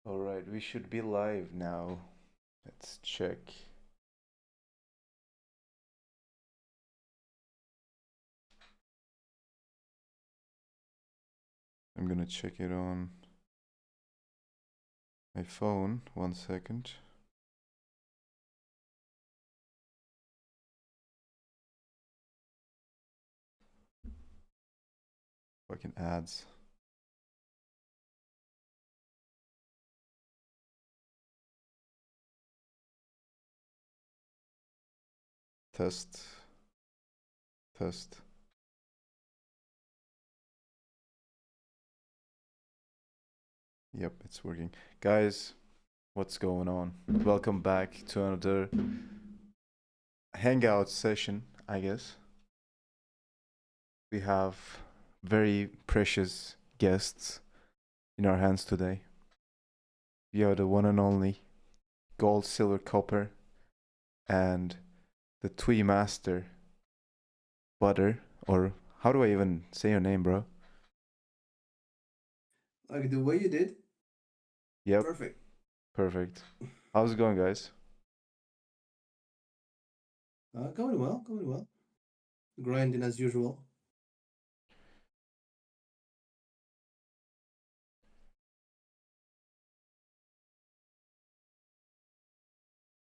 All right, we should be live now. Let's check. I'm gonna check it on my phone. 1 second. Fucking ads. Test. Test. Yep, it's working. Guys, what's going on? Welcome back to another hangout session, I guess. We have very precious guests in our hands today. We are the one and only gold, silver, copper, and the Twee Master Butter, or how do I even say your name, bro? Like the way you did, Yep, perfect. perfect. How's it going, guys? Going well, going well. Grinding as usual.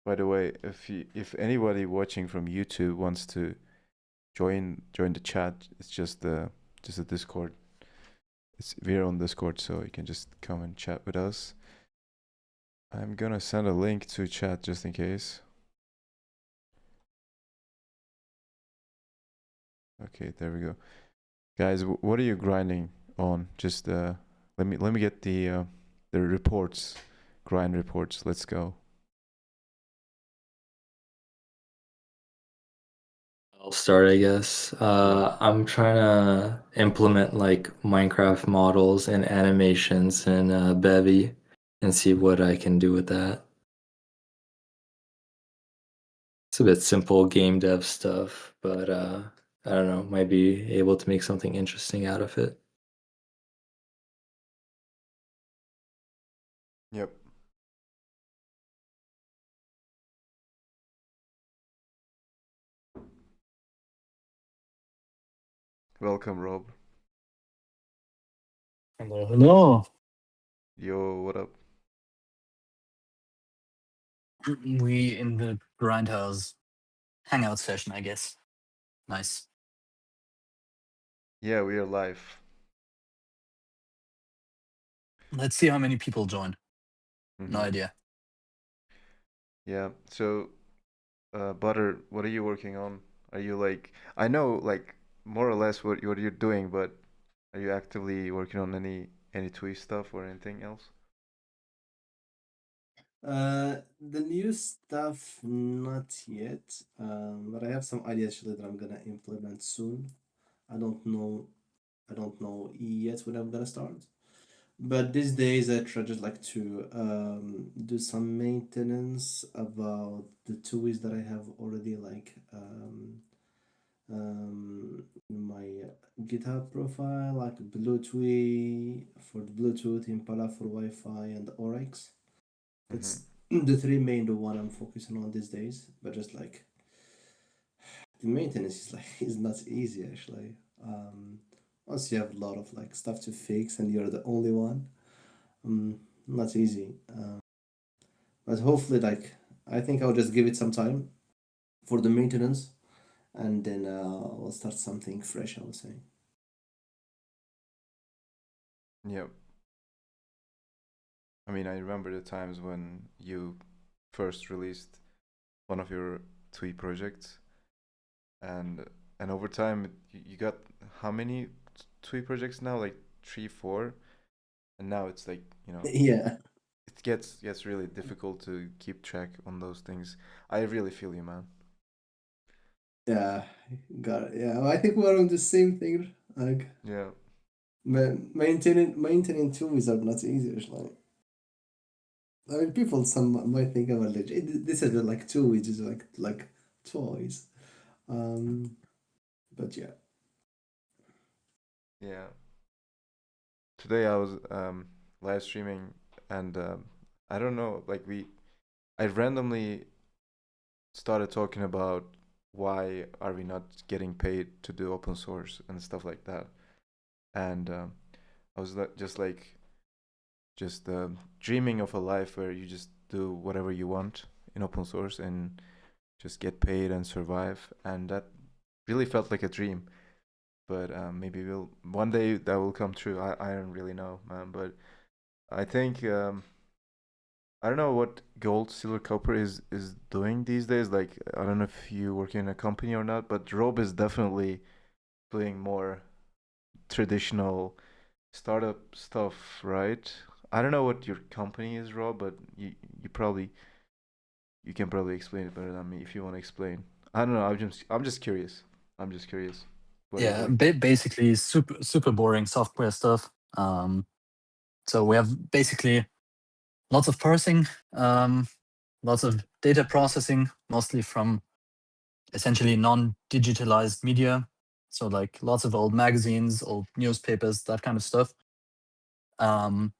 By the way, if anybody watching from YouTube wants to join the chat, it's just a Discord. We're on Discord, so you can just come and chat with us. I'm gonna send a link to chat just in case. Okay, there we go. Guys, what are you grinding on? Just let me get the reports, grind reports. Let's go. I'll start, I guess. I'm trying to implement like Minecraft models and animations in Bevy and see what I can do with that. It's a bit simple game dev stuff, but I don't know, might be able to make something interesting out of it. Yep. Welcome, Rob. Hello, hello. Yo, what up? We in the Grindhouse hangout session, I guess. Nice. Yeah, we are live. Let's see how many people join. No Mm-hmm. idea. Yeah. So, Butter, what are you working on? Are you like, I know like more or less what you're doing, but are you actively working on any Twee stuff or anything else? The new stuff, not yet. But I have some ideas actually that I'm gonna implement soon. I don't know. I don't know yet when I'm gonna start. But these days I try just like to do some maintenance about the tools that I have already like in my GitHub profile, like Bluetooth for the Bluetooth, Impala for Wi-Fi, and Oryx. Mm-hmm. That's the three main the one I'm focusing on these days. But just like the maintenance is like is not easy actually. Once you have a lot of like stuff to fix and you're the only one, not easy. But hopefully, like I think I'll just give it some time for the maintenance, and then we'll start something fresh. I would say. Yep. I mean, I remember the times when you first released one of your Twee projects, and and over time you got how many Twee projects now? Like three, four, and now it's like Yeah. it gets really difficult to keep track on those things. I really feel you, man. Yeah, got it. Yeah, well, I think we're on the same thing. Like, Yeah. maintaining tools are not easy. It's like, I mean, people some might think I'm a legit. This is like tools, is like toys. Um, but yeah. Yeah. Today I was live streaming and I don't know. I randomly started talking about why are we not getting paid to do open source and stuff like that. And I was just dreaming of a life where you just do whatever you want in open source and just get paid and survive. And that really felt like a dream. But maybe we'll one day that will come true. I don't really know, man. But I think I don't know what gold, silver, copper is doing these days. Like I don't know if you work in a company or not, but Rob is definitely doing more traditional startup stuff, right? I don't know what your company is, Rob, but you can probably explain it better than me if you want to explain. I don't know. I'm just curious. I'm just curious. Yeah, What basically super boring software stuff. So we have basically lots of parsing, lots of data processing, mostly from essentially non-digitalized media. So like lots of old magazines, old newspapers, that kind of stuff. Um,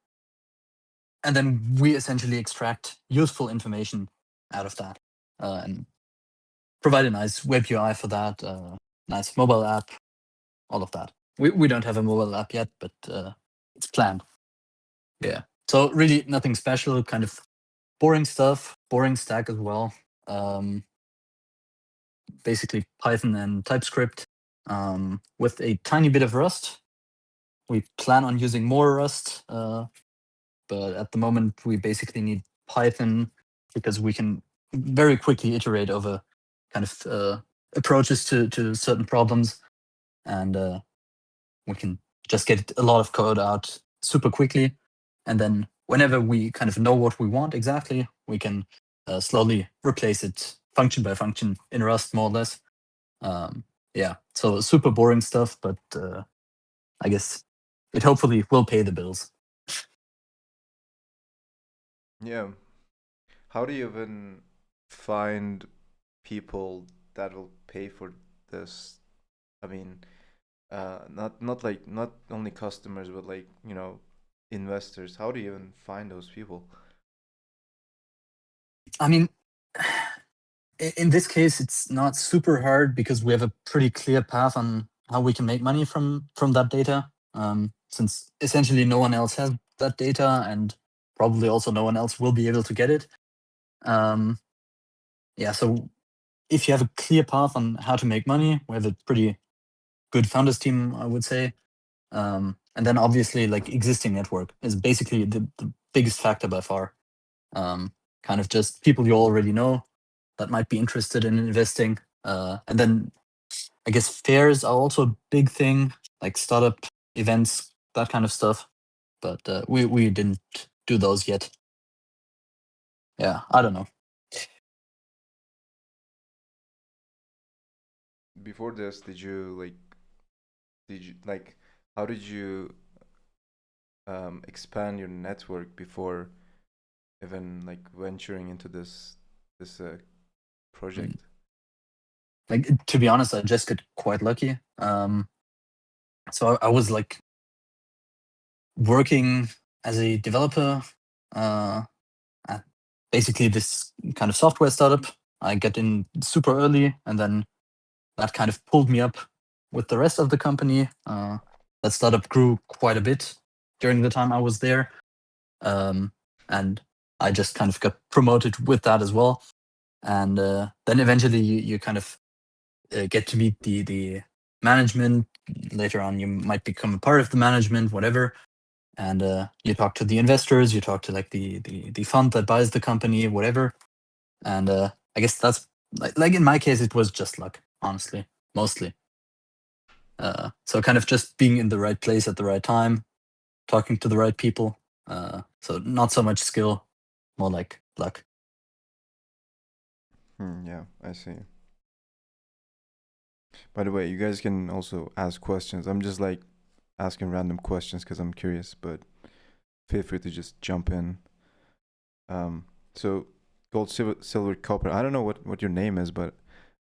and then we essentially extract useful information out of that and provide a nice web UI for that, nice mobile app, all of that. We don't have a mobile app yet, but it's planned. Yeah. So really nothing special, kind of boring stuff, boring stack as well. Basically Python and TypeScript with a tiny bit of Rust. We plan on using more Rust, but at the moment we basically need Python because we can very quickly iterate over kind of approaches to certain problems, and we can just get a lot of code out super quickly. And then whenever we kind of know what we want exactly, we can slowly replace it function by function in Rust, more or less. Yeah, so super boring stuff, but I guess it hopefully will pay the bills. Yeah. How do you even find people that will pay for this? I mean, not only customers, but like, investors. How do you even find those people? I mean, in this case, it's not super hard because we have a pretty clear path on how we can make money from that data. Since essentially no one else has that data, and probably also no one else will be able to get it. Um, yeah, so if you have a clear path on how to make money, we have a pretty good founders team, I would say. And then obviously, like existing network is basically the biggest factor by far. Kind of just people you already know that might be interested in investing. And then I guess fairs are also a big thing, like startup events, that kind of stuff. But we didn't do those yet. Yeah, I don't know. Before this, did you like how did you expand your network before even like venturing into this Mm. project? Like to be honest, I just got quite lucky. So I was like working as a developer uh, at basically this kind of software startup. I get in super early, and then that kind of pulled me up with the rest of the company. That startup grew quite a bit during the time I was there, and I just kind of got promoted with that as well. And then eventually, you kind of get to meet the management. Later on, you might become a part of the management, whatever. And you talk to the investors, you talk to like the fund that buys the company, whatever. And I guess that's like in my case, it was just luck, honestly, mostly. So kind of just being in the right place at the right time, talking to the right people. So not so much skill, more like luck. Yeah, I see. By the way, you guys can also ask questions. I'm just like asking random questions because I'm curious, but feel free to just jump in. So gold, silver, copper. I don't know what your name is, but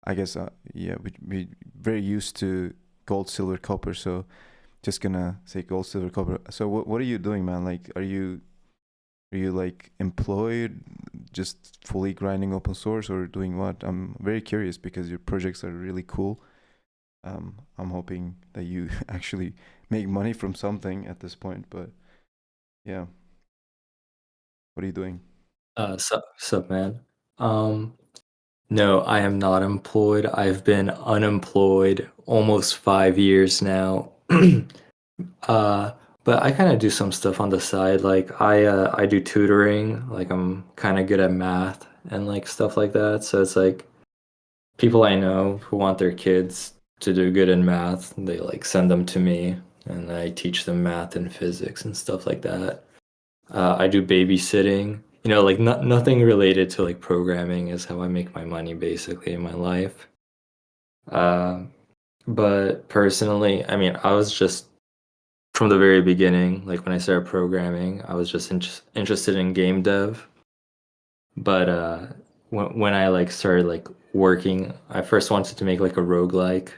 I guess yeah, we very used to gold, silver, copper. So just gonna say gold, silver, copper. So what are you doing, man? Like, are you Are you like employed, just fully grinding open source, or doing what? I'm very curious because your projects are really cool. I'm hoping that you actually make money from something at this point, but yeah. What are you doing? Sup, man. No, I am not employed. I've been unemployed almost 5 years now. Uh, but I kind of do some stuff on the side. Like I do tutoring. Like I'm kind of good at math and like stuff like that. So it's like people I know who want their kids to do good in math, they like send them to me, and I teach them math and physics and stuff like that. I do babysitting. You know, like nothing related to like programming is how I make my money basically in my life. Uh, but personally, I mean, I was just from the very beginning, like when I started programming, I was just interested in game dev. But when I like started like working, I first wanted to make like a roguelike.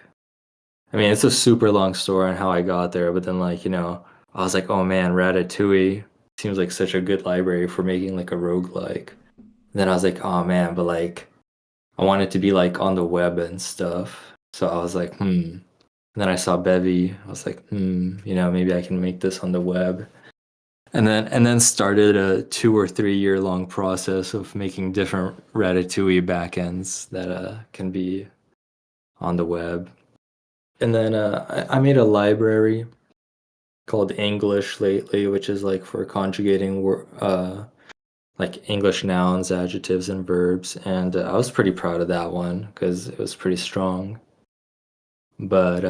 I mean, it's a super long story on how I got there, but then like, I was like, oh man, Ratatouille seems like such a good library for making like a roguelike. Then I was like, oh man, but like I want it to be like on the web and stuff. So I was like, hmm. And then I saw Bevy. I was like, maybe I can make this on the web. And then started a 2 or 3 year long process of making different Ratatouille backends that can be on the web. And then I made a library called English lately, which is like for conjugating like English nouns, adjectives, and verbs. And I was pretty proud of that one because it was pretty strong. But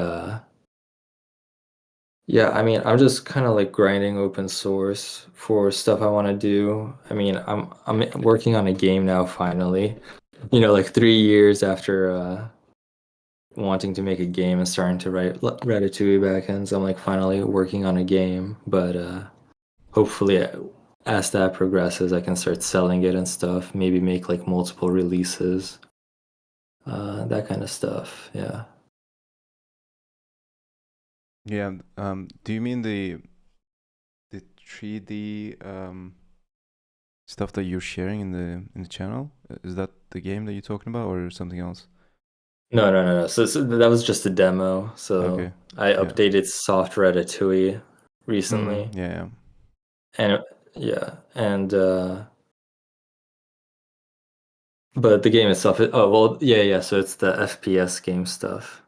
yeah, I mean, I'm just kind of like grinding open source for stuff I want to do. I mean, I'm working on a game now finally. Like 3 years after wanting to make a game and starting to write Ratatouille backends, I'm like finally working on a game. But hopefully, as that progresses, I can start selling it and stuff. Maybe make like multiple releases, that kind of stuff. Yeah. Yeah. Do you mean the 3D stuff that you're sharing in the channel? Is that the game that you're talking about, or something else? No. So that was just a demo. So Okay. I Yeah. updated soft Ratatouille recently, Yeah. and yeah, and but the game itself. Oh well, yeah. So it's the FPS game stuff.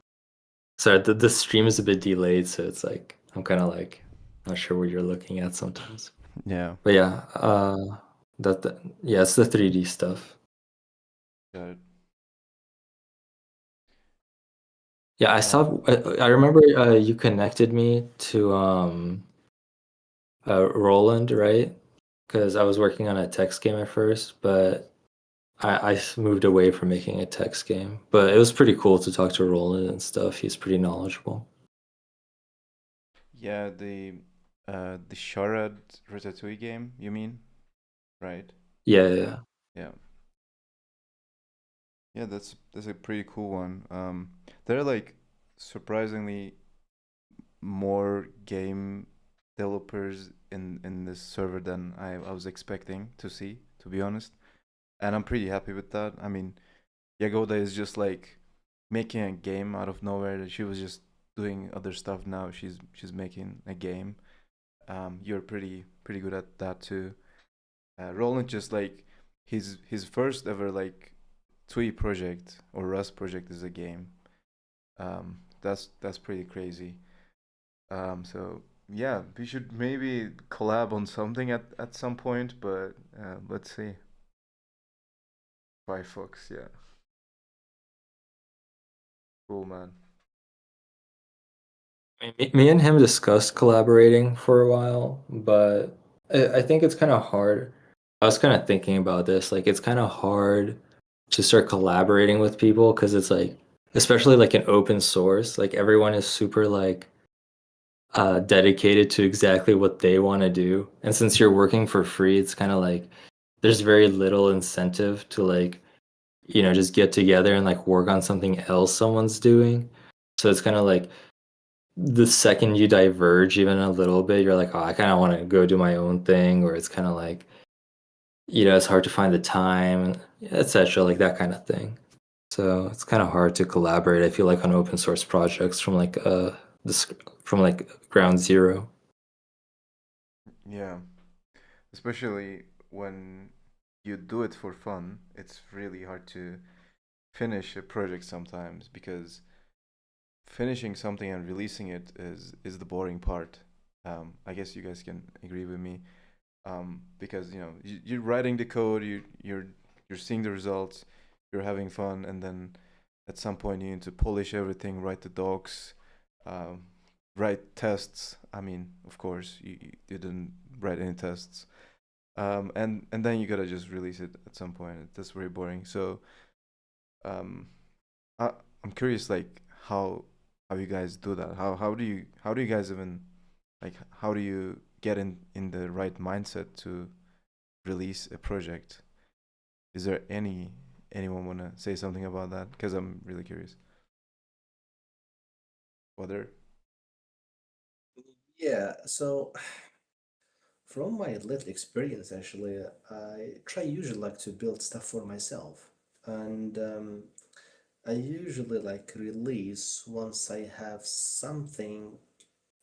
Sorry, the stream is a bit delayed, so it's like I'm kind of like not sure what you're looking at sometimes. Yeah. But yeah, yeah, it's the 3D stuff. Got it. Yeah, I saw. I remember you connected me to Roland, right? Because I was working on a text game at first, but I moved away from making a text game. But it was pretty cool to talk to Roland and stuff. He's pretty knowledgeable. Yeah, the Charade Ratatouille game, you mean? Right? Yeah. Yeah. Yeah, that's a pretty cool one. There are like surprisingly more game developers in this server than I was expecting to see, to be honest. And I'm pretty happy with that. I mean, Yagoda is just like making a game out of nowhere. She was just doing other stuff. Now she's making a game. You're pretty good at that too. Roland just like his first ever like TUI project or Rust project is a game. That's pretty crazy. So yeah, we should maybe collab on something at some point, but let's see. Firefox, yeah, cool man. Me and him discussed collaborating for a while, but I think it's kind of hard. I was kind of thinking about this. Like, it's kind of hard to start collaborating with people because it's like, especially like an open source, like everyone is super like dedicated to exactly what they want to do. And since you're working for free, it's kind of like there's very little incentive to like, just get together and like work on something else someone's doing. So it's kind of like the second you diverge even a little bit, you're like, oh, I kind of want to go do my own thing, or it's kind of like it's hard to find the time, etc., like that kind of thing. So it's kind of hard to collaborate. I feel like on open source projects from like from like ground zero. Yeah, especially when you do it for fun, it's really hard to finish a project sometimes because finishing something and releasing it is the boring part. I guess you guys can agree with me. Because you're writing the code, you're seeing the results, you're having fun, and then at some point you need to polish everything, write the docs, um, write tests. I mean, of course, you didn't write any tests, and then you gotta just release it at some point. That's very boring. So, um, I, I'm curious, like how you guys do that. How do you guys even like how do you get in the right mindset to release a project? Is there anyone wanna say something about that? Because I'm really curious. Whether Yeah, so from my little experience, actually, I try usually like to build stuff for myself, and I usually like release once I have something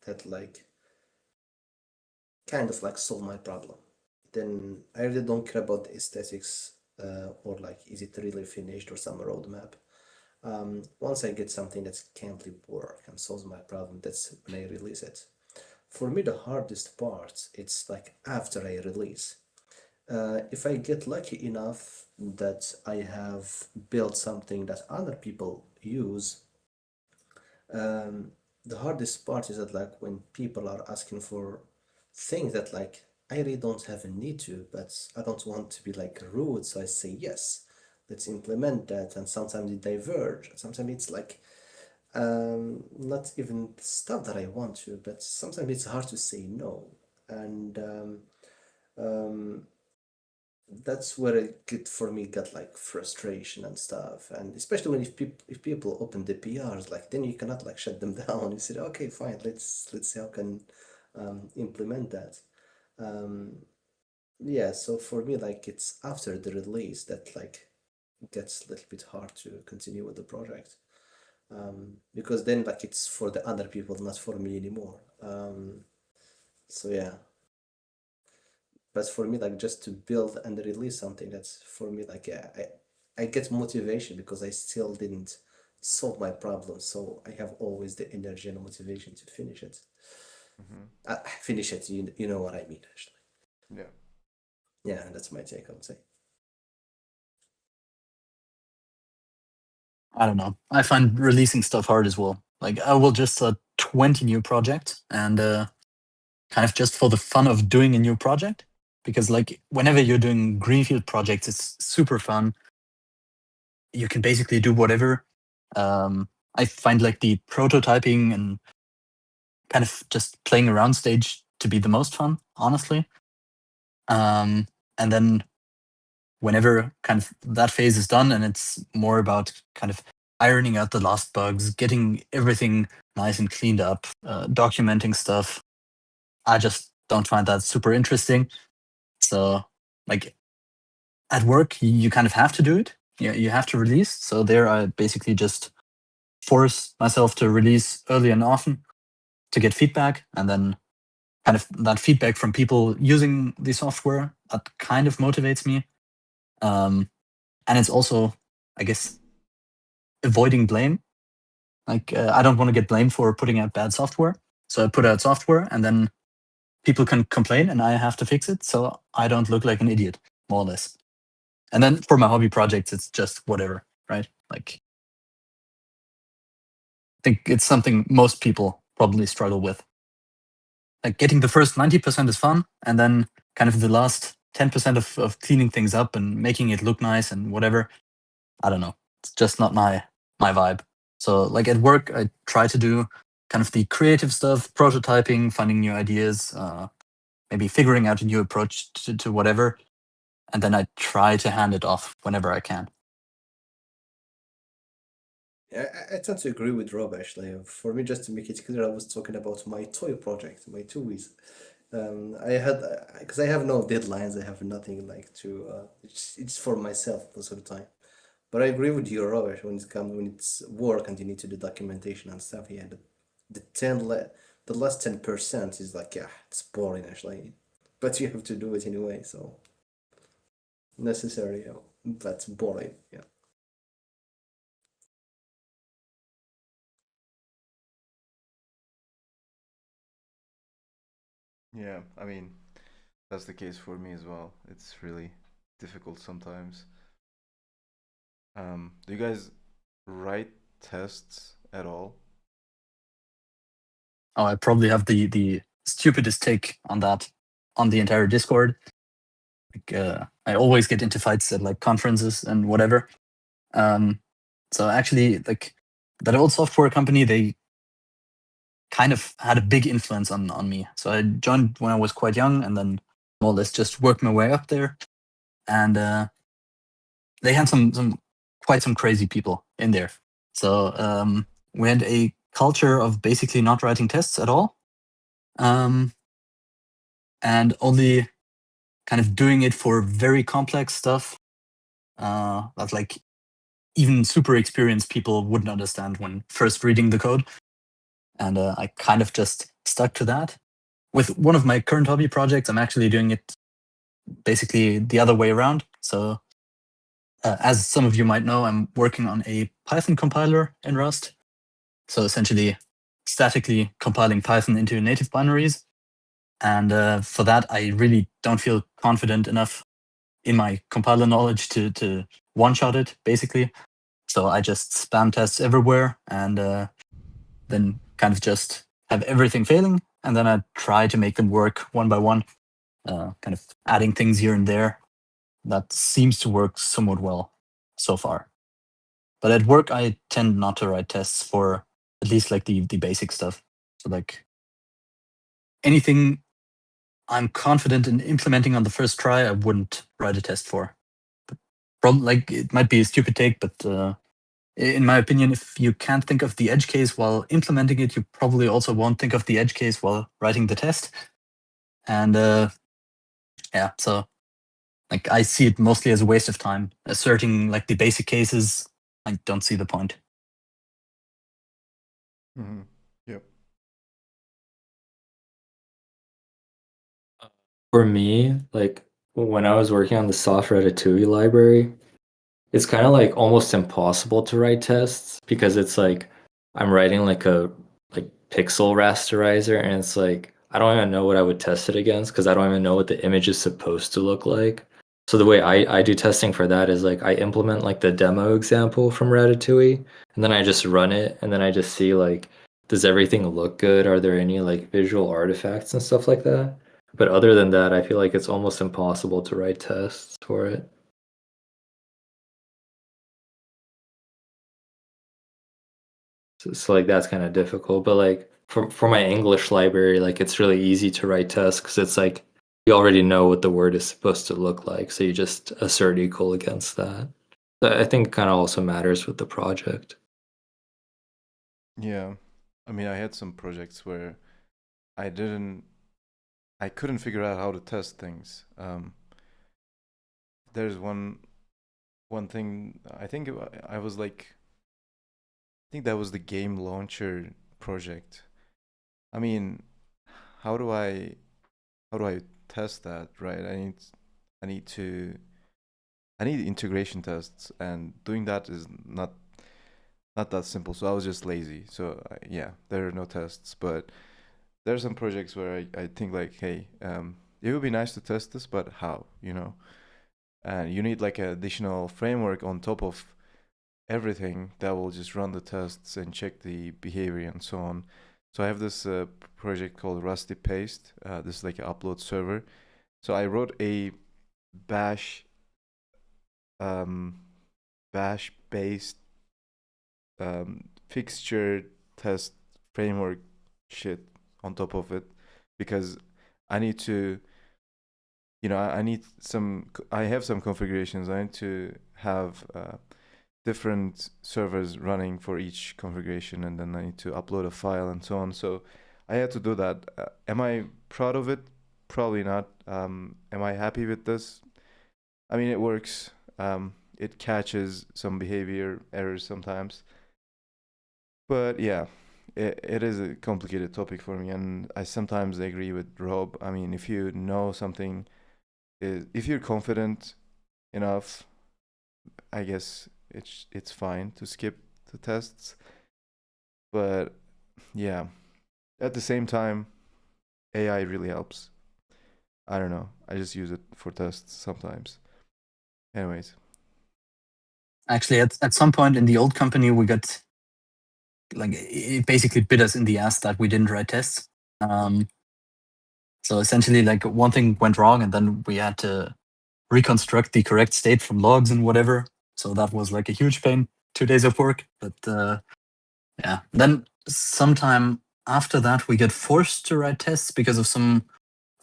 that like kind of like solve my problem. Then I really don't care about the aesthetics or like is it really finished or some roadmap. Once I get something that can work and solves my problem, that's when I release it. For me, the hardest part it's like after I release. If I get lucky enough that I have built something that other people use, um, the hardest part is that like when people are asking for things that like I really don't have a need to, but I don't want to be like rude, so I say yes, let's implement that. And sometimes it diverge. Sometimes it's like not even stuff that I want to, but sometimes it's hard to say no. And um, that's where it get for me got like frustration and stuff, and especially when if people open the PRs, like then you cannot like shut them down. You say okay, fine, let's see how can implement that. um yeah, so for me like it's after the release that like it gets a little bit hard to continue with the project, because then like it's for the other people, not for me anymore. So yeah, but for me like just to build and release something, that's for me like yeah, I get motivation because I still didn't solve my problem, so I have always the energy and motivation to finish it. hmm Finish it, you know what I mean, actually. yeah. Yeah, that's my take, I would say. I don't know. I find releasing stuff hard as well. Like I will just start 20 new projects and kind of just for the fun of doing a new project. Because like whenever you're doing greenfield projects, it's super fun. You can basically do whatever. I find like the prototyping and kind of just playing around stage to be the most fun, honestly. And then whenever kind of that phase is done and it's more about kind of ironing out the last bugs, getting everything nice and cleaned up, documenting stuff, I just don't find that super interesting. So, like at work, you kind of have to do it. You have to release. So there, I basically just force myself to release early and often to get feedback, and then kind of that feedback from people using the software that kind of motivates me. Um, and it's also, I guess, avoiding blame. Like I don't want to get blamed for putting out bad software, so I put out software, and then people can complain, and I have to fix it, so I don't look like an idiot, more or less. And then for my hobby projects, it's just whatever, right? Like I think it's something most people probably struggle with. Like getting the first 90% is fun, and then kind of the last 10% of cleaning things up and making it look nice and whatever. I don't know. It's just not my vibe. So like at work, I try to do kind of the creative stuff, prototyping, finding new ideas, maybe figuring out a new approach to whatever, and then I try to hand it off whenever I can. Yeah, I tend to agree with Rob, actually. For me, just to make it clear, I was talking about my toy project, my toys. I had because I have no deadlines. I have nothing like to. It's for myself most of the time. But I agree with you, Robert. When it's work and you need to do documentation and stuff, yeah, the last 10% is like, yeah, it's boring actually, but you have to do it anyway, so necessary, yeah, but boring, yeah. Yeah, I mean, that's the case for me as well. It's really difficult sometimes. Do you guys write tests at all? Oh, I probably have the stupidest take on that on the entire Discord. Like, I always get into fights at like conferences and whatever. So actually, like that old software company, they kind of had a big influence on me. So I joined when I was quite young, and then more or less just worked my way up there. And they had some crazy people in there. So we had a culture of basically not writing tests at all, and only kind of doing it for very complex stuff that like even super experienced people wouldn't understand when first reading the code. And I kind of just stuck to that. With one of my current hobby projects, I'm actually doing it basically the other way around. So, as some of you might know, I'm working on a Python compiler in Rust. So, essentially, statically compiling Python into native binaries. And for that, I really don't feel confident enough in my compiler knowledge to one shot it, basically. So, I just spam tests everywhere and then kind of just have everything failing. And then I try to make them work one by one, kind of adding things here and there. That seems to work somewhat well so far. But at work, I tend not to write tests for at least like the basic stuff. So like anything I'm confident in implementing on the first try, I wouldn't write a test for. But probably like it might be a stupid take, but in my opinion, if you can't think of the edge case while implementing it, you probably also won't think of the edge case while writing the test. And yeah, so like I see it mostly as a waste of time. Asserting like the basic cases, I don't see the point. Mm-hmm. Yep. For me, like when I was working on the soft Ratatouille library, it's kind of like almost impossible to write tests because it's like I'm writing like a like pixel rasterizer and it's like I don't even know what I would test it against because I don't even know what the image is supposed to look like. So the way I do testing for that is like I implement like the demo example from Ratatouille and then I just run it and then I just see like does everything look good? Are there any like visual artifacts and stuff like that? But other than that, I feel like it's almost impossible to write tests for it. So like that's kind of difficult. But like for my English library, like it's really easy to write tests because it's like you already know what the word is supposed to look like, so you just assert equal against that. That I think kind of also matters with the project. Yeah. I mean, I had some projects where I didn't, I couldn't figure out how to test things. There's one thing I think I was like, I think that was the game launcher project. I mean, how do I how do I test that, right? I need to I need integration tests, and doing that is not that simple. So I was just lazy. So yeah, there are no tests, but there are some projects where I think like, hey, it would be nice to test this, but how, you know? And you need like an additional framework on top of everything that will just run the tests and check the behavior and so on. So I have this project called Rusty Paste. This is like an upload server. So I wrote a bash um, bash based fixture test framework shit on top of it because I need to, you know, I need some, I have some configurations. I need to have different servers running for each configuration, and then I need to upload a file and so on. So I had to do that. Am I proud of it? probably not. Am I happy with this? I mean, it works. It catches some behavior errors sometimes. But yeah, it is a complicated topic for me, and I sometimes agree with Rob. I mean, if you know something is, if you're confident enough, I guess it's fine to skip the tests. But yeah, at the same time, AI really helps. I don't know. I just use it for tests sometimes. Anyways. Actually, at some point in the old company, we got like it basically bit us in the ass that we didn't write tests. So essentially, like one thing went wrong, and then we had to reconstruct the correct state from logs and whatever. So that was like a huge pain. 2 days of work, but yeah. Then sometime after that, we get forced to write tests because of some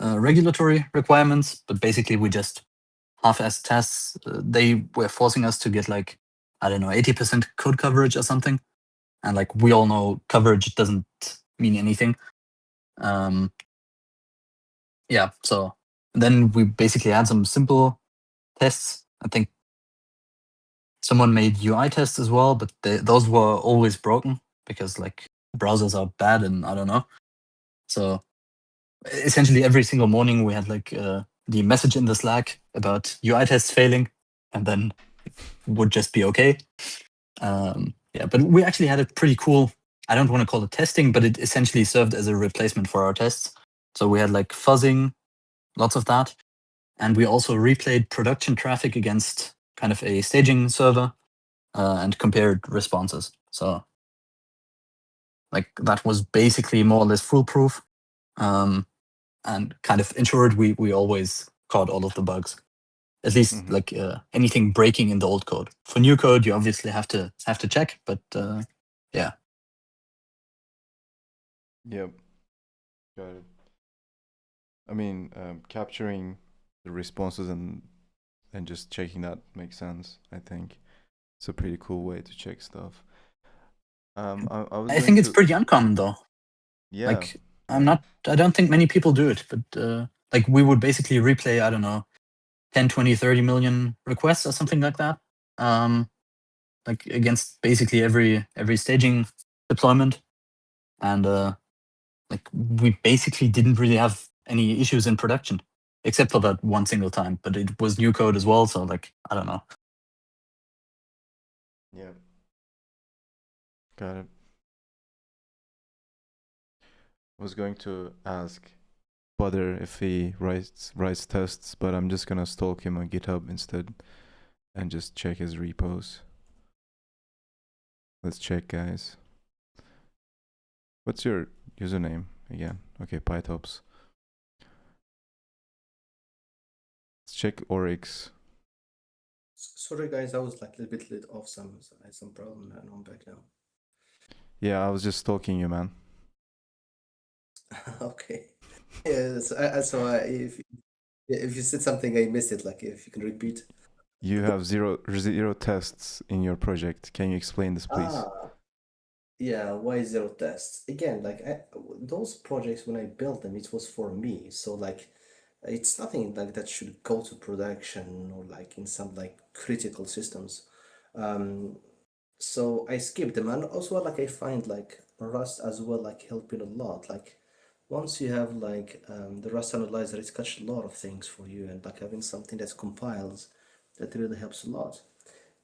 regulatory requirements. But basically, we just half-assed tests. They were forcing us to get like, I don't know, 80% code coverage or something. And like we all know, coverage doesn't mean anything. Yeah, so then we basically had some simple tests. I think someone made UI tests as well, but those were always broken because like browsers are bad and I don't know. So essentially every single morning we had like the message in the Slack about UI tests failing, and then it would just be okay. Yeah, but we actually had a pretty cool, I don't want to call it testing, but it essentially served as a replacement for our tests. So we had like fuzzing, lots of that. And we also replayed production traffic against kind of a staging server and compared responses. So like that was basically more or less foolproof, and kind of ensured we always caught all of the bugs. At least like anything breaking in the old code. For new code, you obviously have to check, but yeah. Yep. Got it. I mean, capturing the responses and just checking that makes sense. I think it's a pretty cool way to check stuff. I was I going think it's to, pretty uncommon though. yeah, Like yeah. I don't think many people do it, but like we would basically replay, I don't know, 10, 20, 30 million requests or something like that. Like against basically every staging deployment. And like we basically didn't really have any issues in production, except for that one single time. But it was new code as well, so like I don't know. Yeah. Got it. I was going to ask Butter if he writes tests, but I'm just gonna stalk him on GitHub instead and just check his repos. Let's check, guys. What's your username again? Okay, Pytops. Let's check Oryx. Sorry guys, I was like a little bit lit off I had some problem and I'm back now. Yeah, I was just stalking you, man. Okay. Yeah, if you said something I missed it, like if you can repeat. You have zero tests in your project. Can you explain this, please? Yeah, why zero tests? Again, like those projects when I built them, it was for me. So like it's nothing like that should go to production or like in some like critical systems. So I skipped them, and also like I find like Rust as well like helping a lot. Like once you have like the Rust analyzer, it's catch a lot of things for you, and like having something that compiles, that really helps a lot.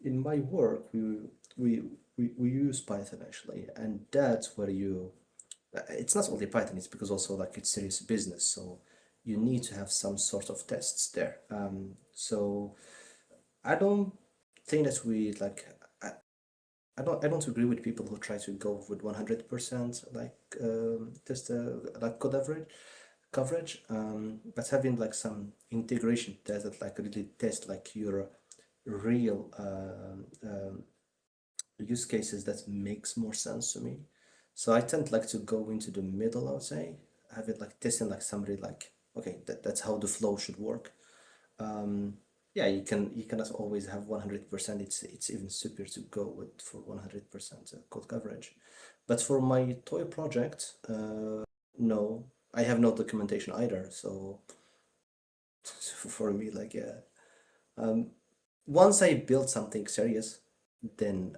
In my work, we we use Python actually, and that's where you. It's not only Python; it's because also like it's serious business, so you need to have some sort of tests there. So I don't think that we like. I don't agree with people who try to go with 100% like test like code average coverage, but having like some integration test that like really test like your real use cases, that makes more sense to me. So I tend like to go into the middle, I would say, have it like testing like somebody like okay, that's how the flow should work. Yeah, you cannot always have 100%. It's even superior to go with for 100% code coverage. But for my toy project, no, I have no documentation either. So for me, like once I build something serious, then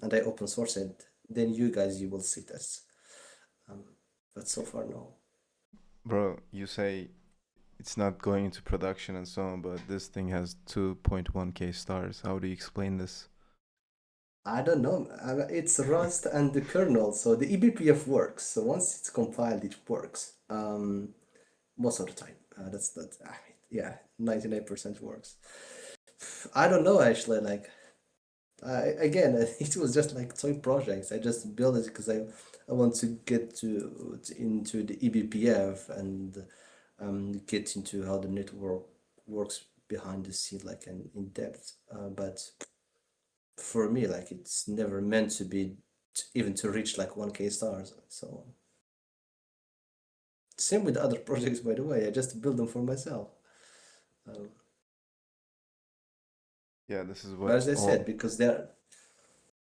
and I open source it, then you will see this. But so far, no. Bro, you say it's not going into production and so on, but this thing has 2.1k stars. How do you explain this? I don't know. It's Rust and the kernel, so the eBPF works. So once it's compiled, it works. Most of the time. That's that. Yeah, 99% works. I don't know actually. Like again, it was just like toy projects. I just built it because I want to get into the eBPF and get into how the network works behind the scene, like in depth. But for me, like it's never meant to be even to reach like 1K stars. So same with other projects, by the way. I just build them for myself. Um, Yeah, this is but what as I said, all. because they're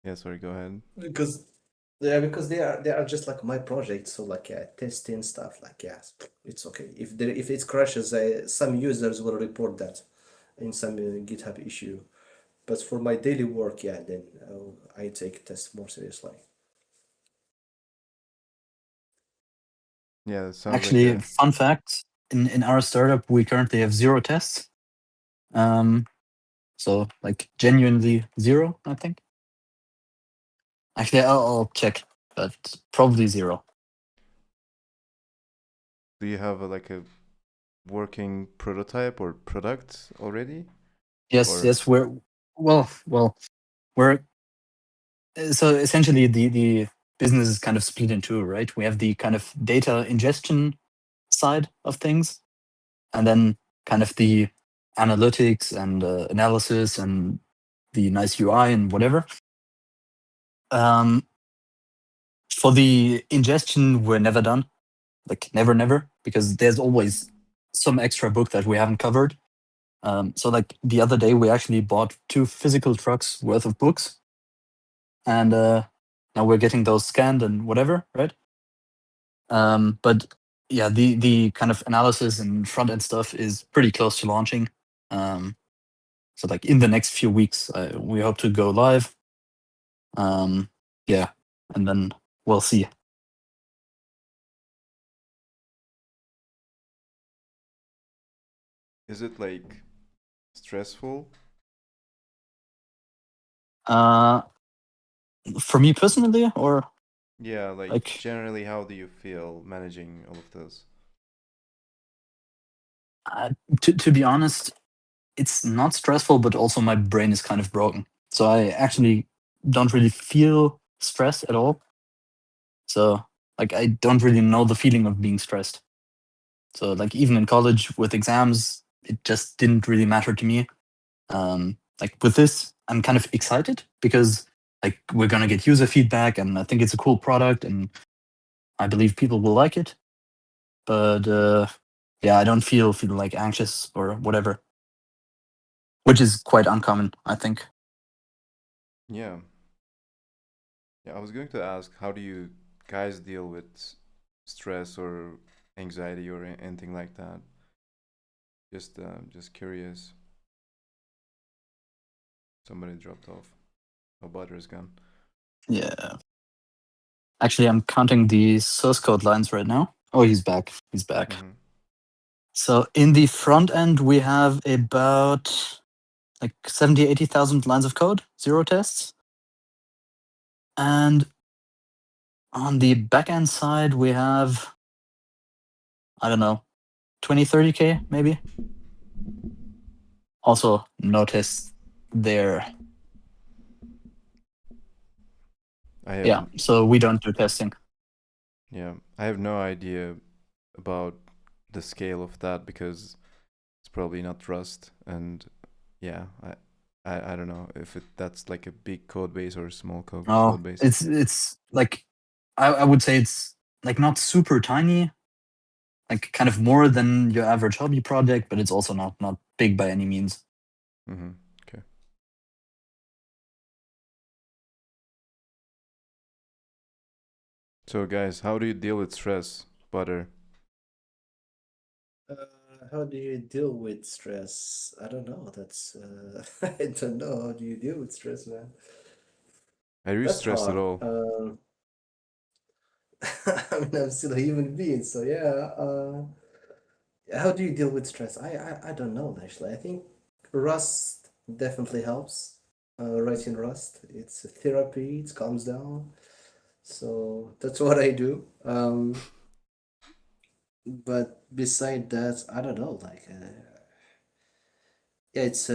Yeah, sorry, go ahead. because yeah, because they are just like my project. So like testing stuff, like yes, it's okay. If it crashes, some users will report that in some GitHub issue. But for my daily work, yeah, then I take tests more seriously. Yeah, it sounds like Actually, a. fun fact: in our startup, we currently have 0 tests. So like genuinely 0, I think. Actually, I'll check, but probably 0. Do you have like a working prototype or product already? Yes, Or yes, we're so essentially the business is kind of split in two, right? We have the kind of data ingestion side of things, and then kind of the analytics and analysis and the nice UI and whatever. For the ingestion, we're never done, like never, because there's always some extra book that we haven't covered. So like the other day, we actually bought 2 physical trucks worth of books, and now we're getting those scanned and whatever, right? But yeah, the kind of analysis and front end stuff is pretty close to launching. So like in the next few weeks, we hope to go live. Yeah, and then we'll see. is it like stressful? Uh, for me personally, or Yeah, like like generally, how do you feel managing all of this? uh, to be honest, it's not stressful, but also my brain is kind of broken. So I actually don't really feel stressed at all. So like I don't really know the feeling of being stressed. So like even in college with exams, it just didn't really matter to me. Like with this, I'm kind of excited because like we're gonna get user feedback, and I think it's a cool product, and I believe people will like it. But yeah, I don't feel like anxious or whatever, which is quite uncommon, I think. Yeah. Yeah, I was going to ask, how do you guys deal with stress or anxiety or anything like that? Just curious. Somebody dropped off. Oh, butter is gone. Yeah. Actually, I'm counting the source code lines right now. Oh, he's back. He's back. Mm-hmm. So in the front end, we have about like 70, 80,000 lines of code, 0 tests. And on the backend side, we have, I don't know, 20, 30K maybe. Also, no tests there. I have Yeah, so we don't do testing. yeah, I have no idea about the scale of that because it's probably not Rust, and yeah, I don't know if that's like a big code base or a small Oh, code base. it's like, I would say it's like not super tiny, like kind of more than your average hobby project, but it's also not big by any means. Mm-hmm. Okay. So guys, how do you deal with stress, Butter? How do you deal with stress? I don't know. That's I don't know. How do you deal with stress, man? Are you That's stressed at hard. all? I mean, I'm still a human being, so yeah. How do you deal with stress? I don't know actually. I think Rust definitely helps. Writing Rust, it's a therapy. It calms down. So that's what I do. But beside that, I don't know. Like, yeah, it's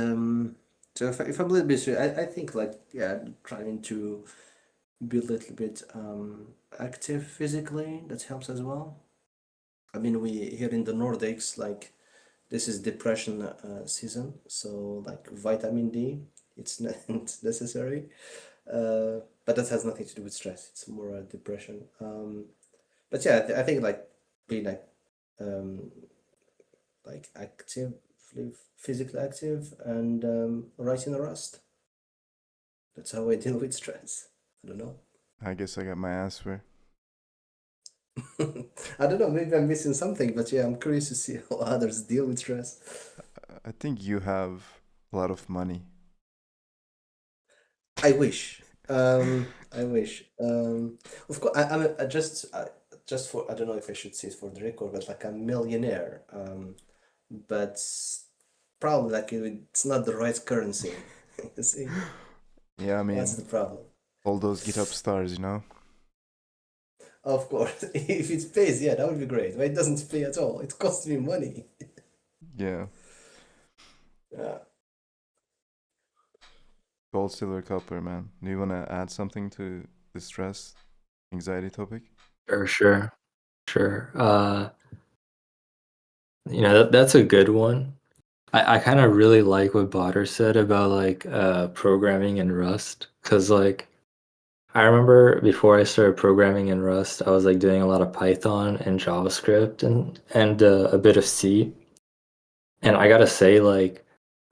So if I'm a little bit, I think like yeah, trying to be a little bit active physically, that helps as well. I mean, we here in the Nordics, like this is depression season, so like vitamin D, it's not necessary. But that has nothing to do with stress. It's more depression. But yeah, I think like being um like actively physically active and writing a Rust. That's how I deal with stress. I don't know. I guess I got my answer. I don't know. Maybe I'm missing something, but yeah, I'm curious to see how others deal with stress. I think you have a lot of money. I wish. I wish. Of course, just for I don't know if I should say it for the record, but like a millionaire. But probably like it's not the right currency. You see, Yeah, I that's mean, the problem. all those GitHub stars, you know? Of course, if it pays, yeah, that would be great. But it doesn't pay at all. It costs me money. Yeah. Yeah. Gold, silver, copper, man. Do you want to add something to the stress, anxiety topic? Sure. Sure. That's a good one. I kind of really like what Botter said about like programming in Rust, because like I remember before I started programming in Rust, I was like doing a lot of Python and JavaScript and a bit of C. And I gotta say, like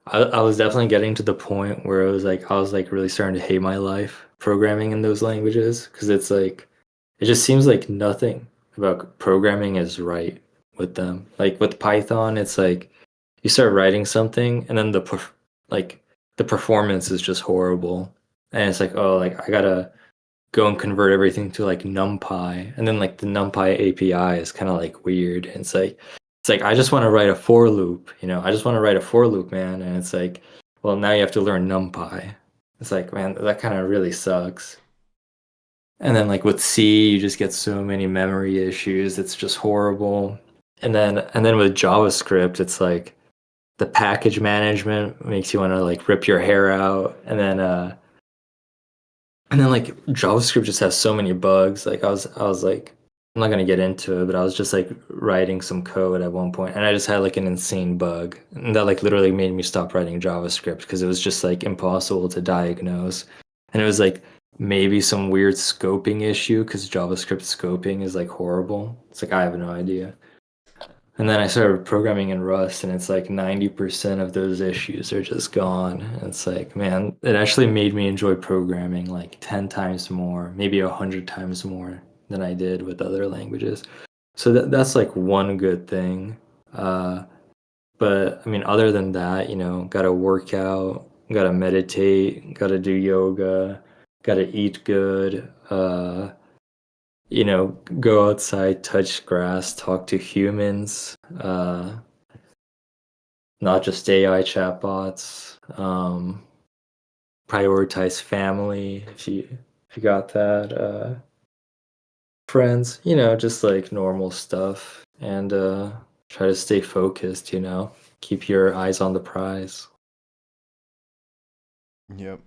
I was definitely getting to the point where I was like really starting to hate my life programming in those languages, because it's like it just seems like nothing about programming is right with them. Like with Python, it's like you start writing something and then like the performance is just horrible. And it's like, oh, like I gotta go and convert everything to like NumPy, and then like the NumPy API is kind of like weird. And it's like I just want to write a for loop, I just want to write a for loop, man. And it's like, well, now you have to learn NumPy. It's like, man, that kind of really sucks. And then like with C, you just get so many memory issues. It's just horrible. And then with JavaScript, it's like the package management makes you want to like rip your hair out. And then like JavaScript just has so many bugs. Like I was like, I'm not gonna get into it, but I was just like writing some code at one point, and I just had like an insane bug, and that like literally made me stop writing JavaScript because it was just like impossible to diagnose. And it was like maybe some weird scoping issue because JavaScript scoping is like horrible. It's like I have no idea. And then I started programming in Rust, and it's like 90% of those issues are just gone. And it's like, man, it actually made me enjoy programming like 10 times more, maybe 100 times more than I did with other languages. So that's like one good thing. But I mean, other than that, gotta work out, gotta meditate, gotta do yoga, gotta eat good, go outside, touch grass, talk to humans, not just AI chatbots. Prioritize family if you got that. Friends, just like normal stuff, and try to stay focused. Keep your eyes on the prize. Yep.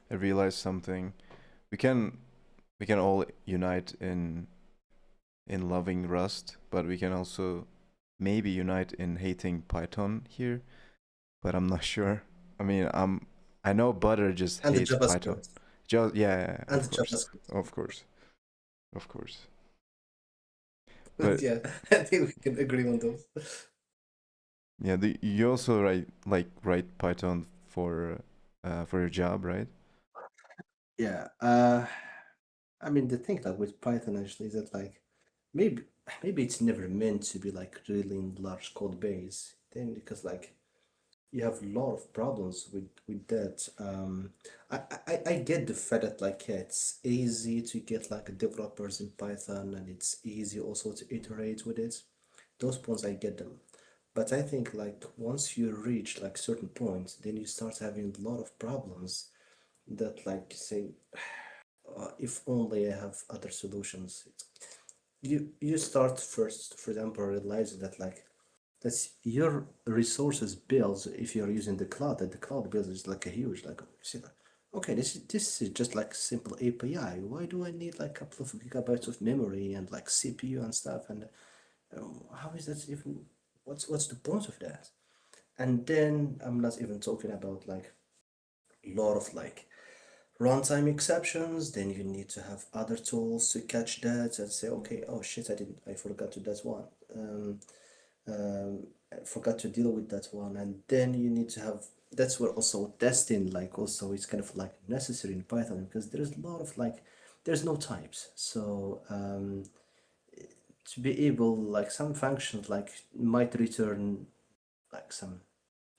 I realized something. We can we can all unite in loving Rust, but we can also maybe unite in hating Python here, but I'm not sure. I mean, I know Butter just And the hates Python. JavaScript. Just yeah, And of the course, JavaScript. of course, of course. But But yeah, I think we can agree on those. yeah, you also write Python for your job, right? Yeah. I mean, the thing like with Python actually is that like maybe maybe it's never meant to be like really large code base. Then because like you have a lot of problems with that. I get the fact that like yeah, it's easy to get like developers in Python and it's easy also to iterate with it. Those points I get them. But I think like once you reach like certain points, then you start having a lot of problems that like say, if only I have other solutions. You start first, for example, realizing that like that's your resources bills if you're using the cloud, that the cloud bill is like a huge like see, like, okay, this is just like simple API. Why do I need like a couple of gigabytes of memory and like CPU and stuff? And how is that even? What's the point of that? And then I'm not even talking about like a lot of like runtime exceptions. Then you need to have other tools to catch that and say, okay, oh shit, I forgot to that one. I forgot to deal with that one. And then you need to have, that's where also testing like also is kind of like necessary in Python, because there's a lot of like there's no types. So to be able like some functions like might return like some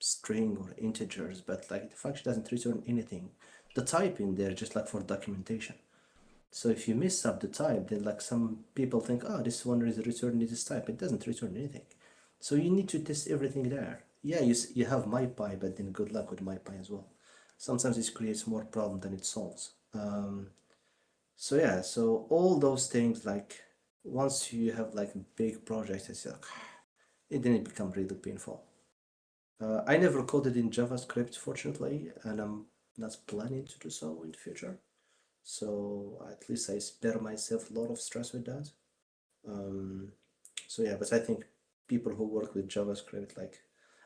string or integers, but like the function doesn't return anything. The type in there just like for documentation. So if you mess up the type, then like some people think, oh, this one is returning this type. It doesn't return anything. So you need to test everything there. Yeah, you have MyPy, but then good luck with MyPy as well. Sometimes it creates more problem than it solves. So yeah, so all those things like once you have like a big project, it's like it then it become really painful. I never coded in JavaScript, fortunately, and I'm not planning to do so in the future. So at least I spare myself a lot of stress with that. So yeah, but I think people who work with JavaScript, like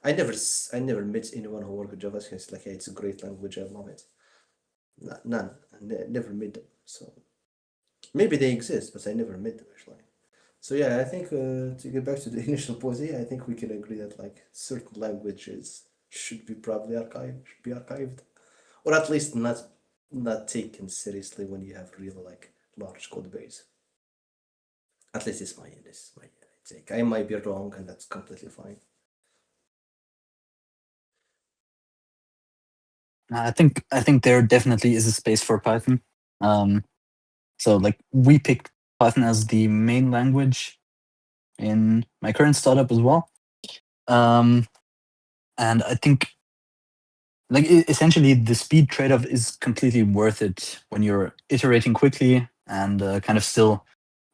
I never met anyone who worked with JavaScript. It's like, hey, it's a great language. I love it. None. Never met them. So maybe they exist, but I never met them actually. So yeah, I think to get back to the initial point, yeah, I think we can agree that like certain languages should be probably archived, or at least not taken seriously when you have real like large code base. At least this is my take. I might be wrong, and that's completely fine. I think there definitely is a space for Python. Um, so like we picked Python as the main language in my current startup as well. Um, and I think like essentially the speed trade-off is completely worth it when you're iterating quickly and kind of still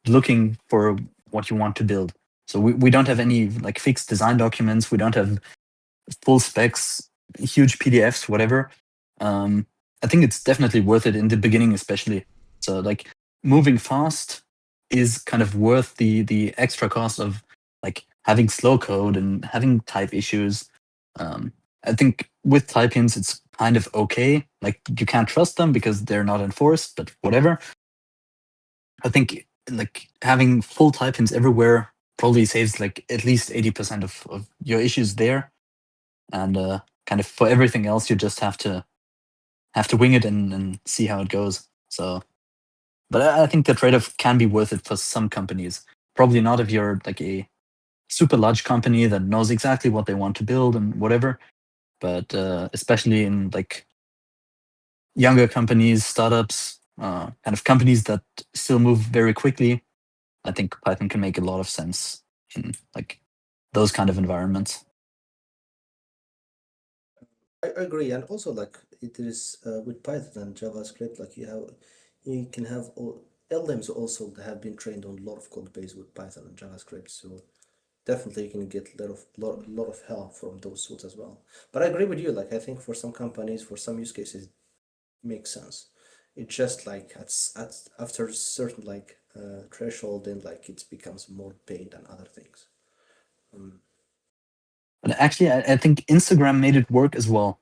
looking for what you want to build. So we don't have any like fixed design documents. We don't have full specs, huge PDFs, whatever. Um, I think it's definitely worth it in the beginning, especially. So like moving fast is kind of worth the extra cost of like having slow code and having type issues. Um, I think with type hints, it's kind of okay. Like you can't trust them because they're not enforced, but whatever. I think like having full type hints everywhere probably saves like at least 80% of your issues there. And kind of for everything else, you just have to wing it and see how it goes. So, but I think the trade-off can be worth it for some companies. Probably not if you're like a super large company that knows exactly what they want to build and whatever. But especially in like younger companies, startups, kind of companies that still move very quickly, I think Python can make a lot of sense in like those kind of environments. I agree, and also like it is with Python and JavaScript, like you can have all LLMs also have been trained on a lot of code base with Python and JavaScript, so definitely you can get a lot of help from those tools as well. But I agree with you, like I think for some companies, for some use cases, it makes sense. It just like at after a certain like threshold, then like it becomes more pain than other things. Um, But actually, I think Instagram made it work as well.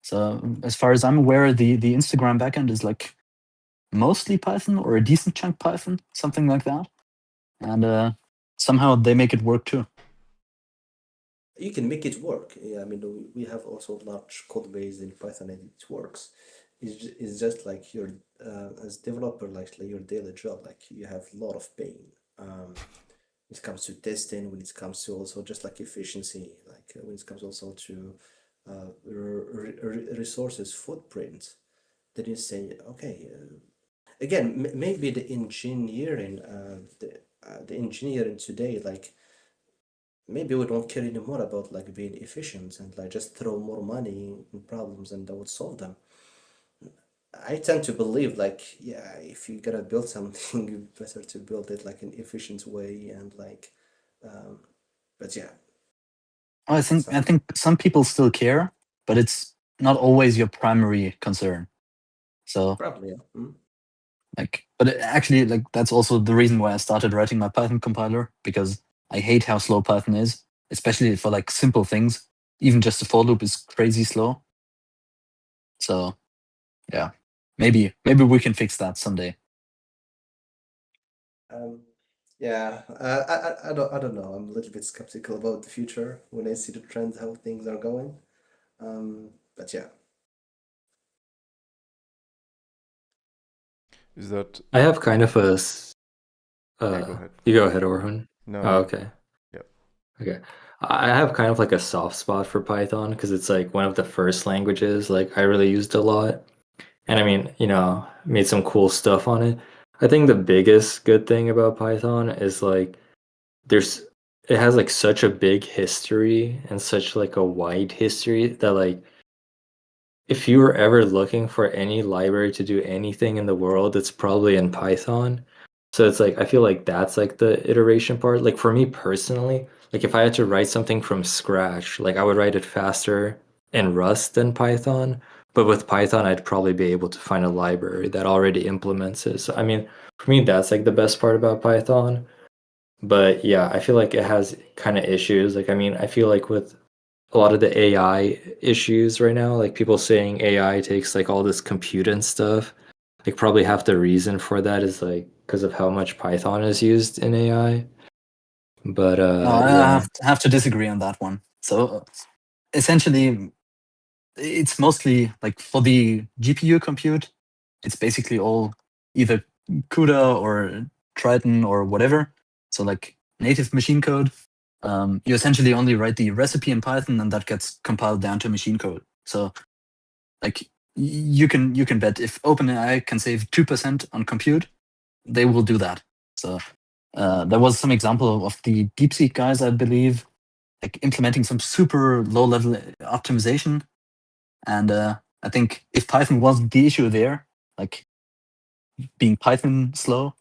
So as far as I'm aware, the Instagram backend is like mostly Python or a decent chunk Python, something like that. And somehow they make it work too. you can make it work. Yeah, I mean, we have also large code base in Python and it works. It's just like your as developer, like your daily job, like you have a lot of pain. when it comes to testing, when it comes to also just like efficiency, like when it comes also to resources footprint, then you say, okay, again, maybe the engineering, the engineering today, like maybe we don't care anymore about like being efficient and like just throw more money in problems and that would solve them. I tend to believe like, yeah, if you're gonna build something, better to build it like an efficient way and like, but yeah, I some think some people still care, but it's not always your primary concern. So probably yeah. like, but actually, like that's also the reason why I started writing my Python compiler, because I hate how slow Python is, especially for like simple things. Even just a for loop is crazy slow. So yeah, maybe we can fix that someday. Yeah, I don't know. I'm a little bit skeptical about the future when I see the trend, how things are going. But yeah. Is that I have kind of a. yeah, go ahead. You go ahead, Orhun. No, Oh, no. okay. Yep. Okay. I have kind of like a soft spot for Python because it's like one of the first languages like I really used a lot. And I mean, made some cool stuff on it. I think the biggest good thing about Python is like there's it has like such a big history and such like a wide history that like if you were ever looking for any library to do anything in the world, it's probably in Python. So it's like I feel like that's like the iteration part. Like for me personally, like if I had to write something from scratch, like I would write it faster in Rust than Python. But with Python, I'd probably be able to find a library that already implements it. So I mean, for me, that's like the best part about Python. But yeah, I feel like it has kind of issues. Like I mean, I feel like with a lot of the AI issues right now, like people saying AI takes like all this compute and stuff. Like probably half the reason for that is like because of how much Python is used in AI. But I yeah. have to disagree on that one. So essentially, it's mostly like for the GPU compute, it's basically all either CUDA or Triton or whatever. So like native machine code. You essentially only write the recipe in Python and that gets compiled down to machine code. So like you can bet if OpenAI can save 2% on compute, they will do that. So there was some example of the DeepSeek guys, I believe, like implementing some super low level optimization. And I think if Python wasn't the issue there, like being Python slow,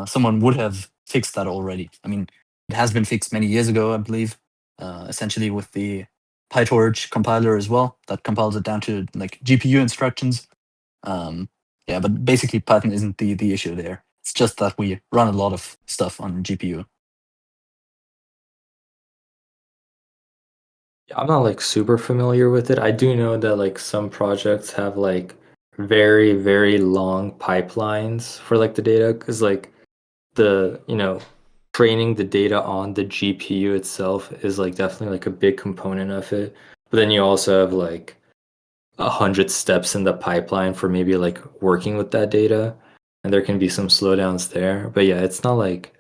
someone would have fixed that already. I mean, it has been fixed many years ago, I believe, essentially with the PyTorch compiler as well, that compiles it down to like GPU instructions. Um, yeah, but basically Python isn't the issue there. It's just that we run a lot of stuff on GPU. I'm not like super familiar with it. I do know that like some projects have like very, very long pipelines for like the data because like the, training the data on the GPU itself is like definitely like a big component of it. But then you also have like 100 steps in the pipeline for maybe like working with that data, and there can be some slowdowns there. But yeah, it's not like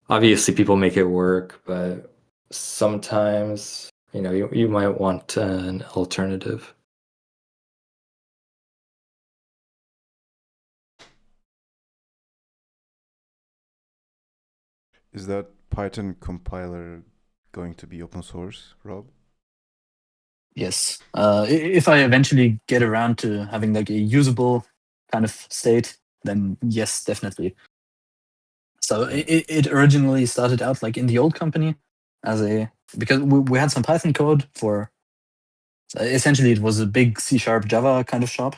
obviously people make it work, but sometimes you might want an alternative. Is that Python compiler going to be open source, Rob? Yes. If I eventually get around to having like a usable kind of state, then yes, definitely. So Yeah. it originally started out like in the old company as a because we had some Python code for essentially it was a big C# Java kind of shop.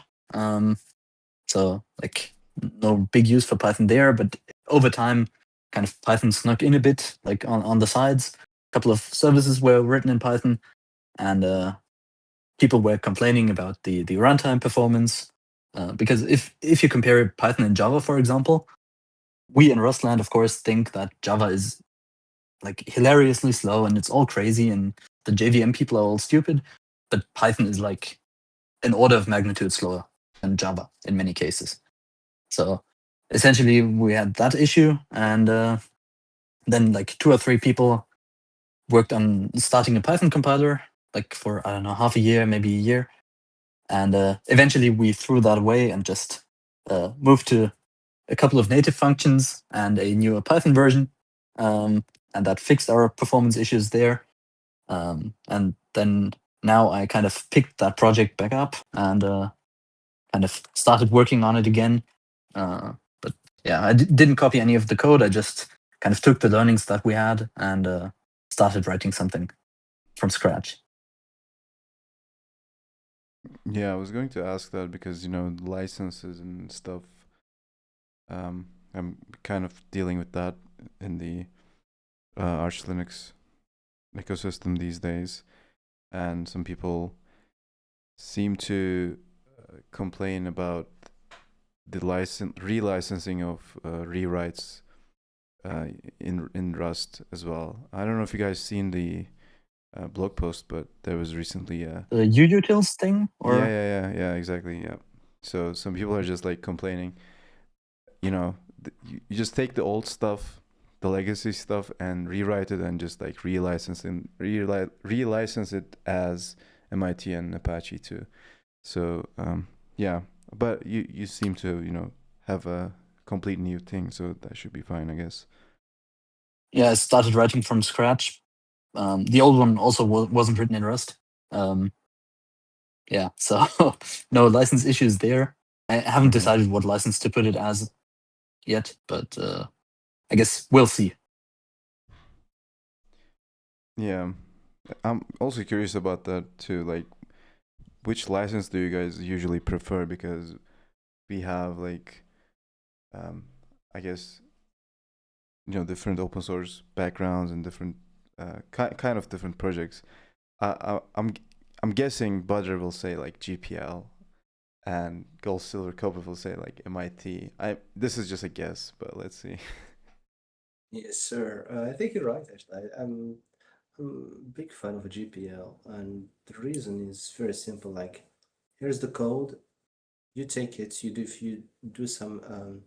So like no big use for Python there, but over time, kind of Python snuck in a bit like on the sides. A couple of services were written in Python, and people were complaining about the runtime performance. Because if you compare Python and Java, for example, we in Rustland, of course, think that Java is like hilariously slow and it's all crazy and the JVM people are all stupid. But Python is like an order of magnitude slower than Java in many cases. So essentially we had that issue, and then like 2 or 3 people worked on starting a Python compiler, like for I don't know, half a year, maybe a year, and eventually we threw that away and just moved to a couple of native functions and a newer Python version, and that fixed our performance issues there. And then now I kind of picked that project back up and kind of started working on it again. But yeah, I didn't copy any of the code. I just kind of took the learnings that we had and started writing something from scratch. Yeah, I was going to ask that because, licenses and stuff, I'm kind of dealing with that in the Arch Linux ecosystem these days. And some people seem to complain about the relicensing of rewrites in Rust as well. I don't know if you guys seen the blog post, but there was recently The utils thing, or yeah, exactly, yeah. So some people are just like complaining, you just take the old stuff, the legacy stuff, and rewrite it and just like relicense it as MIT and Apache too. So yeah, but you seem to have a complete new thing, so that should be fine, I guess. yeah, I started writing from scratch. The old one also wasn't written in Rust. Yeah, so no license issues there. I haven't Mhm. decided what license to put it as yet, but I guess we'll see. Yeah, I'm also curious about that too. Like, which license do you guys usually prefer? Because we have like, I guess, different open source backgrounds and different, kind of different projects. I'm guessing Butter will say like GPL, and Gold, Silver, Copper will say like MIT. This is just a guess, but let's see. Yes, sir. I think you're right, actually. I'm a big fan of a GPL, and the reason is very simple. Like, here's the code. You take it. If you do some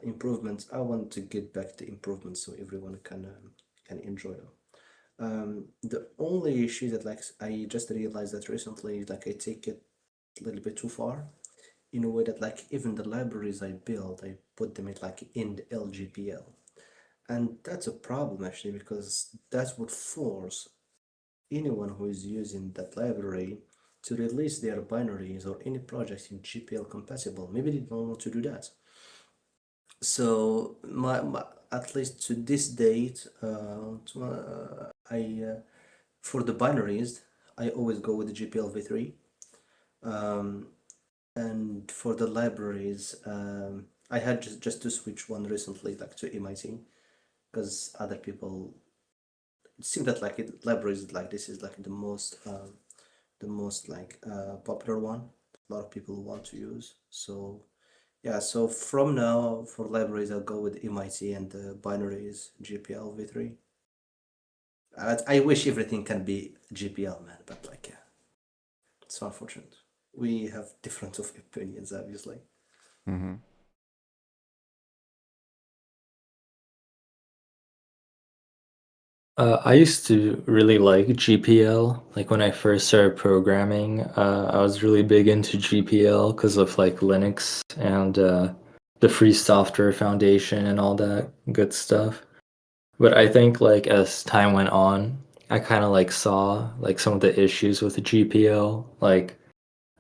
improvements, I want to get back the improvements so everyone can enjoy them. The only issue that like I just realized that recently is like I take it a little bit too far in a way that like even the libraries I build, I put them at like in the LGPL. And that's a problem actually because that would force anyone who is using that library to release their binaries or any project in GPL compatible. Maybe they don't want to do that. So my at least to this date, I for the binaries, I always go with the GPL v3. Um, and for the libraries, I had just to switch one recently, like to MIT, because other people it seemed that like libraries like this is like the most like popular one. A lot of people want to use. So yeah, so from now for libraries, I'll go with MIT and the binaries GPL v3. I wish everything can be GPL, man, but like yeah, it's unfortunate. We have different of opinions, obviously. Mm-hmm. I used to really like GPL. Like when I first started programming, I was really big into GPL because of like Linux and the Free Software Foundation and all that good stuff. But I think like as time went on, I kind of like saw like some of the issues with the GPL. Like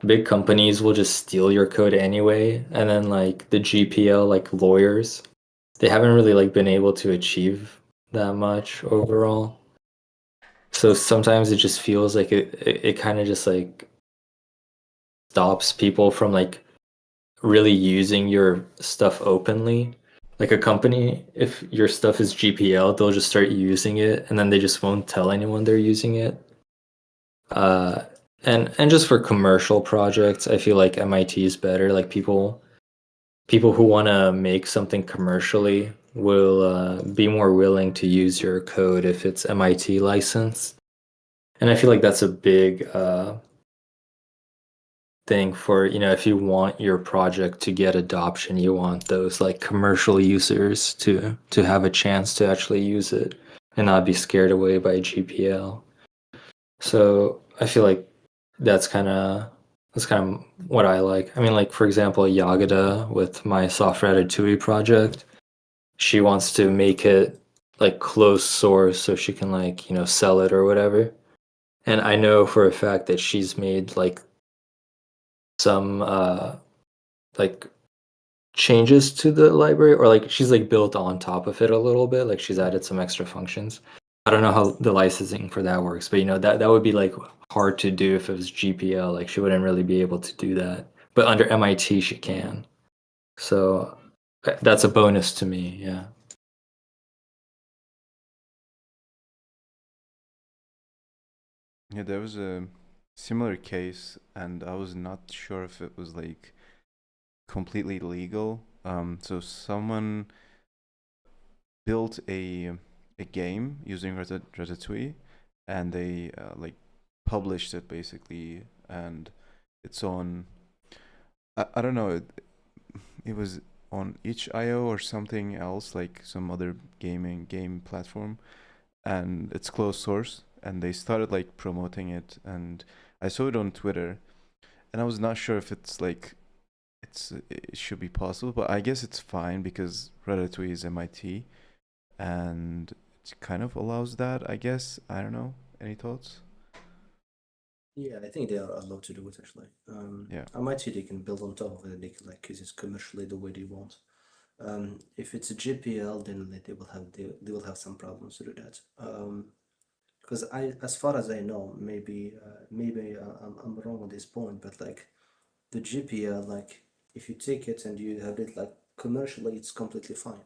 big companies will just steal your code anyway, and then like the GPL like lawyers, they haven't really like been able to achieve that much overall. So sometimes it just feels like it kind of just like stops people from like really using your stuff openly. Like a company, if your stuff is GPL, they'll just start using it and then they just won't tell anyone they're using it. Uh, and just for commercial projects, I feel like MIT is better. Like people who want to make something commercially will be more willing to use your code if it's MIT licensed. And I feel like that's a big thing for, if you want your project to get adoption, you want those like commercial users to have a chance to actually use it and not be scared away by GPL. So I feel like that's kind of what I like. I mean, like for example, Yagada with my software Ratatouille project, she wants to make it like closed source so she can like, sell it or whatever. And I know for a fact that she's made like some like changes to the library, or like she's like built on top of it a little bit, like she's added some extra functions. I don't know how the licensing for that works, but that would be like hard to do if it was GPL. Like she wouldn't really be able to do that, but under MIT she can. So that's a bonus to me. Yeah. Yeah, there was a similar case, and I was not sure if it was like completely legal. So someone built a game using Ratatouille, and they like published it basically, and it's on. I don't know. It was on itch.io or something else, like some other game platform, and it's closed source. And they started like promoting it, and I saw it on Twitter, and I was not sure if it's like it should be possible, but I guess it's fine because Ratatouille is MIT, and it kind of allows that. I guess I don't know. Any thoughts? Yeah, I think they are allowed to do it actually. Yeah. MIT they can build on top of it. They can like use it commercially the way they want. If it's a GPL, then they will have some problems to do that. Because as far as I know, maybe I'm wrong on this point, but like the GPL, like if you take it and you have it like commercially, it's completely fine.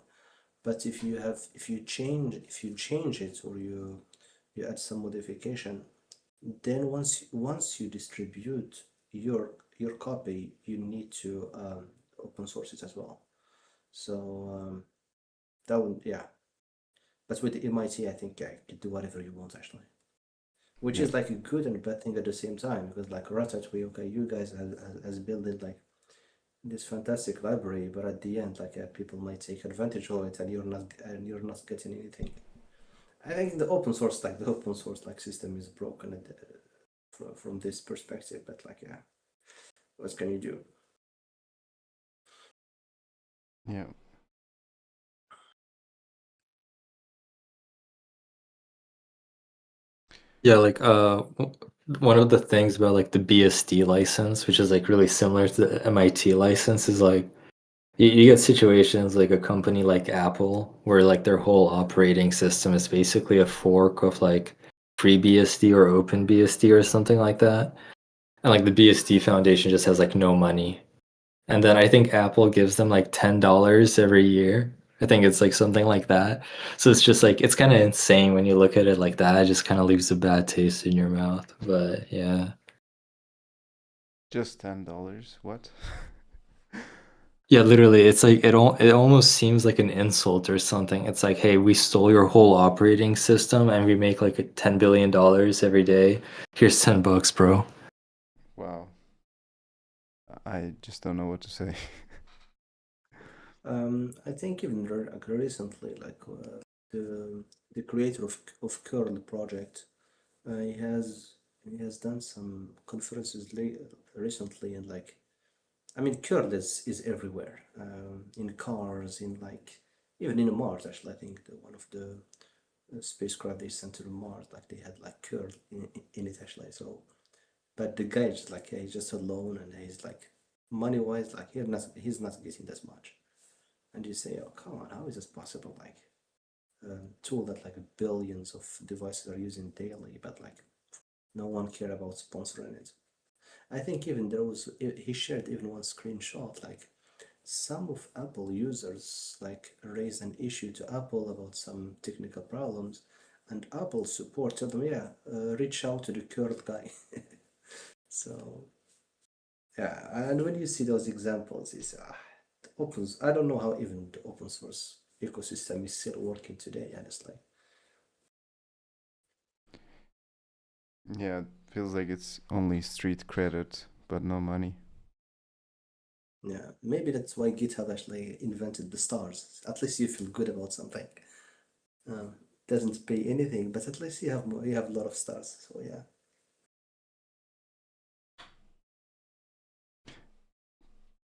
But if you change it, or you add some modification, then once you distribute your copy, you need to open source it as well. So that would, yeah. But with the MIT, I think, yeah, you can do whatever you want actually, which Yeah. is like a good and a bad thing at the same time, because like Ratatouille, okay, you guys has built it like this fantastic library, but at the end, like people might take advantage of it, and you're not getting anything. I think the open source system is broken from this perspective, but like, yeah, what can you do? Yeah. Yeah, like one of the things about like the BSD license, which is like really similar to the MIT license, is like you get situations like a company like Apple, where like their whole operating system is basically a fork of like FreeBSD or OpenBSD or something like that. And like the BSD Foundation just has like no money. And then I think Apple gives them like $10 every year. I think it's like something like that. So it's just like it's kind of insane when you look at it like that. It just kind of leaves a bad taste in your mouth. But yeah. Just $10. What? Yeah, literally, it's like it almost seems like an insult or something. It's like, hey, we stole your whole operating system and we make like a $10 billion every day. Here's $10, bro. Wow. I just don't know what to say. I think even recently, like the creator of Curl project, he has done some conferences recently, and like, I mean, curl is everywhere, in cars, in like even in Mars. Actually, I think one of the spacecraft they sent to Mars, like they had like curl in it actually. So, but the guy is just like, yeah, he's just alone, and he's like, money wise, like he's not getting that much. And you say, oh come on, how is this possible? Like a tool that like billions of devices are using daily, but like no one care about sponsoring it. I think even there was, he shared even one screenshot, like some of Apple users like raised an issue to Apple about some technical problems, and Apple support told them, yeah, reach out to the curl guy. So yeah, and when you see those examples, it's I don't know how even the open source ecosystem is still working today, honestly. Yeah, it feels like it's only street credit but no money. Yeah, maybe that's why GitHub actually invented the stars. At least you feel good about something. Doesn't pay anything, but at least you have more, you have a lot of stars. So yeah.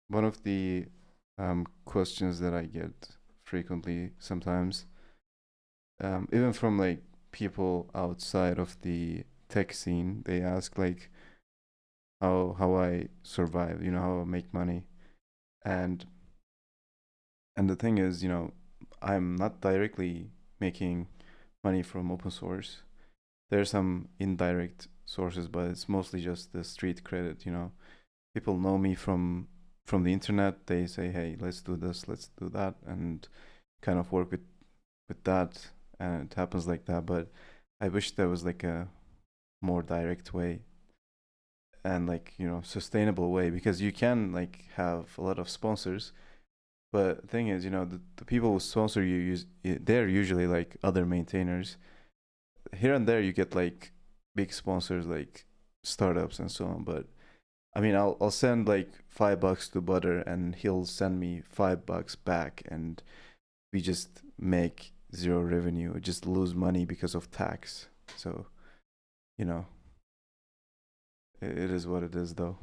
One of the questions that I get frequently sometimes, even from like people outside of the tech scene, they ask like how I survive, how I make money. And the thing is, I'm not directly making money from open source. There's some indirect sources, but it's mostly just the street credit. People know me from the internet. They say, hey, let's do this, let's do that, and kind of work with that, and it happens like that. But I wish there was like a more direct way and like sustainable way, because you can like have a lot of sponsors, but the thing is, the people who sponsor you they're usually like other maintainers. Here and there you get like big sponsors like startups and so on, but I mean, I'll send like $5 to Butter, and he'll send me $5 back, and we just make zero revenue, just lose money because of tax. So, you know, it is what it is, though.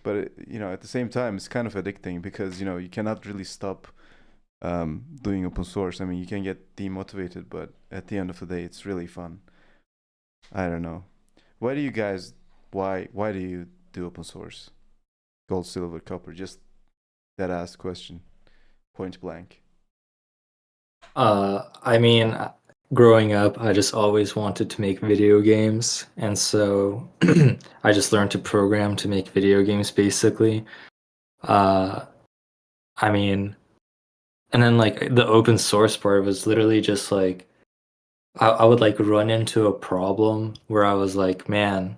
But at the same time, it's kind of addicting, because you cannot really stop doing open source. I mean, you can get demotivated, but at the end of the day, it's really fun. I don't know. Why do you guys? Why do you do open source? Gold, silver, copper. Just that ass question, point blank. I mean, growing up, I just always wanted to make video games, and so I just learned to program to make video games, basically. Uh, I mean, and then like the open source part was literally just like I would like run into a problem where I was like, man,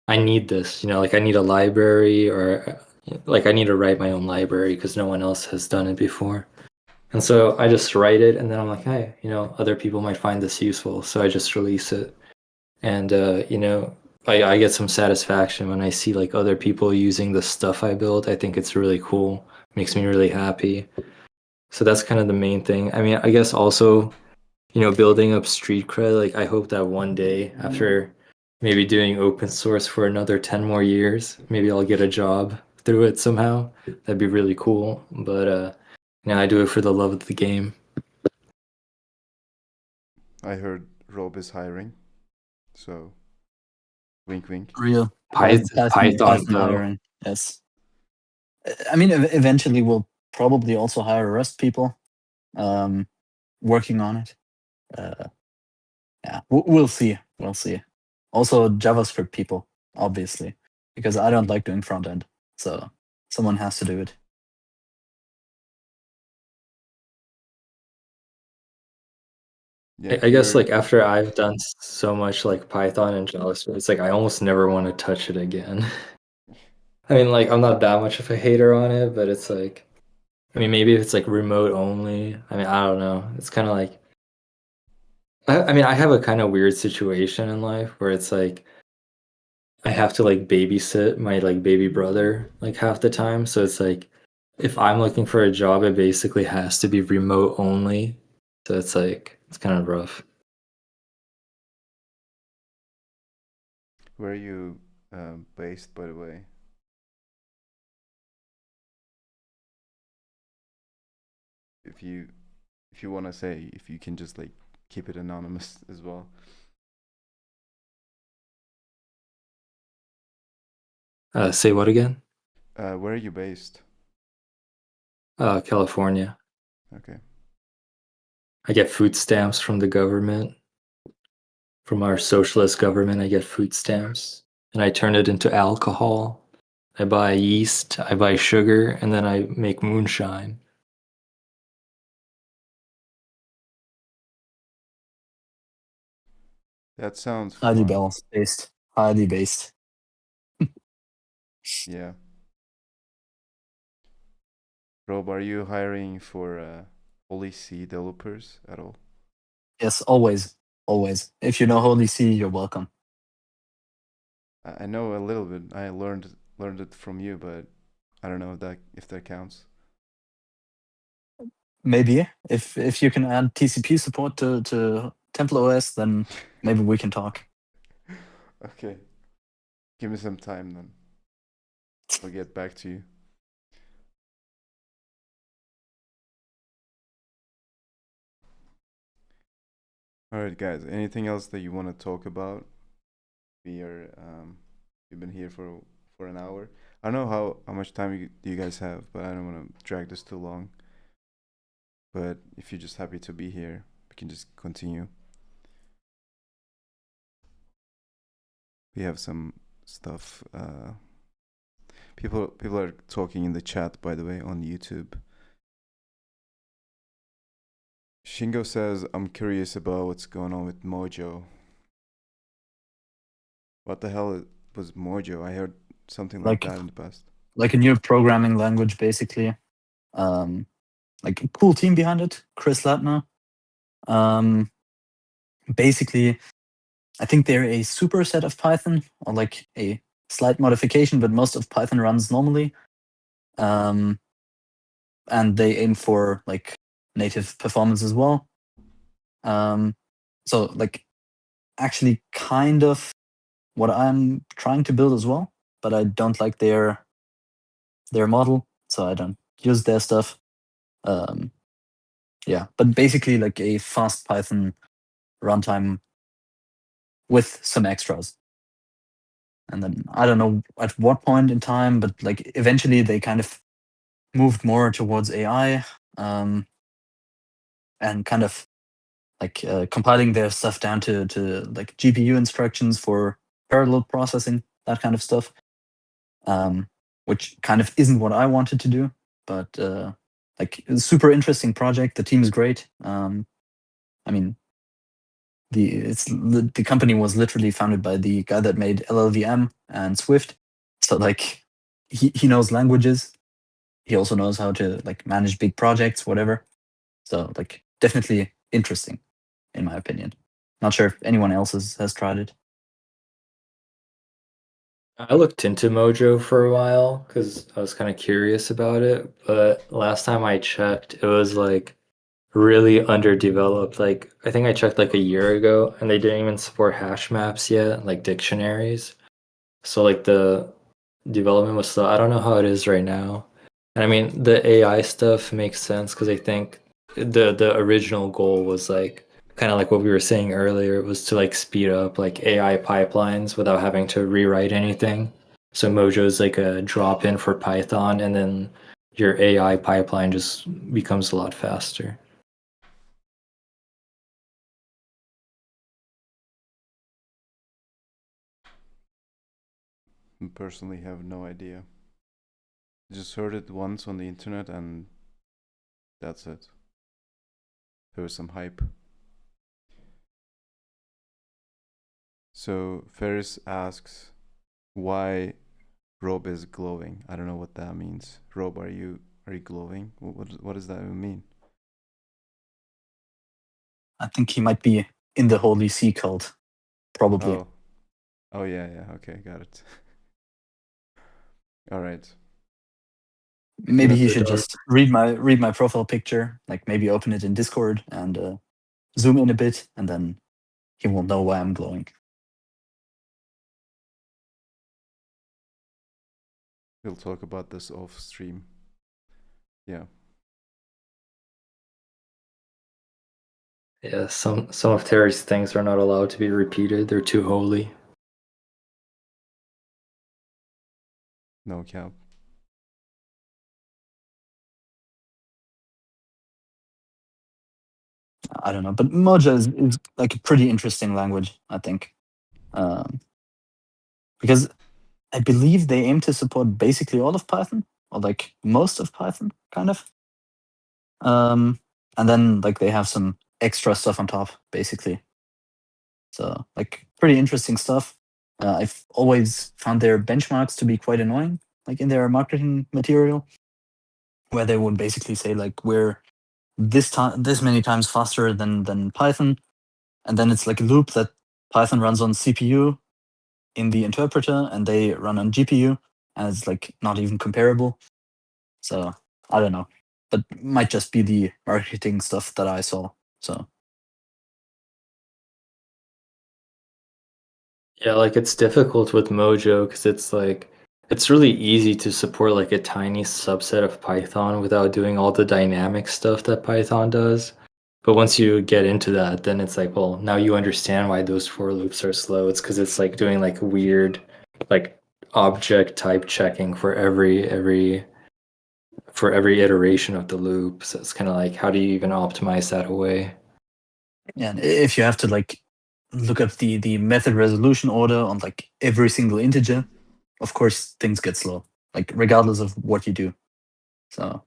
I need this, like I need a library, or like I need to write my own library because no one else has done it before. And so I just write it, and then I'm like, hey, other people might find this useful, so I just release it. And I get some satisfaction when I see like other people using the stuff I build. I think it's really cool. Makes me really happy. So that's kind of the main thing. I mean, I guess also, building up street cred, like I hope that one day after maybe doing open source for another 10 more years, maybe I'll get a job through it somehow. That'd be really cool. But I do it for the love of the game. I heard Rob is hiring, so wink, wink. Real Python Python though. hiring. Yes. I mean, eventually we'll probably also hire Rust people working on it. Yeah, we'll see. We'll see. Also, JavaScript people, obviously, because I don't like doing front end. So someone has to do it. Yeah, I guess here. like after I've done so much like Python and JavaScript, it's like I almost never want to touch it again. I mean, like I'm not that much of a hater on it, but it's like, I mean, maybe if it's like remote only. I mean, I don't know. It's kind of like, I mean, I have a kind of weird situation in life where it's like I have to like babysit my like baby brother like half the time. So it's like if I'm looking for a job, it basically has to be remote only. So it's like it's kind of rough. Where are you based, by the way? If you want to say, if you can just like keep it anonymous as well. Say what again? Where are you based? California. Okay. I get food stamps from the government, from our socialist government. I get food stamps, and I turn it into alcohol. I buy yeast, I buy sugar, and then I make moonshine. That sounds Highly fun. balanced based. Highly based. Yeah. Rob, are you hiring for Holy C developers at all? Yes, always. Always. If you know Holy C, you're welcome. I know a little bit. I learned it from you, but I don't know if that counts. Maybe if you can add TCP support to Temple OS, then maybe we can talk. Okay. Give me some time then. I'll get back to you. All right, guys. Anything else that you want to talk about? We've been here for an hour. I don't know how much time do you guys have, but I don't want to drag this too long. But if you're just happy to be here, we can just continue. We have some stuff. People are talking in the chat, by the way, on YouTube. Shingo says, "I'm curious about what's going on with Mojo." What the hell was Mojo? I heard something like that in the past. Like a new programming language, basically. Like a cool team behind it, Chris Latner. Basically, I think they're a superset of Python, or like a slight modification, but most of Python runs normally. And they aim for like native performance as well. So like actually kind of what I'm trying to build as well, but I don't like their model, so I don't use their stuff. Yeah, but basically like a fast Python runtime with some extras. And then I don't know at what point in time, but like eventually they kind of moved more towards AI, and kind of like compiling their stuff down to like GPU instructions for parallel processing, that kind of stuff. Which kind of isn't what I wanted to do, but like a super interesting project. The team is great. I mean, the company was literally founded by the guy that made LLVM and Swift. So like he knows languages. He also knows how to like manage big projects, whatever. So like definitely interesting, in my opinion. Not sure if anyone else has tried it. I looked into Mojo for a while because I was kind of curious about it, but last time I checked, it was like really underdeveloped. Like I think I checked like a year ago, and they didn't even support hash maps yet, like dictionaries. So like the development was slow. I don't know how it is right now. And I mean, the AI stuff makes sense because I think the original goal was like kind of like what we were saying earlier. It was to like speed up like AI pipelines without having to rewrite anything. So Mojo is like a drop in for Python, and then your AI pipeline just becomes a lot faster. I personally have no idea. I just heard it once on the internet and that's it. There was some hype. So Ferris asks why Rob is glowing. I don't know what that means. Rob, are you glowing? What does that even mean? I think he might be in the Holy See cult, probably. Oh yeah. Okay, got it. All right. Maybe he That's should dark. just read my profile picture, like maybe open it in Discord and zoom in a bit, and then he will know why I'm glowing. We'll talk about this off stream. Yeah. Yeah, some of Terry's things are not allowed to be repeated. They're too holy. No cap. I don't know, but Moja is like a pretty interesting language, I think, because I believe they aim to support basically all of Python, or like most of Python, kind of. And then like they have some extra stuff on top, basically. So like pretty interesting stuff. I've always found their benchmarks to be quite annoying, like in their marketing material, where they would basically say like we're this many times faster than Python, and then it's like a loop that Python runs on CPU, in the interpreter and they run on GPU, and it's like not even comparable. So I don't know, but might just be the marketing stuff that I saw. So Yeah, like it's difficult with Mojo because it's like it's really easy to support like a tiny subset of Python without doing all the dynamic stuff that Python does. But once you get into that, then it's like, well, now you understand why those for loops are slow. It's because it's like doing like weird, like object type checking for every iteration of the loop. So it's kind of like, how do you even optimize that away? yeah, and if you have to like look up the method resolution order on like every single integer, of course things get slow, like regardless of what you do. So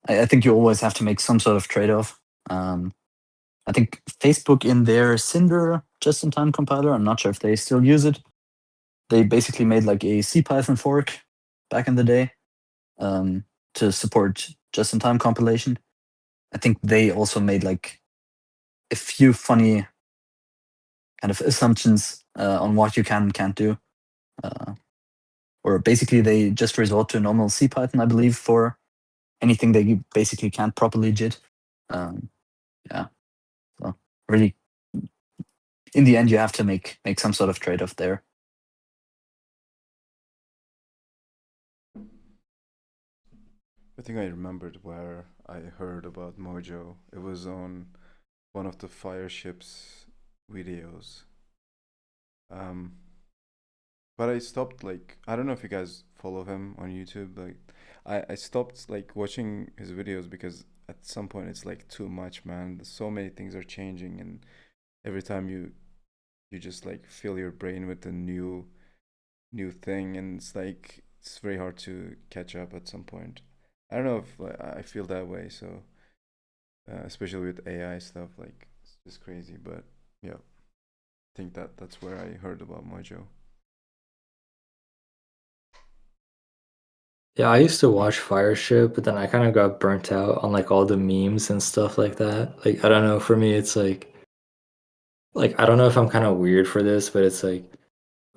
I think you always have to make some sort of trade-off. I think Facebook in their Cinder just-in-time compiler, I'm not sure if they still use it. They basically made like a CPython fork back in the day to support just-in-time compilation. I think they also made like a few funny kind of assumptions on what you can and can't do. Or basically they just resort to normal CPython, I believe, for anything that you basically can't properly JIT. Yeah. So really, in the end, you have to make some sort of trade-off there. I think I remembered where I heard about Mojo. It was on one of the Fireships videos. But I stopped, like, I don't know if you guys follow him on YouTube. Like, I stopped like watching his videos because at some point it's like too much, man. So many things are changing, and every time you just like fill your brain with a new thing, and it's like it's very hard to catch up at some point. I don't know if like, I feel that way. So especially with AI stuff, like it's just crazy. But yeah, I think that's where I heard about Mojo. Yeah, I used to watch Fireship, but then I kind of got burnt out on like all the memes and stuff like that. Like I don't know, for me it's like I don't know if I'm kind of weird for this, but it's like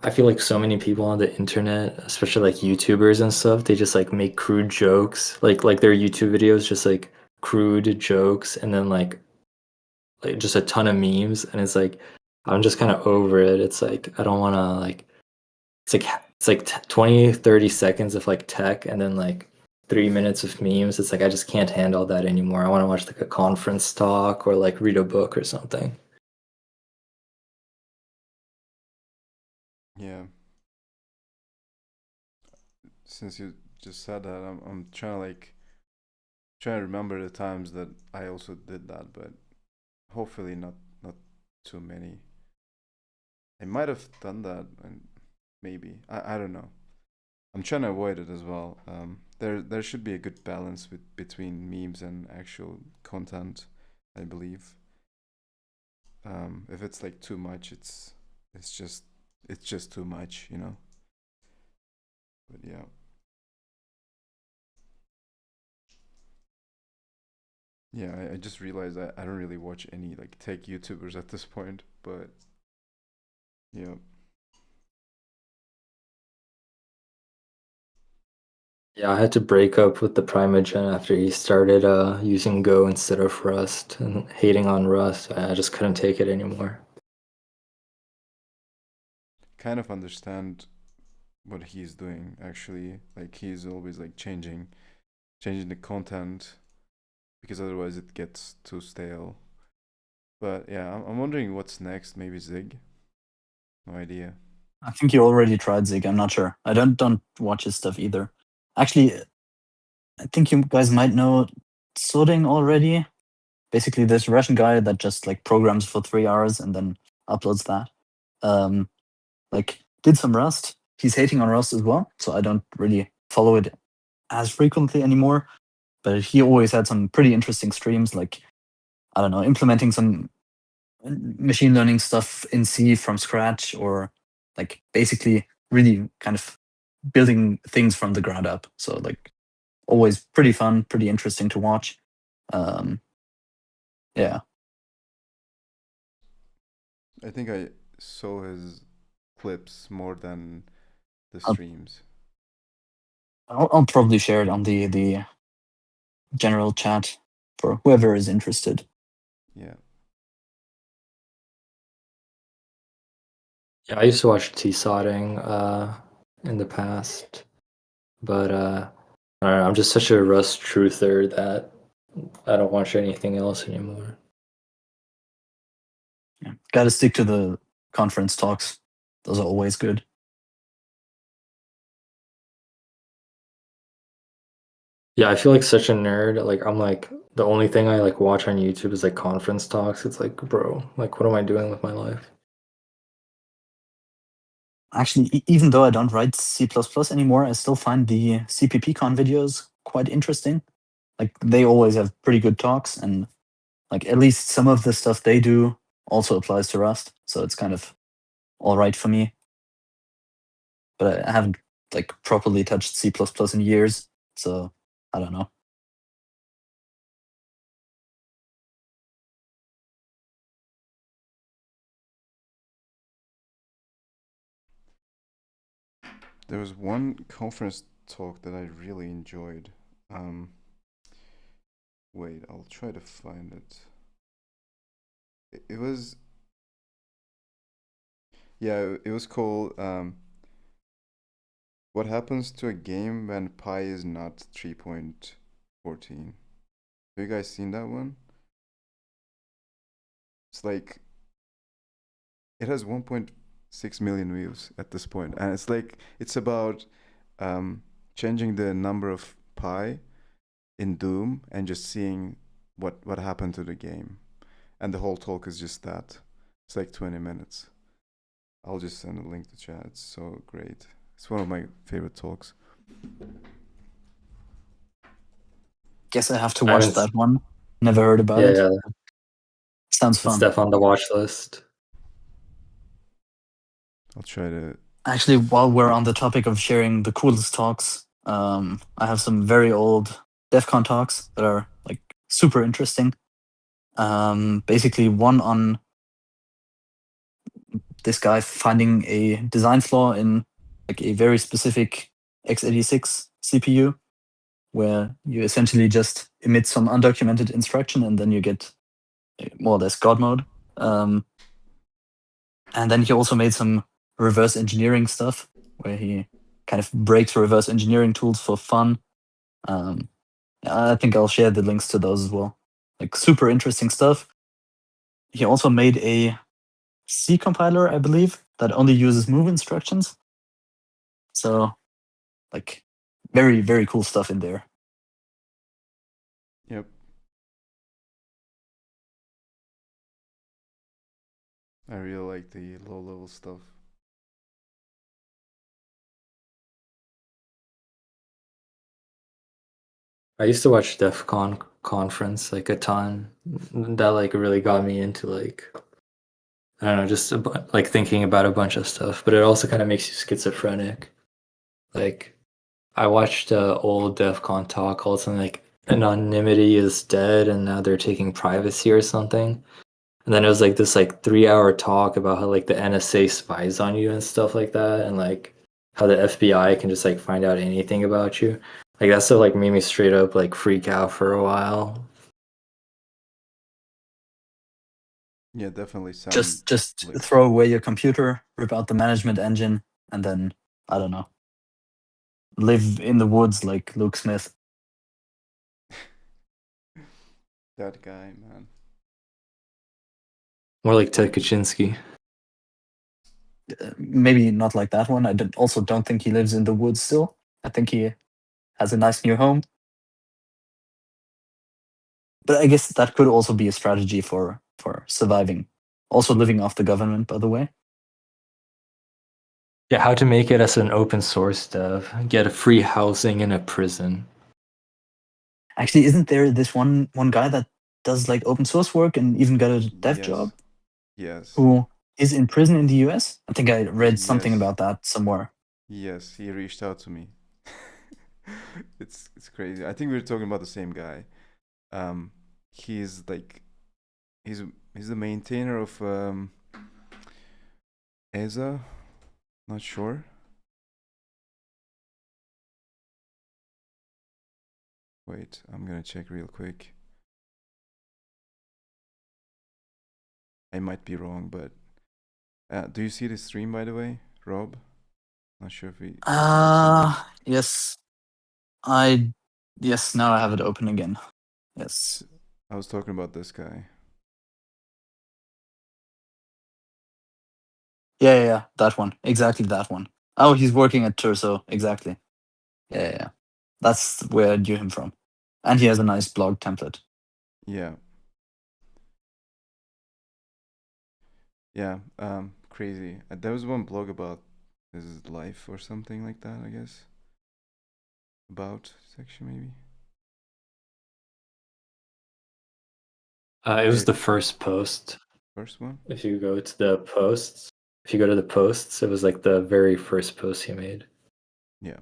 I feel like so many people on the internet, especially like YouTubers and stuff, they just like make crude jokes. Like their YouTube videos just like crude jokes and then like just a ton of memes, and it's like I'm just kind of over it. It's like I don't want to like it's like 20 30 seconds of like tech and then like 3 minutes of memes. It's like I just can't handle that anymore. I want to watch like a conference talk or like read a book or something. Yeah. Since you just said that, I'm trying to remember the times that I also did that, but hopefully not too many. I might have done that, and maybe I don't know. I'm trying to avoid it as well. There should be a good balance between memes and actual content, I believe. If it's like too much, it's just it's just too much, you know. But yeah. Yeah, I just realized I don't really watch any like tech YouTubers at this point, but yeah. Yeah, I had to break up with the Primogen after he started using Go instead of Rust and hating on Rust. I just couldn't take it anymore. Kind of understand what he's doing actually. Like he's always like changing the content because otherwise it gets too stale. But yeah, I'm wondering what's next. Maybe Zig. No idea. I think you already tried Zig. I'm not sure. I don't watch his stuff either. Actually, I think you guys might know Soding already. Basically, this Russian guy that just like programs for 3 hours and then uploads that. Um, like did some Rust. He's hating on Rust as well, so I don't really follow it as frequently anymore. But he always had some pretty interesting streams, like I don't know, implementing some machine learning stuff in C from scratch, or like basically really kind of building things from the ground up. So like always pretty fun, pretty interesting to watch. Um, yeah. I think I saw his clips more than the I'll- streams. I'll probably share it on the general chat for whoever is interested. Yeah. Yeah, I used to watch T-Sodding in the past, but I don't know, I'm just such a Rust truther that I don't watch anything else anymore. Yeah. Got to stick to the conference talks. Those are always good. Yeah, I feel like such a nerd. Like I'm like the only thing I like watch on YouTube is like conference talks. It's like, bro, like what am I doing with my life? Actually, even though I don't write C++ anymore, I still find the CPPCon videos quite interesting. Like they always have pretty good talks, and like at least some of the stuff they do also applies to Rust, so it's kind of all right for me. But I haven't like properly touched C++ in years, so I don't know. There was one conference talk that I really enjoyed. Wait, I'll try to find it. It was, yeah, it was called What Happens to a Game When Pi is Not 3.14. Have you guys seen that one? It's like it has 1.6 million views at this point, and it's like it's about changing the number of pi in Doom and just seeing what happened to the game. And the whole talk is just that. It's like 20 minutes. I'll just send a link to chat. It's so great. It's one of my favorite talks. Guess I have to I watch haven't. that one. Never heard about it. Yeah, Sounds it's fun. stuff on the watch list. I'll try to. Actually, while we're on the topic of sharing the coolest talks, I have some very old DEF CON talks that are like super interesting. Basically, one on this guy finding a design flaw in like a very specific x86 CPU, where you essentially just emit some undocumented instruction and then you get more or less God mode. And then he also made some reverse engineering stuff where he kind of breaks reverse engineering tools for fun. I think I'll share the links to those as well. Like super interesting stuff. He also made a C compiler, I believe, that only uses move instructions. So, like, very, very cool stuff in there. Yep. I really like the low level stuff. I used to watch DEF CON conference like a ton. That like really got me into like I don't know, just like thinking about a bunch of stuff. But it also kind of makes you schizophrenic. Like I watched old DEF CON talk called something like anonymity is dead and now they're taking privacy or something. And then it was like this like 3 hour talk about how like the NSA spies on you and stuff like that, and like how the FBI can just like find out anything about you. Like that stuff like made me straight up like freak out for a while. Yeah, definitely sound Just like. throw away your computer, rip out the management engine, and then I don't know, live in the woods like Luke Smith. That guy, man. More like Ted Kaczynski. Maybe not like that one. Also don't think he lives in the woods still. I think he has a nice new home. But I guess that could also be a strategy for surviving. Also living off the government, by the way. Yeah, how to make it as an open source dev. Get a free housing in a prison. Actually, isn't there this one guy that does like open source work and even got a dev Yes. job Yes. who is in prison in the US? I think I read something Yes. about that somewhere. Yes, he reached out to me. It's crazy. I think we were talking about the same guy. He's like he's he's the maintainer of Eza? Not sure. Wait, I'm gonna check real quick. I might be wrong, but do you see the stream, by the way, Rob? Not sure if we. Yes. Yes, now I have it open again. Yes. I was talking about this guy. Yeah, that one. Exactly that one. Oh, he's working at Turso. Exactly. Yeah. That's where I knew him from. And he has a nice blog template. Yeah. Yeah. Crazy. There was one blog about his life or something like that, I guess. About section maybe. It was the first post. First one? If you go to the posts, it was like the very first post he made. Yeah.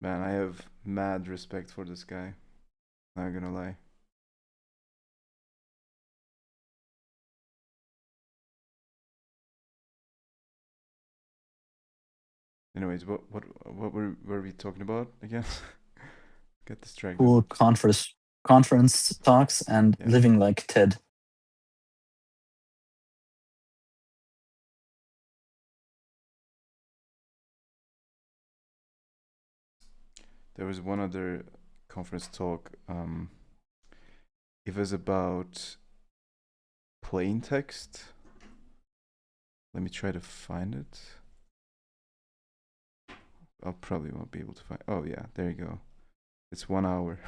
Man, I have mad respect for this guy. Not gonna lie. Anyways, what were we talking about again? Get distracted. Cool conference talks and Yeah. living like Ted. There was one other conference talk. It was about plain text. Let me try to find it. I probably won't be able to find. Oh yeah, there you go. It's 1 hour.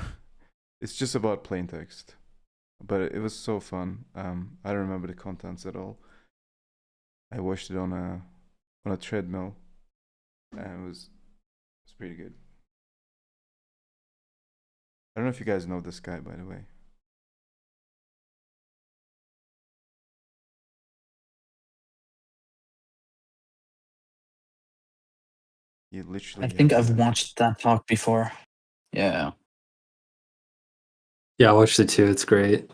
It's just about plain text, but it was so fun. I don't remember the contents at all. I watched it on a treadmill, and it was pretty good. I don't know if you guys know this guy, by the way. He literally. I think has I've watched that talk before. Yeah. Yeah, I watched it too. It's great.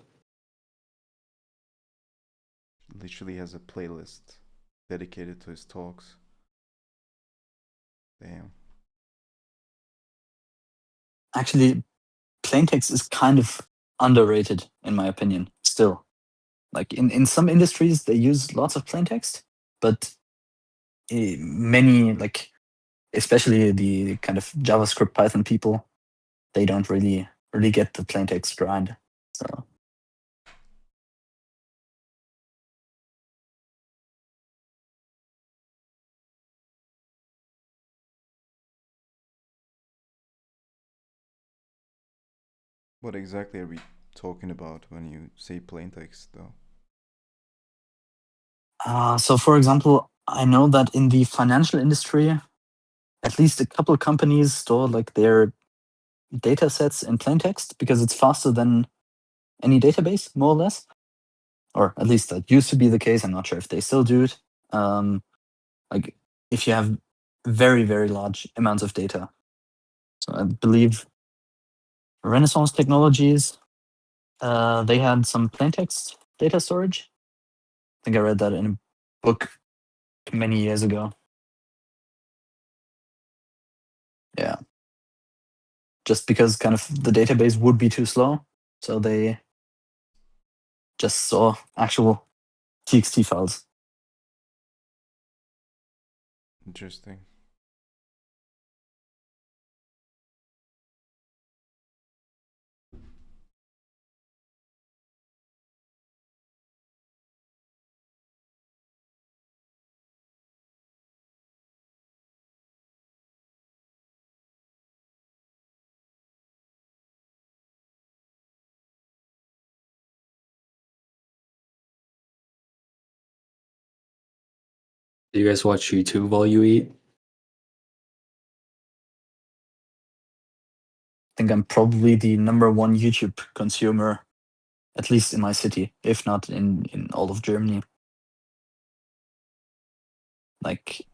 Literally has a playlist dedicated to his talks. Damn. Actually, plain text is kind of underrated in my opinion still. Like in some industries they use lots of plain text, but many, like especially the kind of JavaScript Python people, they don't really get the plain text grind. So What exactly are we talking about when you say plain text, though? so for example, I know that in the financial industry, at least a couple companies store like their data sets in plain text because it's faster than any database, more or less. Or at least that used to be the case. I'm not sure if they still do it. Like if you have very, very large amounts of data. So I believe Renaissance Technologies, they had some plaintext data storage. I think I read that in a book many years ago. Yeah. Just because kind of the database would be too slow. So they just saw actual TXT files. Interesting. Do you guys watch YouTube while you eat? I think I'm probably the #1 YouTube consumer, at least in my city, if not in all of Germany. Like,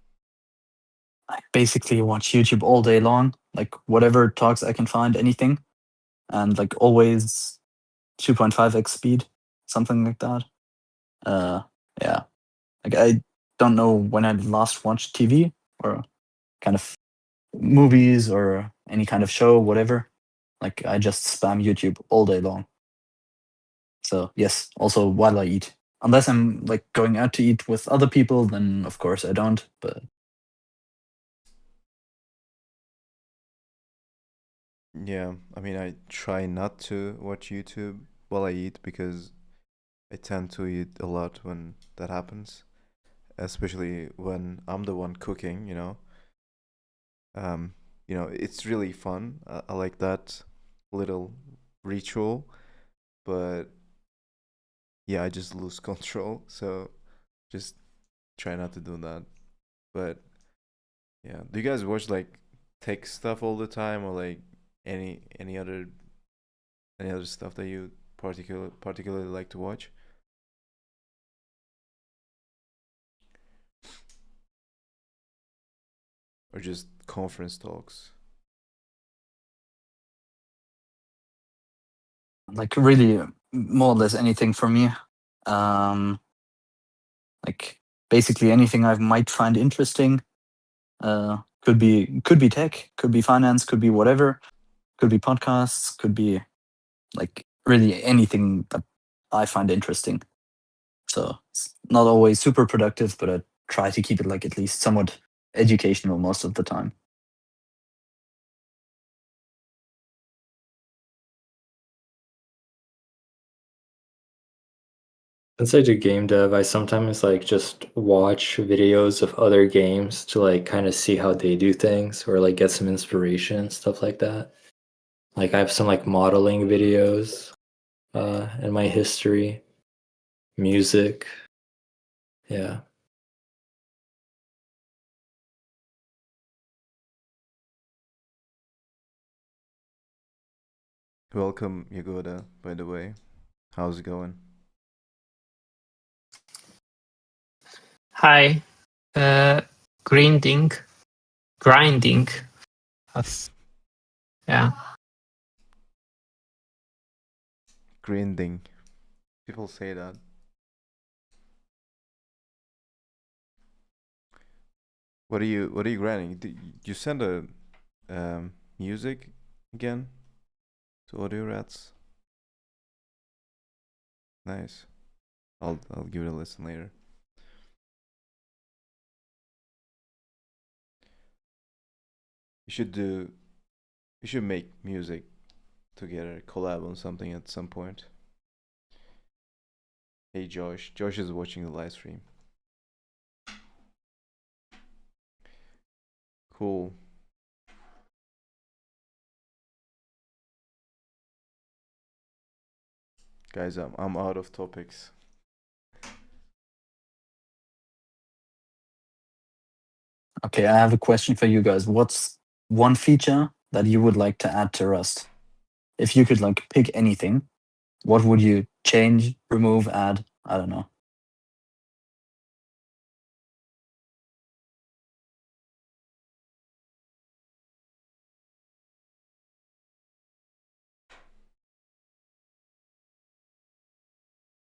I basically watch YouTube all day long, like whatever talks I can find, anything, and like always 2.5x speed, something like that. yeah, like I don't know when I last watched TV or kind of movies or any kind of show, whatever. Like I just spam YouTube all day long. So yes, also while I eat. Unless I'm like going out to eat with other people, then of course I don't. But Yeah, I mean, I try not to watch YouTube while I eat because I tend to eat a lot when that happens, especially when I'm the one cooking, you know. Um, it's really fun. I like that little ritual, but yeah, I just lose control, so just try not to do that. But yeah, do you guys watch like tech stuff all the time, or like any other stuff that you particularly like to watch? Or just conference talks? like really more or less anything for me. Um like basically anything I might find interesting. Could be tech, could be finance, could be whatever, could be podcasts, could be like really anything that I find interesting. So it's not always super productive, but I try to keep it like at least somewhat educational most of the time. Since I do game dev, I sometimes like just watch videos of other games to like kind of see how they do things or like get some inspiration, stuff like that. Like I have some like modeling videos in my history, music. Yeah. Welcome, Yagoda, by the way. How's it going? Hi, uh, grinding, grinding. Yeah, Grinding. People say that. What are you grinding? You send a music again to Audio Rats? Nice. I'll give it a listen later. You should do you should make music together, collab on something at some point. Hey Josh. Josh is watching the live stream. Cool. Guys, I'm out of topics. Okay, I have a question for you guys. What's one feature that you would like to add to Rust? If you could like pick anything, what would you change, remove, add? I don't know.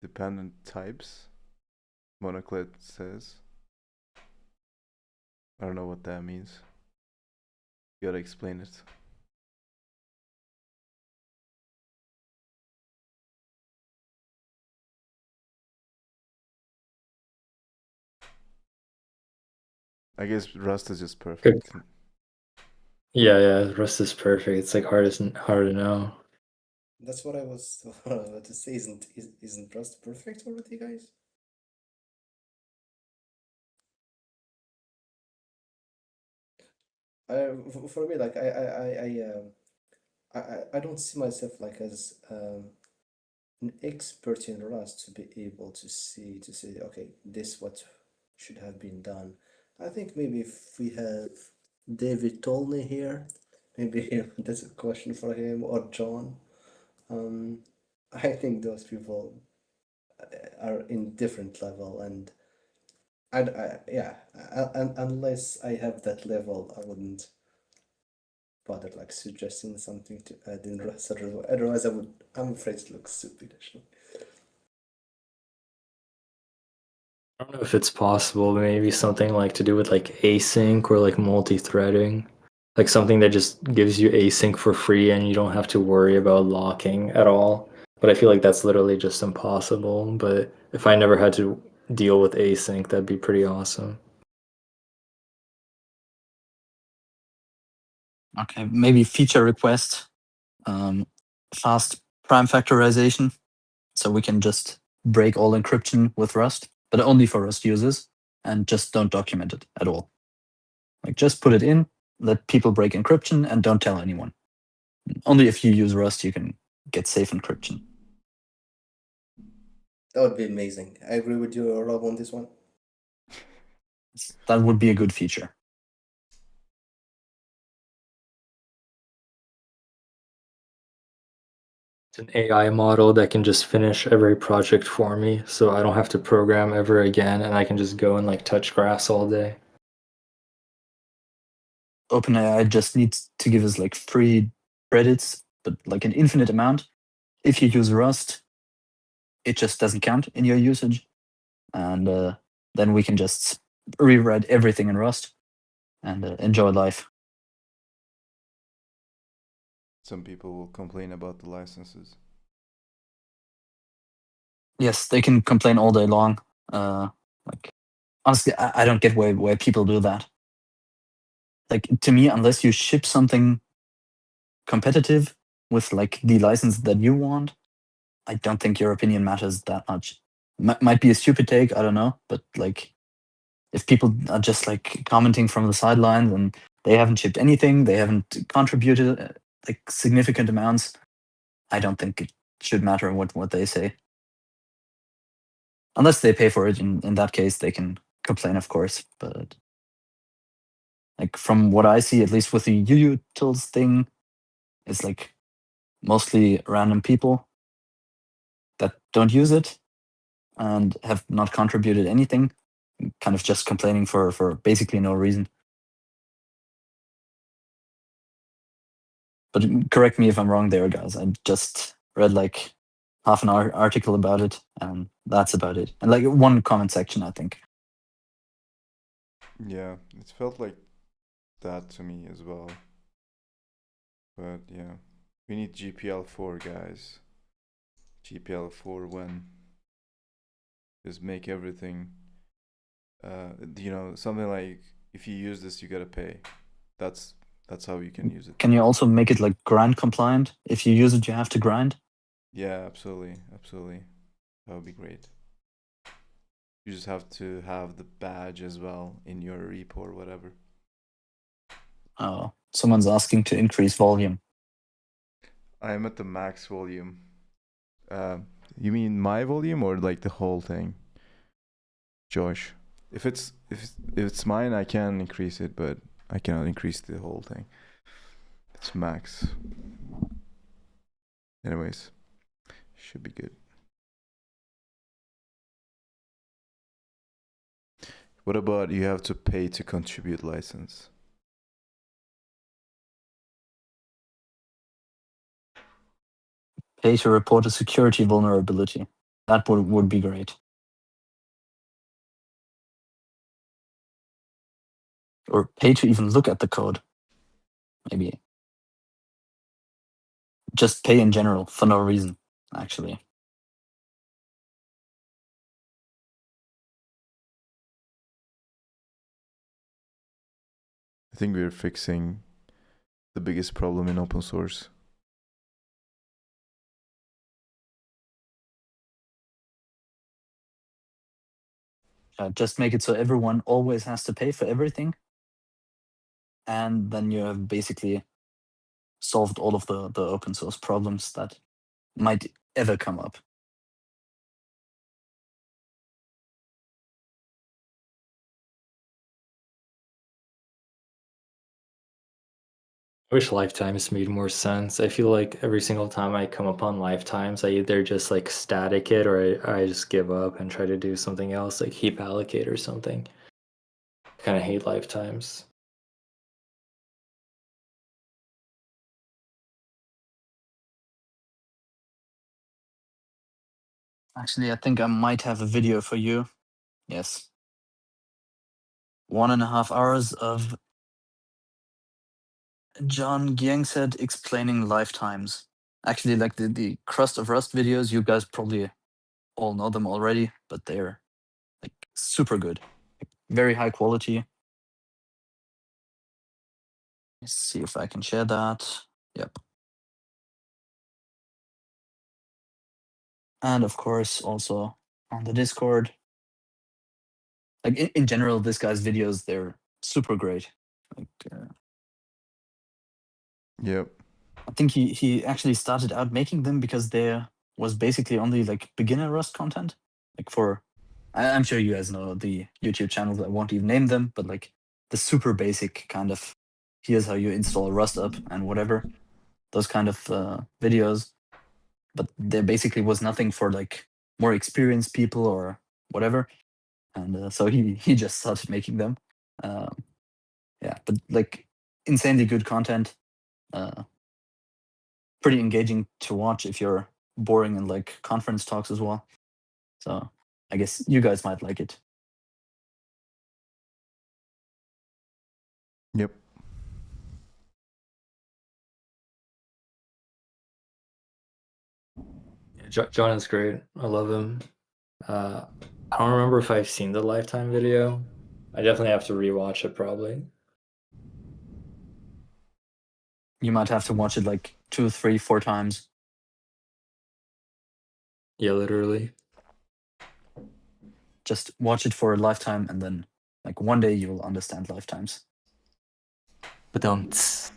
Dependent types. Monoclit says. I don't know what that means. You gotta explain it. I guess Rust is just Good. perfect. Yeah, Rust is perfect. It's like hard to know. That's what I was about to say. Isn't Rust perfect already, guys? For me, like I don't see myself like as an expert in Rust to be able to say okay, this what should have been done. I think maybe if we have David Tolney here, maybe that's a question for him or John. Um, I think those people are in different level, and yeah, unless I have that level, I wouldn't bother like suggesting something to add in Rust. Otherwise, I'm afraid it looks stupid actually. I don't know if it's possible, but maybe something like to do with like async or like multi-threading. Like something that just gives you async for free and you don't have to worry about locking at all. But I feel like that's literally just impossible. But if I never had to deal with async, that'd be pretty awesome. Okay, maybe feature request, fast prime factorization, so we can just break all encryption with Rust, but only for Rust users, and just don't document it at all. Like just put it in, let people break encryption, and don't tell anyone. Only if you use Rust you can get safe encryption. That would be amazing. I agree with you, Rob, on this one. That would be a good feature. It's an AI model that can just finish every project for me, so I don't have to program ever again, and I can just go and like touch grass all day. OpenAI just needs to give us like free credits, but like an infinite amount. If you use Rust, it just doesn't count in your usage, and then we can just rewrite everything in Rust and enjoy life. Some people will complain about the licenses. Yes, they can complain all day long. Like honestly, I don't get why people do that. Like to me, unless you ship something competitive with like the license that you want, I don't think your opinion matters that much. Might be a stupid take, I don't know, but like if people are just like commenting from the sidelines and they haven't shipped anything, they haven't contributed like significant amounts, I don't think it should matter what they say. Unless they pay for it, in that case, they can complain, of course. But like from what I see, at least with the utils thing, it's like mostly random people that don't use it and have not contributed anything, kind of just complaining for basically no reason. But correct me if I'm wrong there, guys. I just read like half an article about it, and that's about it. And like one comment section, I think. Yeah, it felt like that to me as well. But yeah, we need GPL4, guys. GPL4 when just make everything. Something like if you use this, you gotta pay. That's how you can use it. Can you also make it like grind compliant? If you use it, you have to grind. Yeah, absolutely, absolutely. That would be great. You just have to have the badge as well in your repo or whatever. Oh, someone's asking to increase volume. I am at the max volume. You mean my volume or like the whole thing, Josh? If it's mine, I can increase it, but I cannot increase the whole thing. It's max. Anyways, should be good. What about you have to pay to contribute license? Pay to report a security vulnerability. That would be great. Or pay to even look at the code. Maybe. Just pay in general for no reason, actually. I think we're fixing the biggest problem in open source. Just make it so everyone always has to pay for everything. And then you have basically solved all of the open source problems that might ever come up. I wish lifetimes made more sense. I feel like every single time I come upon lifetimes, I either just like static it or I just give up and try to do something else, like heap allocate or something. I kind of hate lifetimes. Actually, I think I might have a video for you Yes. 1.5 hours of John Gyangsaid explaining lifetimes. Actually, like the Crust of Rust videos, you guys probably all know them already, but they're like super good. Very high quality. Let's see if I can share that. Yep. And of course, also on the Discord. Like in general, this guy's videos, they're super great. Like, Yep. I think he actually started out making them because there was basically only like beginner Rust content. Like for, I'm sure you guys know the YouTube channels. I won't even name them, but like the super basic kind of, here's how you install Rust up and whatever, those kind of videos. But there basically was nothing for like more experienced people or whatever. And so he just started making them. Yeah, but like insanely good content. Pretty engaging to watch if you're boring in like conference talks as well. So I guess you guys might like it. Yep. John is great. I love him. I don't remember if I've seen the Lifetime video. I definitely have to rewatch it probably. You might have to watch it like 2, 3, 4 times. Yeah, literally. Just watch it for a lifetime, and then like one day you will understand lifetimes. But don't.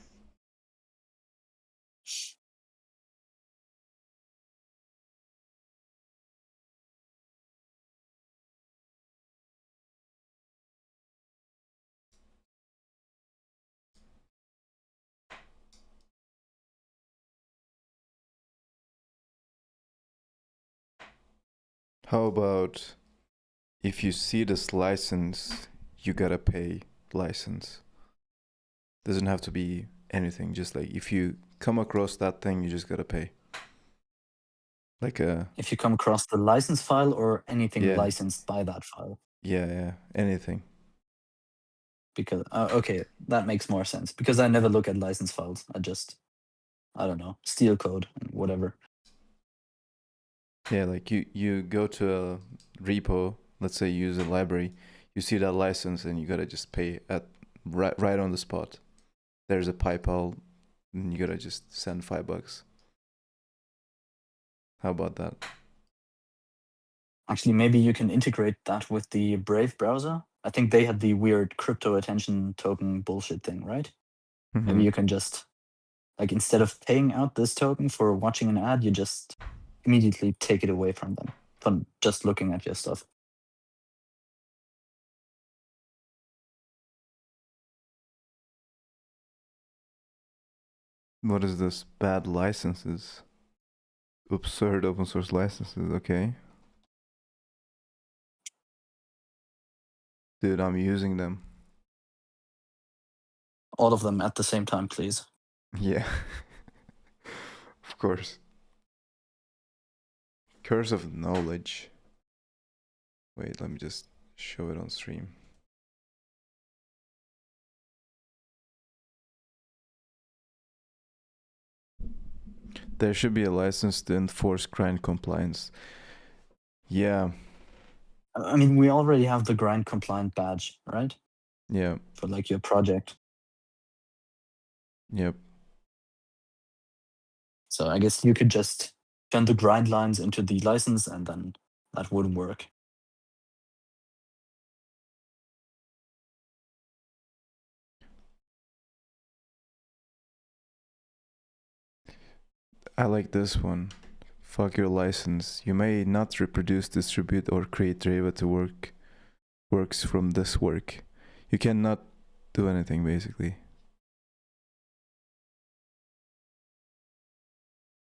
How about if you see this license, you gotta pay license. Doesn't have to be anything. Just like if you come across that thing, you just gotta pay. Like If you come across the license file or anything Yeah. licensed by that file. yeah, anything. Because okay, that makes more sense. Because I never look at license files. I don't know, steal code and whatever. Yeah, like you go to a repo, let's say you use a library, you see that license and you gotta just pay at right on the spot. There's a PayPal, and you gotta just send $5. How about that? Actually, maybe you can integrate that with the Brave browser. I think they had the weird crypto attention token bullshit thing, right? Maybe Mhm. you can just, like, instead of paying out this token for watching an ad, you just immediately take it away from them from just looking at your stuff. What is this? Bad licenses. Absurd open source licenses, okay. Dude, I'm using them. All of them at the same time, please. Yeah. Of course. Curse of knowledge. Wait, let me just show it on stream. There should be a license to enforce grind compliance. Yeah, I mean, we already have the grind compliant badge, right? yeah, For like your project. yep. So I guess you could just turn the grind lines into the license and then that would work. I like this one. Fuck your license. You may not reproduce, distribute, or create derivative works from this work. You cannot do anything basically.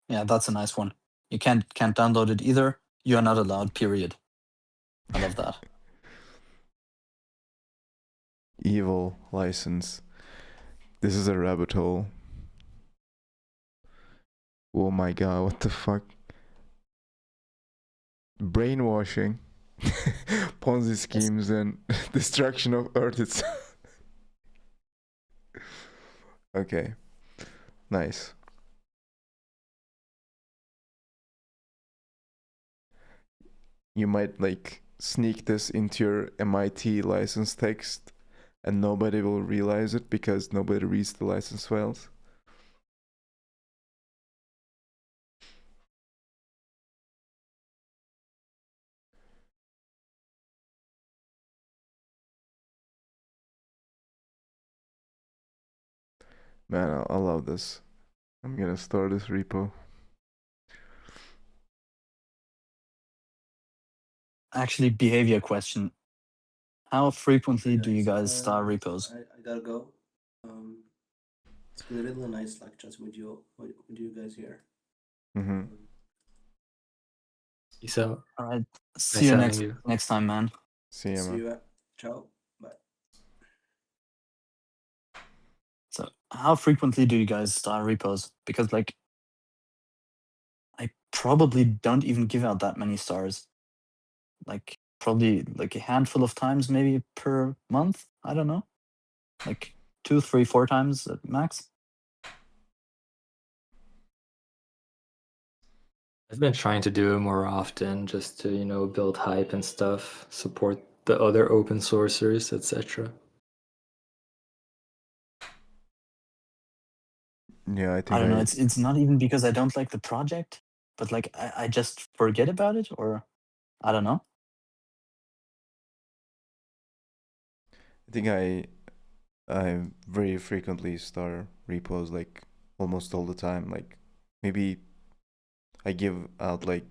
Yeah, that's a nice one. You can't download it either. You are not allowed, period. I love that. Evil license. This is a rabbit hole. Oh my god, what the fuck? Brainwashing. Ponzi schemes and destruction of Earth itself. Okay, nice. You might like sneak this into your MIT license text and nobody will realize it because nobody reads the license files. Man, I love this. I'm gonna start this repo. Actually, behavior question. How frequently do you Guys, guys start repos? I gotta go. It's been really nice like chatting with you guys here. Mm-hmm. Peace out. All right. See Nice you having next time, man. See ya, See man. you. Ciao. Bye. So, how frequently do you guys start repos? Because like, I probably don't even give out that many stars. Like, probably like a handful of times, maybe per month. I don't know. Like 2, 3, 4 times at max. I've been trying to do it more often just to, build hype and stuff, support the other open sourcers, etc. Yeah, I I think don't know. It's not even because I don't like the project, but like I just forget about it, or I don't know. I very frequently start repos, like almost all the time. Like maybe I give out like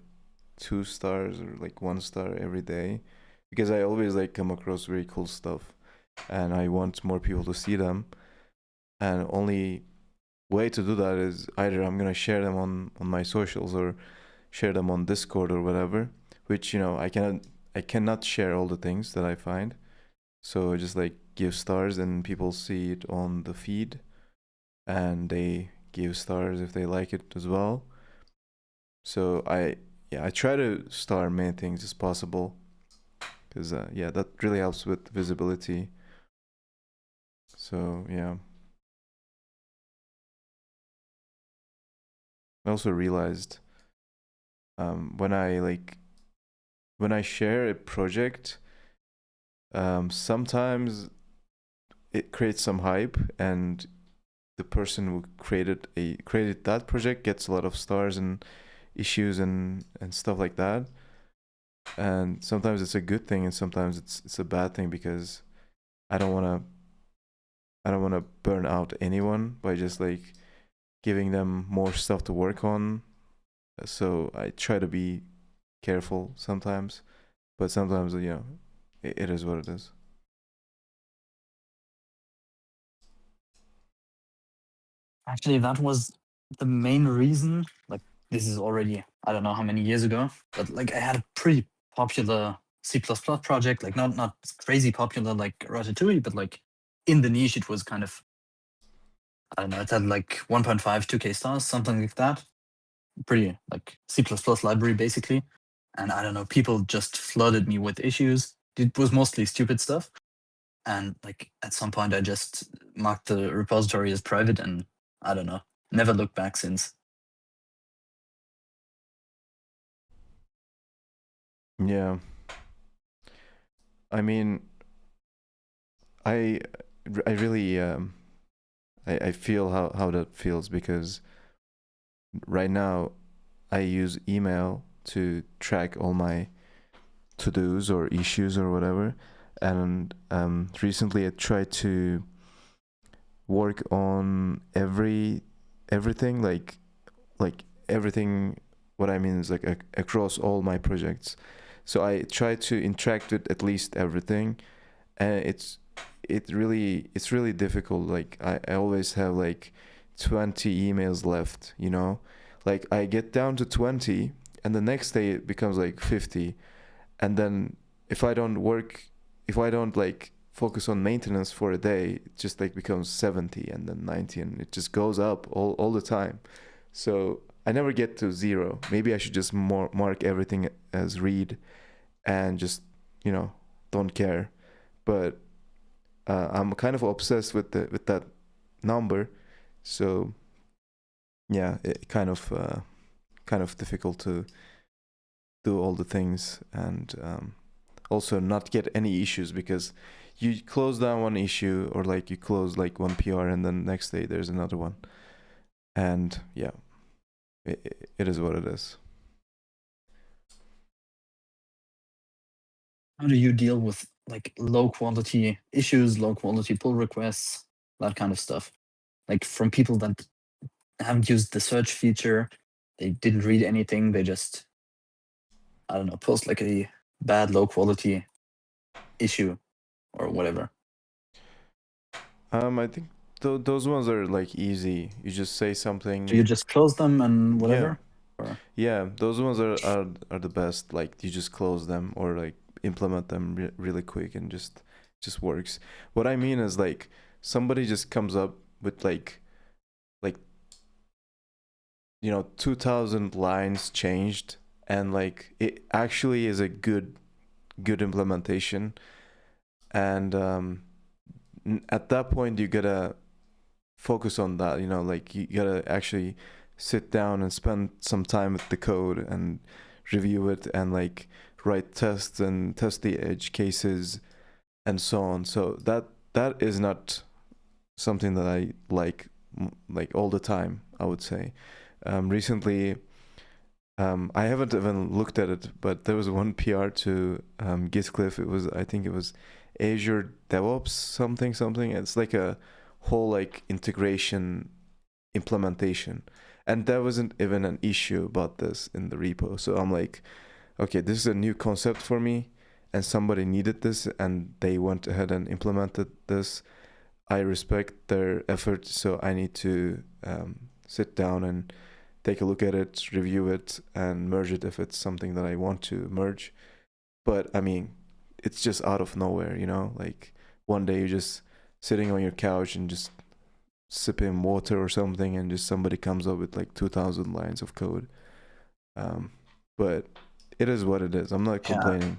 2 stars or like 1 star every day because I always like come across very cool stuff and I want more people to see them. And only way to do that is either I'm gonna share them on my socials or share them on Discord or whatever, which I cannot share all the things that I find. So I just like give stars and people see it on the feed and they give stars if they like it as well. So I try to star many things as possible because that really helps with visibility. So yeah, I also realized when I share a project, sometimes it creates some hype and the person who created that project gets a lot of stars and issues and stuff like that. And sometimes it's a good thing and sometimes it's a bad thing because I don't want to burn out anyone by just like giving them more stuff to work on. So I try to be careful sometimes, but sometimes it is what it is. Actually, that was the main reason. Like, this is already, I don't know how many years ago, but like I had a pretty popular C++ project, like not crazy popular like Ratatouille, but like in the niche, it was kind of, I don't know, it had like 1.5, 2K stars, something like that. Pretty like C++ library basically. And I don't know, people just flooded me with issues. It was mostly stupid stuff. And like at some point, I just marked the repository as private, and I don't know, never looked back since. Yeah. I mean, I I really I feel how that feels because right now I use email to track all my to-dos or issues or whatever. And recently I tried to work on everything like everything. What I mean is like across all my projects. So I try to interact with at least everything, and it's really difficult. Like I always have like 20 emails left, like I get down to 20 and the next day it becomes like 50. And then if I don't like focus on maintenance for a day, it just like becomes 70 and then 90 and it just goes up all the time. So I never get to zero. Maybe I should just mark everything as read and just don't care. But I'm kind of obsessed with that number, so yeah, it kind of difficult to do all the things, and also not get any issues, because you close down one issue, or like you close like one PR and then next day there's another one, and yeah, it is what it is. How do you deal with like low quality issues, low quality pull requests, that kind of stuff? Like from people that haven't used the search feature, they didn't read anything, they just, I don't know, post like a bad low quality issue or whatever. I think those ones are like easy. You just say something. Do you just close them and whatever? Yeah, those ones are the best. Like you just close them, or like implement them really quick, and just works. What I mean is, like, somebody just comes up with like 2,000 lines changed, and like it actually is a good implementation, and at that point you gotta focus on that. Like you gotta actually sit down and spend some time with the code and review it, and like write tests and test the edge cases and so on. So that is not something that I like all the time, I would say. Recently, I haven't even looked at it, but there was one PR to Gitcliff. I think it was Azure DevOps something. It's like a whole like integration implementation, and there wasn't even an issue about this in the repo. So I'm like, okay, this is a new concept for me, and somebody needed this, and they went ahead and implemented this. I respect their effort, so I need to sit down and take a look at it, review it, and merge it if it's something that I want to merge. But I mean, it's just out of nowhere, like one day you're just sitting on your couch and just sipping water or something, and just somebody comes up with like 2,000 lines of code. But it is what it is. I'm not complaining.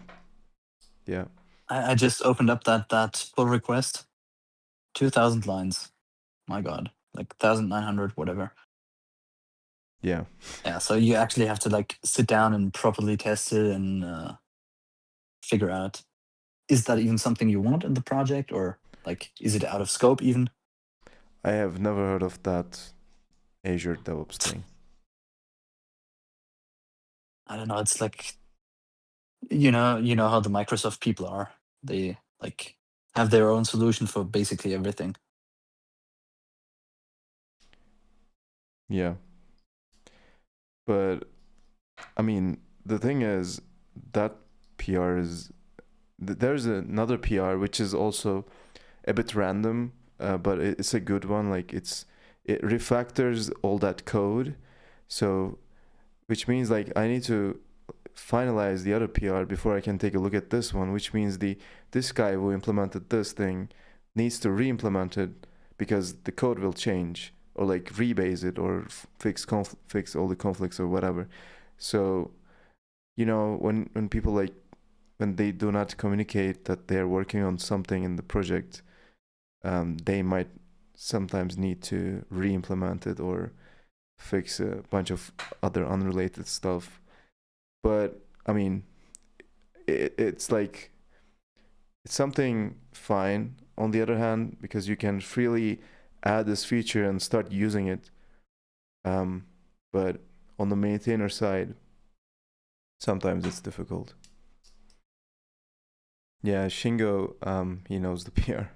Yeah. I just opened up that pull request. 2,000 lines. My God, like 1,900, whatever. Yeah. Yeah, so you actually have to like sit down and properly test it and figure out, is that even something you want in the project, or like is it out of scope even? I have never heard of that Azure DevOps thing. I don't know. It's like, you know how the Microsoft people are. They like have their own solution for basically everything. Yeah. But I mean, the thing is, that PR is there's another PR which is also a bit random, but it's a good one. Like it refactors all that code, so which means like I need to finalize the other PR before I can take a look at this one, which means this guy who implemented this thing needs to re-implement it, because the code will change, or like rebase it, or fix all the conflicts or whatever. So when people like, when they do not communicate that they're working on something in the project, they might sometimes need to re-implement it or fix a bunch of other unrelated stuff. But I mean, it's like, it's something fine on the other hand, because you can freely add this feature and start using it. But on the maintainer side, sometimes it's difficult. Yeah, Shingo, he knows the PR.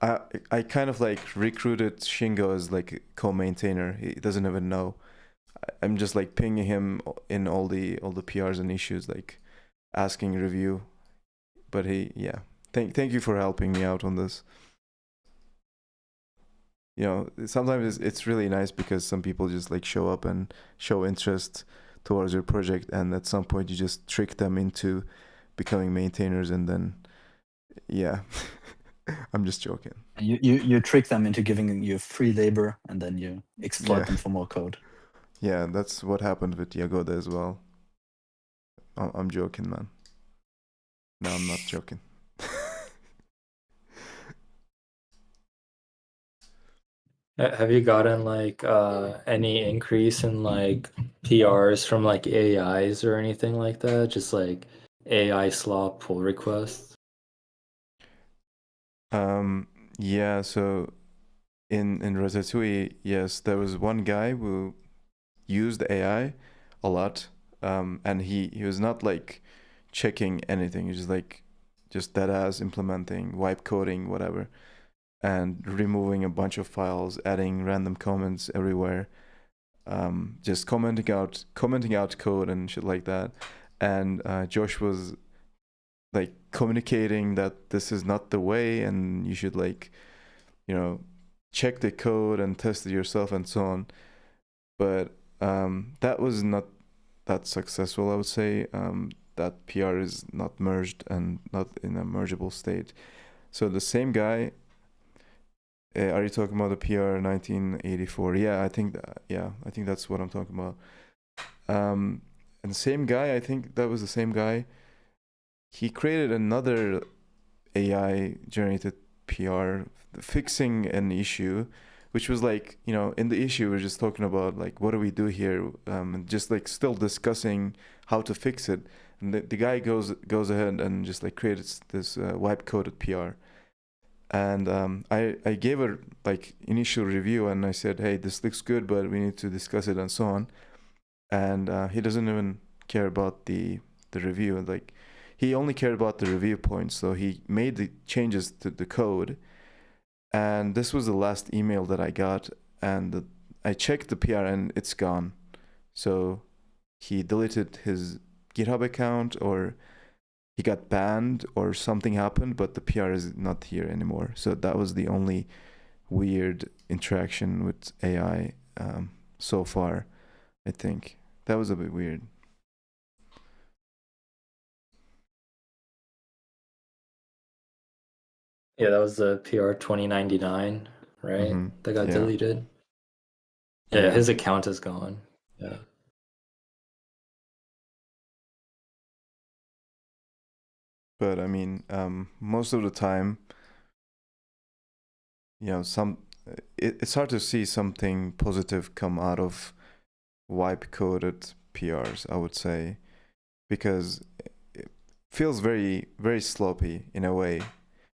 I kind of like recruited Shingo as like a co-maintainer. He doesn't even know. I'm just like pinging him in all the PRs and issues, like asking review. But thank you for helping me out on this. Sometimes it's really nice, because some people just like show up and show interest towards your project, and at some point you just trick them into becoming maintainers, and then yeah. I'm just joking. You trick them into giving you free labor, and then you exploit them for more code. Yeah, that's what happened with Jagoda as well. I'm joking, man. No, I'm not joking. Have you gotten like any increase in like PRs from like AIs or anything like that? Just like AI slop pull requests? Yeah, so in Ratatouille, yes, there was one guy who used AI a lot. And he was not like checking anything. He was just dead ass implementing, wipe coding, whatever, and removing a bunch of files, adding random comments everywhere, just commenting out code and shit like that. And Josh was like communicating that this is not the way, and you should like, check the code and test it yourself and so on. But that was not that successful, I would say. That PR is not merged and not in a mergeable state. So the same guy, are you talking about the PR 1984? Yeah, I think I think that's what I'm talking about. And the same guy, I think that was the same guy. He created another AI generated PR fixing an issue, which was like, in the issue we're just talking about like what do we do here, and just like still discussing how to fix it. And the guy goes ahead and just like creates this wipe coded PR. And I gave a like initial review and I said, hey, this looks good, but we need to discuss it and so on. And he doesn't even care about the review. Like, he only cared about the review points, so he made the changes to the code. And this was the last email that I got, and I checked the PR and it's gone. So he deleted his GitHub account, or he got banned, or something happened, but the PR is not here anymore. So that was the only weird interaction with AI so far, I think. That was a bit weird. Yeah, that was the PR 2099, right? Mm-hmm. That got Yeah. deleted. Yeah, his account is gone. Yeah. But I mean, most of the time, it's hard to see something positive come out of wipe coded PRs, I would say, because it feels very, very sloppy in a way.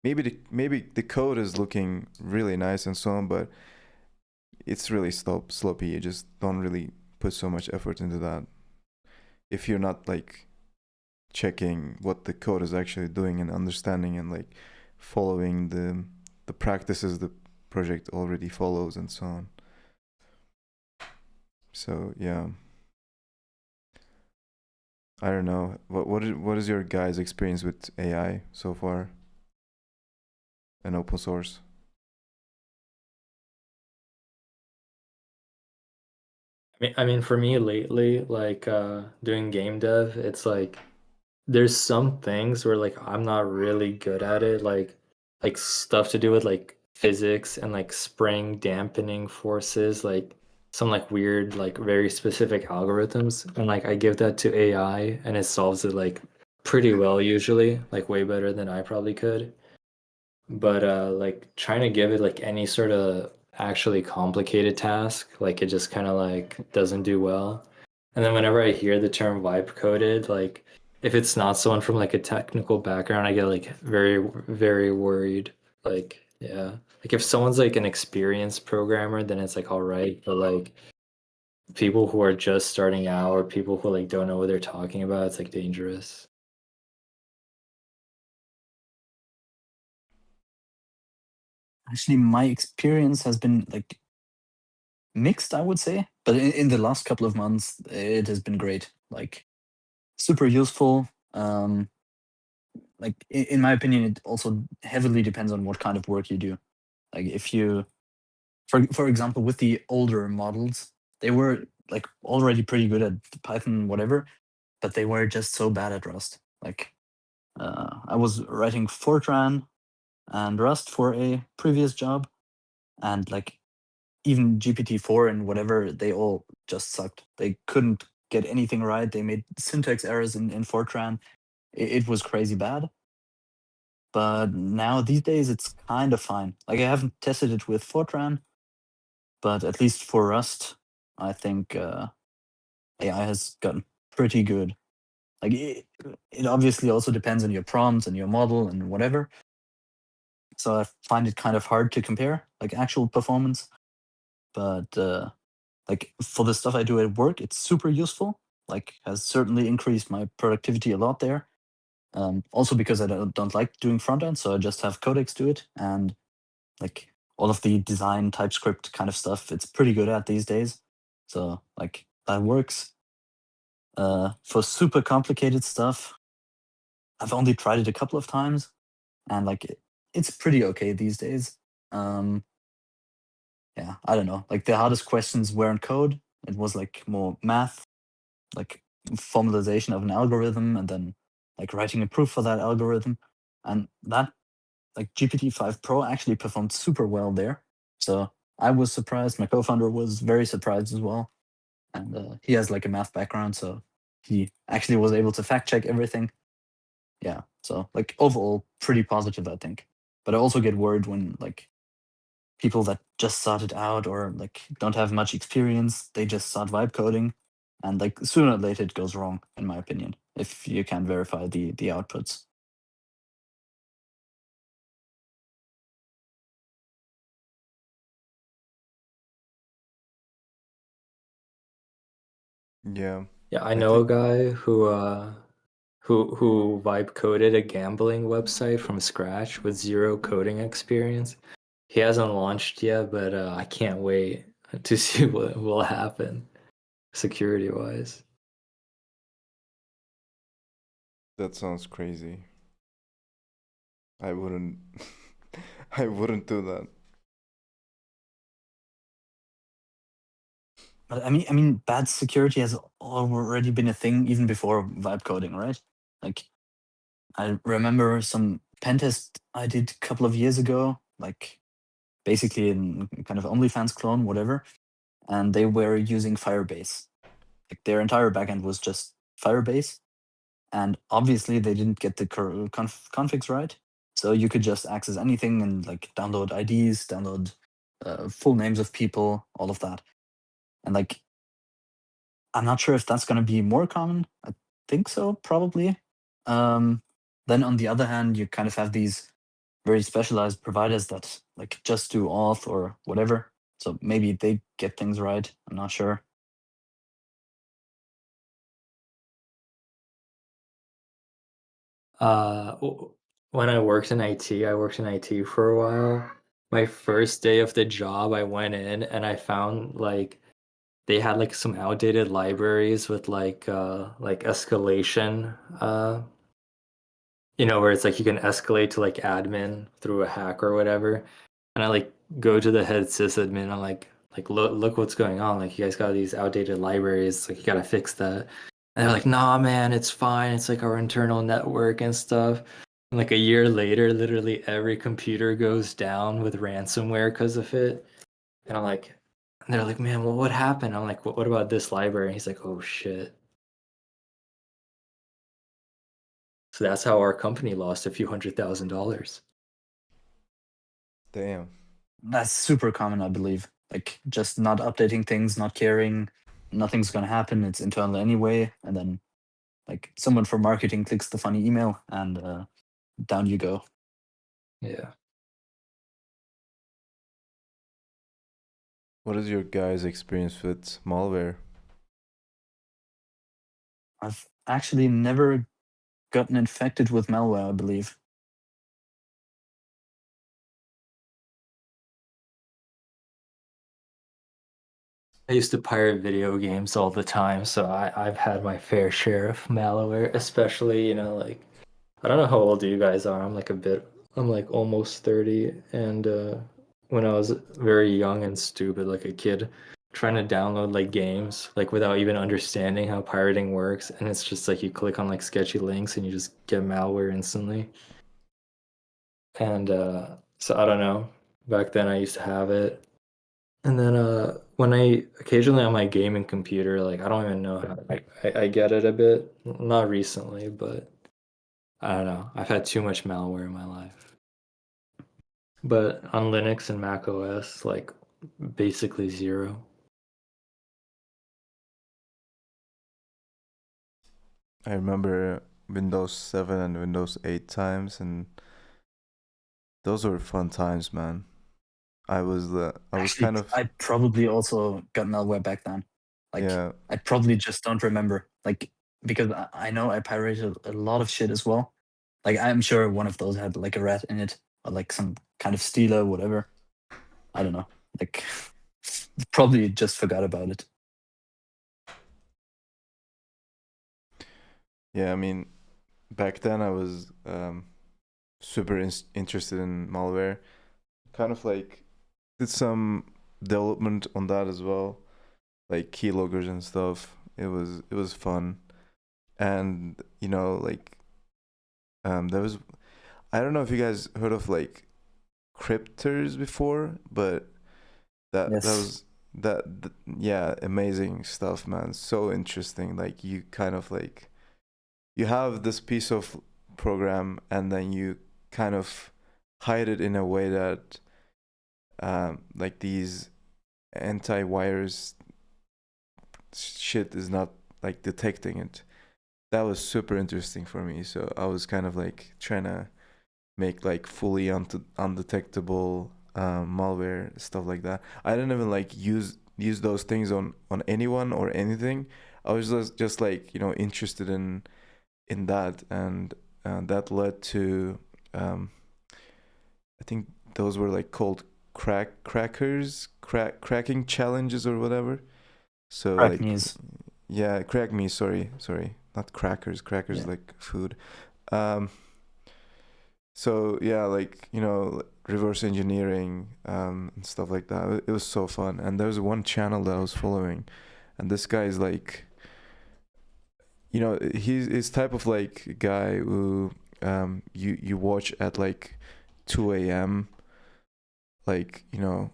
Maybe the code is looking really nice and so on, but it's really sloppy. You just don't really put so much effort into that if you're not like checking what the code is actually doing and understanding and like following the practices the project already follows and so on. So yeah, I don't know. What is your guys' experience with AI so far and open source? I mean, for me lately, like doing game dev, it's like there's some things where like I'm not really good at it, like stuff to do with like physics and like spring dampening forces, like some like weird, like very specific algorithms. And like I give that to AI and it solves it like pretty well usually, like way better than I probably could. But like trying to give it like any sort of actually complicated task, like it just kind of like doesn't do well. And then whenever I hear the term vibe coded, like if it's not someone from like a technical background, I get like very, very worried. Like, yeah. Like if someone's like an experienced programmer, then it's like all right. But like people who are just starting out or people who like don't know what they're talking about, it's like dangerous. Actually, my experience has been like mixed, I would say. But in the last couple of months, it has been great. Like super useful. Like in my opinion, it also heavily depends on what kind of work you do. Like if you, for example, with the older models, they were like already pretty good at Python, whatever, but they were just so bad at Rust. Like I was writing Fortran and Rust for a previous job, and like even GPT-4 and whatever, they all just sucked. They couldn't get anything right. They made syntax errors in Fortran. it was crazy bad. But now these days it's kind of fine. Like I haven't tested it with Fortran, but at least for Rust, I think AI has gotten pretty good. Like it obviously also depends on your prompts and your model and whatever. So I find it kind of hard to compare like actual performance. But like for the stuff I do at work, it's super useful. Like has certainly increased my productivity a lot there. Also because I don't like doing front end, so I just have Codex do it, and like all of the design TypeScript kind of stuff, it's pretty good at these days. So like that works. For super complicated stuff, I've only tried it a couple of times, and like it's pretty okay these days. Yeah, I don't know. Like the hardest questions weren't code; it was like more math, like formalization of an algorithm, and then like writing a proof for that algorithm, and that like GPT-5 Pro actually performed super well there. So I was surprised. My co-founder was very surprised as well, and he has like a math background, so he actually was able to fact check everything. Yeah, so like overall pretty positive, I think. But I also get worried when like people that just started out or like don't have much experience, they just start vibe coding, and like sooner or later it goes wrong, in my opinion, if you can't verify the outputs. Yeah. Yeah, I I know a think guy who vibe coded a gambling website from scratch with zero coding experience. He hasn't launched yet, but I can't wait to see what will happen security wise. that sounds crazy. I wouldn't I wouldn't do that. But I mean, bad security has already been a thing even before vibe coding, right? Like, I remember some pen test I did a couple of years ago, like basically in kind of OnlyFans clone, whatever, and they were using Firebase. Like their entire backend was just Firebase, and obviously they didn't get the configs right. So you could just access anything and like download IDs, download full names of people, all of that, and like I'm not sure if that's going to be more common. I think so, probably. Um, then on the other hand, you kind of have these very specialized providers that like just do auth or whatever. So maybe they get things right. I'm not sure. When I worked in IT, I worked in IT for a while. My first day of the job, I went in and I found like they had like some outdated libraries with like escalation where it's like you can escalate to like admin through a hack or whatever. And I like go to the head sysadmin. I'm like look what's going on. Like you guys got these outdated libraries. Like you gotta fix that. And they're like, nah, man, it's fine. It's like our internal network and stuff. And like a year later, literally every computer goes down with ransomware because of it. And I'm like, and they're like, man, well, what happened? I'm like, what about this library? And he's like, oh shit. So that's how our company lost a few $100,000. Damn. That's super common, I believe. Like just not updating things, not caring, nothing's going to happen. It's internal anyway. And then like someone from marketing clicks the funny email and down you go. Yeah. What is your guys' experience with malware? I've actually never gotten infected with malware, I believe. I used to pirate video games all the time, so I've had my fair share of malware, especially, like I don't know how old you guys are. I'm like almost 30, and when I was very young and stupid, like a kid, trying to download like games, like without even understanding how pirating works, and it's just like you click on like sketchy links and you just get malware instantly. And so I don't know. Back then I used to have it. And then when I occasionally on my gaming computer, like I don't even know how I get it a bit. Not recently, but I don't know. I've had too much malware in my life. But on Linux and Mac OS, like basically zero. I remember Windows 7 and Windows 8 times, and those were fun times, man. I was Actually, kind of, I probably also got malware back then. Like, yeah. I probably just don't remember. Like, because I know I pirated a lot of shit as well. Like, I'm sure one of those had like a rat in it, or like some kind of stealer, whatever. I don't know. Like, probably just forgot about it. Yeah, I mean, back then I was super interested in malware. Kind of like did some development on that as well, like keyloggers and stuff. It was fun, and you know, like there was, I don't know if you guys heard of like cryptors before, but that Yes. was yeah, amazing stuff, man. So interesting. Like you kind of like you have this piece of program and then you kind of hide it in a way that like these anti-virus shit is not like detecting it. That was super interesting for me. So I was kind of like trying to make like fully undetectable malware, stuff like that. I didn't even like use those things on anyone or anything. I was just like, you know, interested in that, and that led to I think those were like called cracking challenges or whatever. So Crack like, news. yeah, crack me, sorry, not crackers. Crackers Yeah. like food. Um, so yeah, like, you know, reverse engineering and stuff like that. It was so fun. And there was one channel that I was following, and this guy is like, you know, he's type of like guy who you watch at like 2 a.m. like, you know,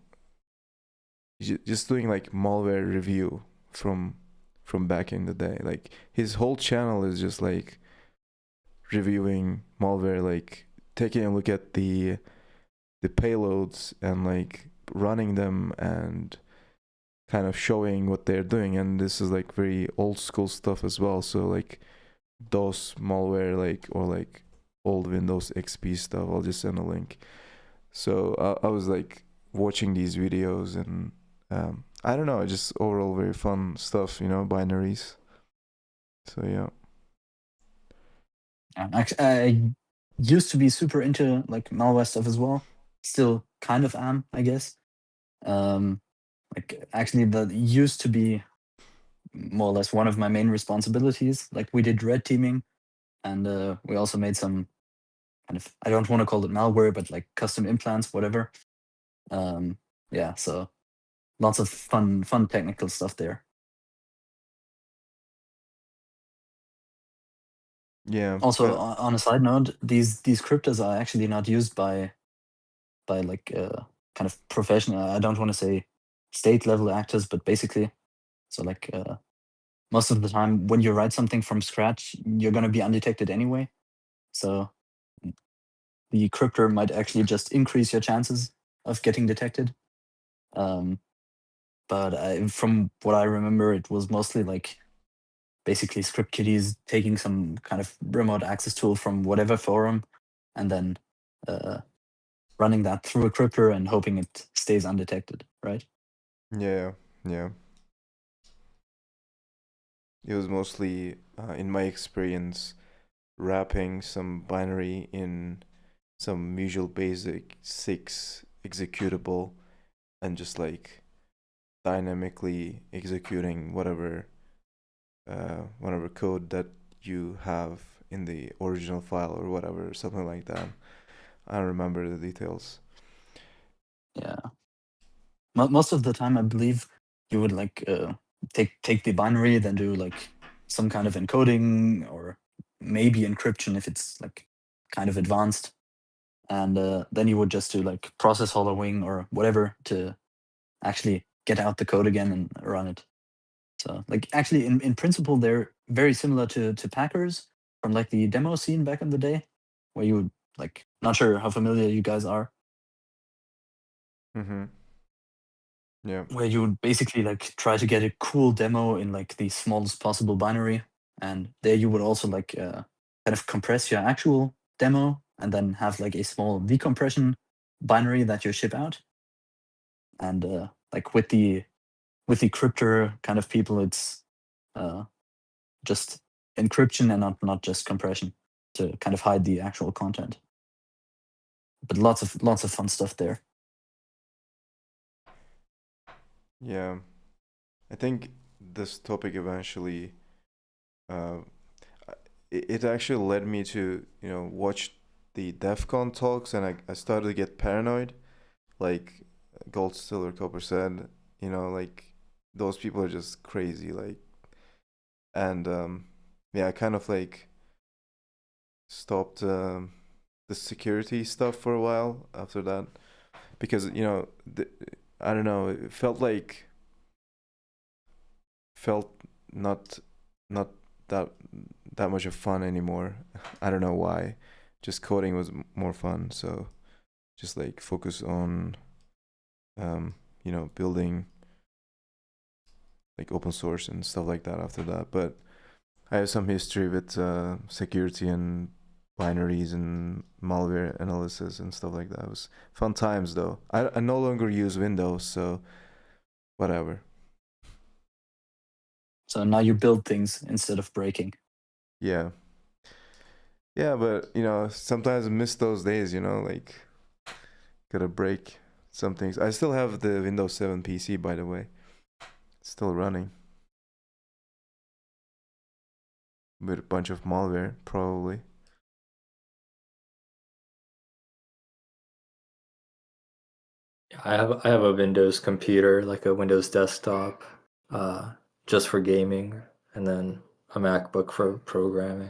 just doing like malware review from back in the day. Like his whole channel is just like reviewing malware, like taking a look at the payloads and like running them and kind of showing what they're doing. And this is like very old school stuff as well. So like DOS malware, like, or like old Windows XP stuff. I'll just send a link. So I was like watching these videos, and I don't know, just overall very fun stuff, you know, binaries. So yeah. Actually, I used to be super into like malware stuff as well. Still kind of am, I guess. Like actually, that used to be more or less one of my main responsibilities. Like we did red teaming, and we also made some kind of, I don't want to call it malware, but like custom implants, whatever. Yeah, so lots of fun technical stuff there. Yeah. Also, on a side note, these cryptos are actually not used by like kind of professional. I don't want to say state level actors, but basically, so like most of the time when you write something from scratch, you're going to be undetected anyway. So the cryptor might actually just increase your chances of getting detected. Um, but from what I remember, it was mostly like basically script kiddies taking some kind of remote access tool from whatever forum and then uh, running that through a cryptor and hoping it stays undetected, right? Yeah. Yeah. It was mostly, in my experience, wrapping some binary in some Visual Basic 6 executable and just like dynamically executing whatever code that you have in the original file or whatever, something like that. I don't remember the details. Yeah. Most of the time, I believe you would like take the binary, then do like some kind of encoding or maybe encryption if it's like kind of advanced, and then you would just do like process hollowing or whatever to actually get out the code again and run it. So like actually in principle they're very similar to Packers, from like the demo scene back in the day, where you would like, not sure how familiar you guys are, Mm-hmm. Yeah. where you would basically like try to get a cool demo in like the smallest possible binary, and there you would also like kind of compress your actual demo and then have like a small decompression binary that you ship out. And like with the cryptor kind of people, it's just encryption and not just compression to kind of hide the actual content. But lots of fun stuff there. Yeah. I think this topic eventually, uh, it actually led me to, watch the DEF CON talks, and I started to get paranoid. Like Gold, Silver, Copper said, like those people are just crazy. Like, and yeah, I kind of like stopped the security stuff for a while after that, because I don't know, it felt not that much of fun anymore. I don't know why. Just coding was more fun, so just like focus on building like open source and stuff like that after that. But I have some history with security and binaries and malware analysis and stuff like that. It was fun times though. I no longer use Windows, so whatever. So now you build things instead of breaking. Yeah. Yeah, but sometimes I miss those days, like gotta break some things. I still have the Windows 7 PC, by the way. It's still running. With a bunch of malware, probably. I have a Windows computer, like a Windows desktop, just for gaming, and then a MacBook for programming.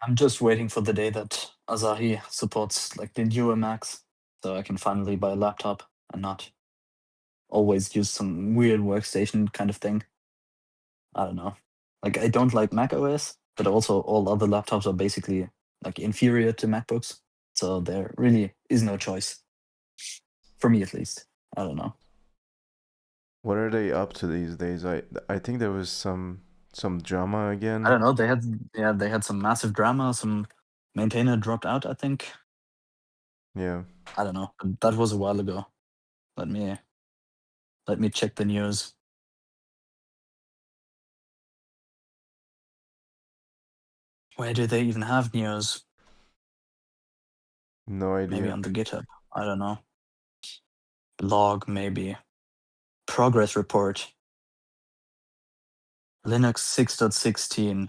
I'm just waiting for the day that Asahi supports like the newer Macs, so I can finally buy a laptop and not always use some weird workstation kind of thing. I don't know. Like I don't like Mac OS, but also all other laptops are basically like inferior to MacBooks. So there really is no choice. For me at least. I don't know. What are they up to these days? I think there was some drama again. I don't know. They had some massive drama, some maintainer dropped out, I think. Yeah. I don't know. That was a while ago. Let me check the news. Where do they even have news? No idea. Maybe on the GitHub. I don't know. Blog, maybe. Progress report. Linux 6.16.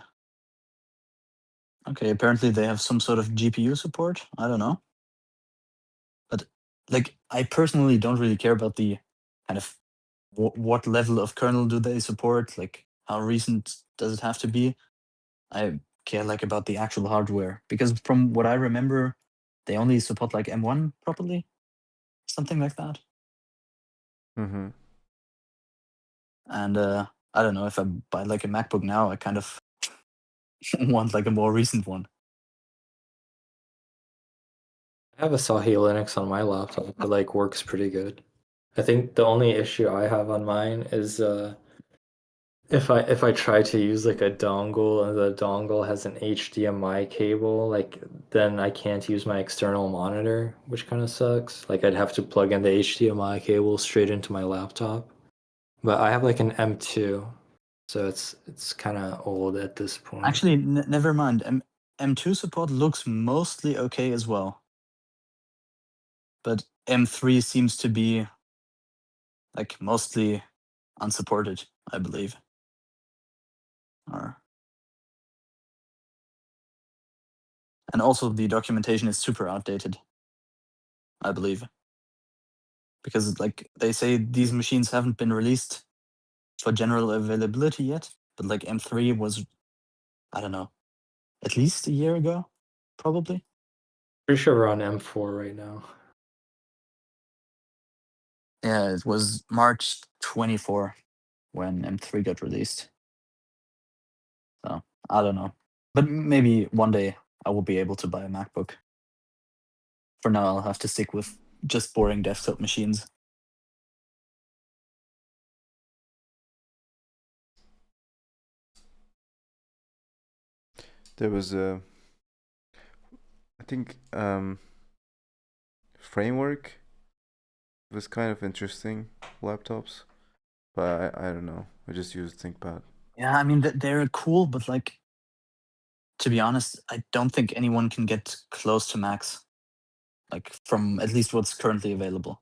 Okay, apparently they have some sort of GPU support. I don't know. But like, I personally don't really care about the kind of what level of kernel do they support. Like, how recent does it have to be? I care like about the actual hardware, because from what I remember, they only support like M1 properly, something like that. Mm-hmm. And I don't know, if I buy like a MacBook now, I kind of want like a more recent one. I have a Sahi Linux on my laptop. It like works pretty good. I think the only issue I have on mine is if I try to use like a dongle and the dongle has an HDMI cable, like then I can't use my external monitor, which kind of sucks. Like I'd have to plug in the HDMI cable straight into my laptop. But I have like an M2, so it's kind of old at this point. Actually, never mind. M2 support looks mostly okay as well. But M3 seems to be like mostly unsupported, I believe. And also the documentation is super outdated, I believe. Because like they say these machines haven't been released for general availability yet, but like M3 was, I don't know, at least a year ago, probably. Pretty sure we're on M4 right now. Yeah, it was March 24. when M3 got released. So I don't know, but maybe one day I will be able to buy a MacBook. For now, I'll have to stick with just boring desktop machines. There was a, I think, framework. It was kind of interesting, laptops, but I don't know. I just used ThinkPad. Yeah, I mean they're cool, but like, to be honest, I don't think anyone can get close to Macs, like from at least what's currently available.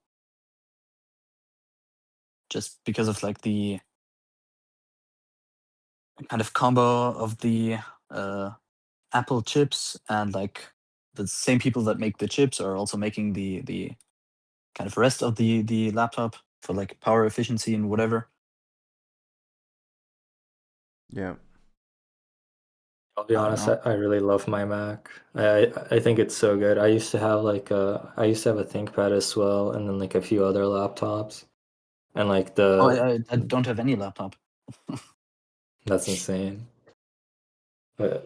Just because of like the kind of combo of the Apple chips, and like the same people that make the chips are also making the kind of rest of the laptop for like power efficiency and whatever. Yeah. I'll be I don't honest, know. I really love my Mac. I think it's so good. I used to have a ThinkPad as well, and then like a few other laptops, and like Oh, I don't have any laptop. that's insane. But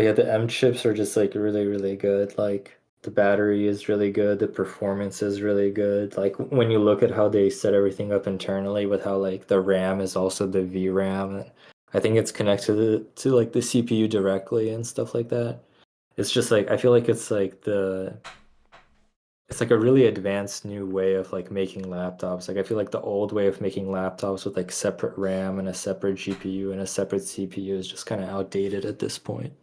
yeah, the M chips are just like really, really good. Like the battery is really good, the performance is really good. Like when you look at how they set everything up internally with how like the RAM is also the VRAM. I think it's connected to like the CPU directly and stuff like that. It's just like I feel like it's like a really advanced new way of like making laptops. Like I feel like the old way of making laptops with like separate RAM and a separate GPU and a separate CPU is just kind of outdated at this point.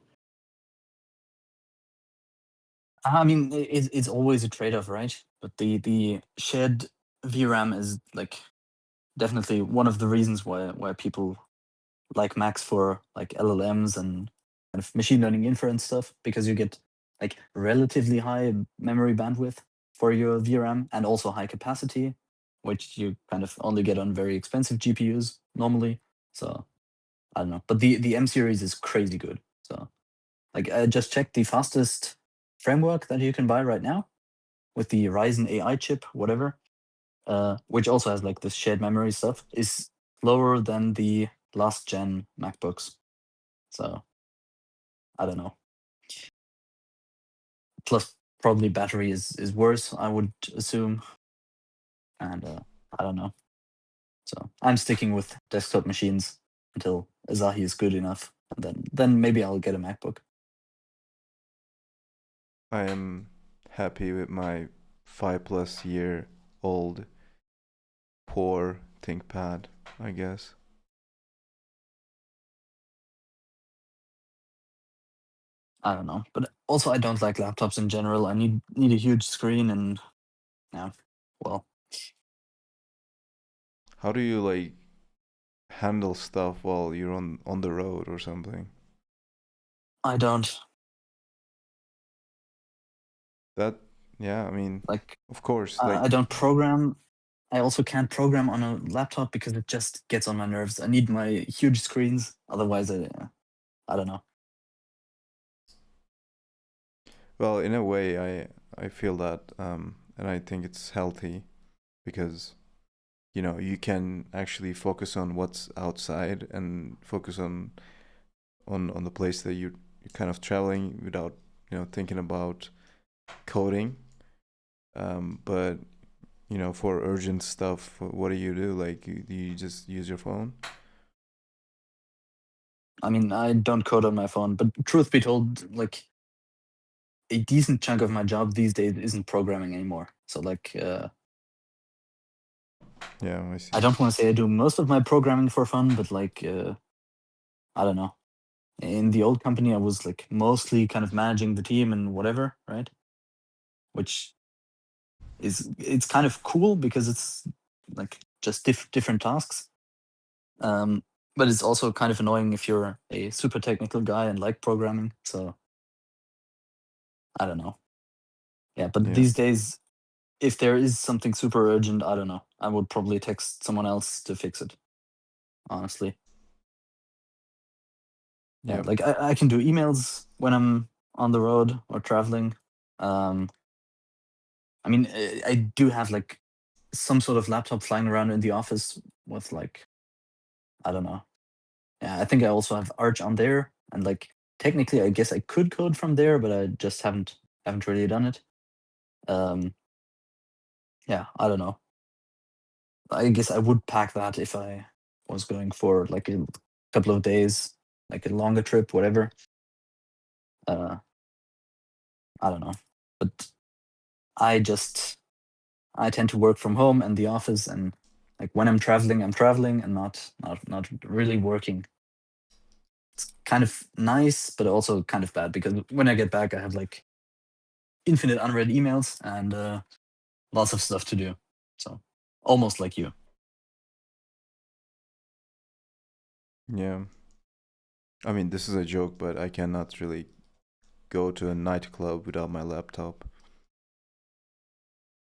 I mean, it's always a trade-off, right? But the shared VRAM is like definitely one of the reasons why people like Macs for like LLMs and kind of machine learning inference stuff, because you get like relatively high memory bandwidth for your VRAM and also high capacity, which you kind of only get on very expensive GPUs normally. So I don't know, but the M series is crazy good. So like I just checked the fastest framework that you can buy right now with the Ryzen AI chip, whatever, which also has like this shared memory stuff, is lower than the last gen MacBooks. So I don't know. Plus, probably battery is worse, I would assume, and I don't know. So I'm sticking with desktop machines until Asahi is good enough, and then maybe I'll get a MacBook. I am happy with my 5+ year old poor ThinkPad, I guess. I don't know, but also I don't like laptops in general. I need a huge screen, and yeah, well, How do you like handle stuff while you're on the road or something? I don't That, yeah, I mean, like. of course, like, I don't program. I also can't program on a laptop because it just gets on my nerves. I need my huge screens, otherwise I don't know. well, in a way, I feel that, and I think it's healthy because you can actually focus on what's outside and focus on the place that you're kind of traveling without thinking about coding. But for urgent stuff, what do you do? Like, you just use your phone? I mean, I don't code on my phone, but truth be told, like a decent chunk of my job these days isn't programming anymore. So like, Yeah, I see. I don't want to say I do most of my programming for fun, but like, I don't know. In the old company, I was like mostly kind of managing the team and whatever, right? Which it's kind of cool because it's like just different tasks. But it's also kind of annoying if you're a super technical guy and like programming. So I don't know. Yeah, but Yeah. these days, if there is something super urgent, I don't know. I would probably text someone else to fix it. Honestly, yeah. Yeah. Like I can do emails when I'm on the road or traveling. Um, I mean, I do have like some sort of laptop flying around in the office with like I don't know. Yeah, I think I also have Arch on there, and like technically, I guess I could code from there, but I just haven't really done it. Yeah, I don't know. I guess I would pack that if I was going for like a couple of days, like a longer trip, whatever. I don't know, but I tend to work from home and the office, and like when I'm traveling, and not really working. It's kind of nice, but also kind of bad, because when I get back, I have like infinite unread emails and lots of stuff to do. So almost like you. Yeah. I mean, this is a joke, but I cannot really go to a nightclub without my laptop.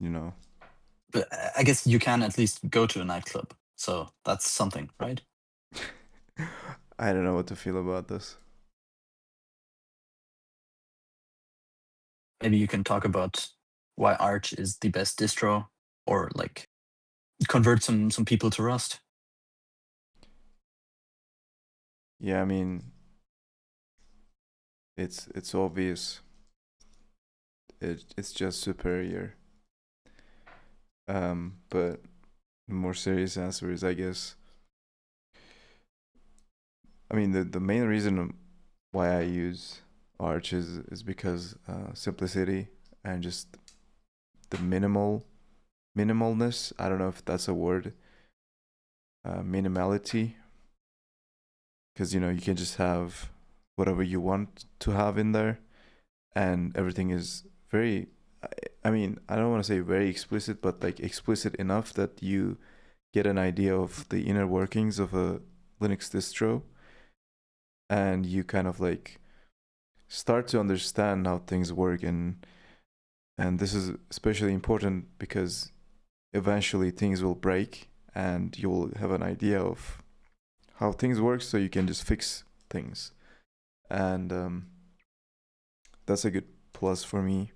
You know. But I guess you can at least go to a nightclub, so that's something, right? I don't know what to feel about this. Maybe you can talk about why Arch is the best distro, or like convert some people to Rust. Yeah, I mean, it's obvious. It's just superior. But the more serious answer is, I guess, I mean, the main reason why I use Arch is because simplicity and just the minimalness. I don't know if that's a word. Minimality, because you can just have whatever you want to have in there, and everything is very. I mean, I don't want to say very explicit, but like explicit enough that you get an idea of the inner workings of a Linux distro, and you kind of like start to understand how things work, and this is especially important because eventually things will break and you'll have an idea of how things work, so you can just fix things. And that's a good plus for me.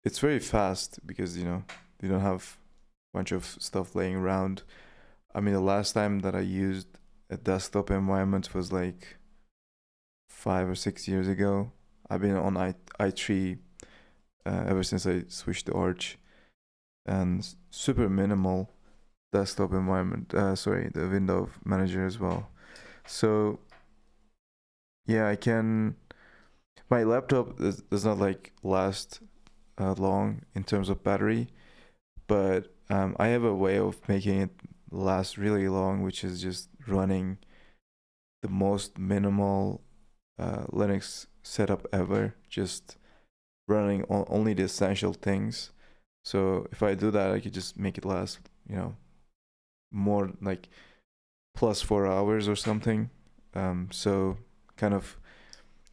It's very fast because you don't have a bunch of stuff laying around. I mean, the last time that I used a desktop environment was like 5 or 6 years ago. I've been on i3 ever since I switched to Arch, and super minimal desktop environment. Sorry, the window manager as well. So yeah, I can. My laptop does not like last long in terms of battery, but I have a way of making it last really long, which is just running the most minimal Linux setup ever, just running only the essential things. So if I do that, I could just make it last, more like plus 4 hours or something. So kind of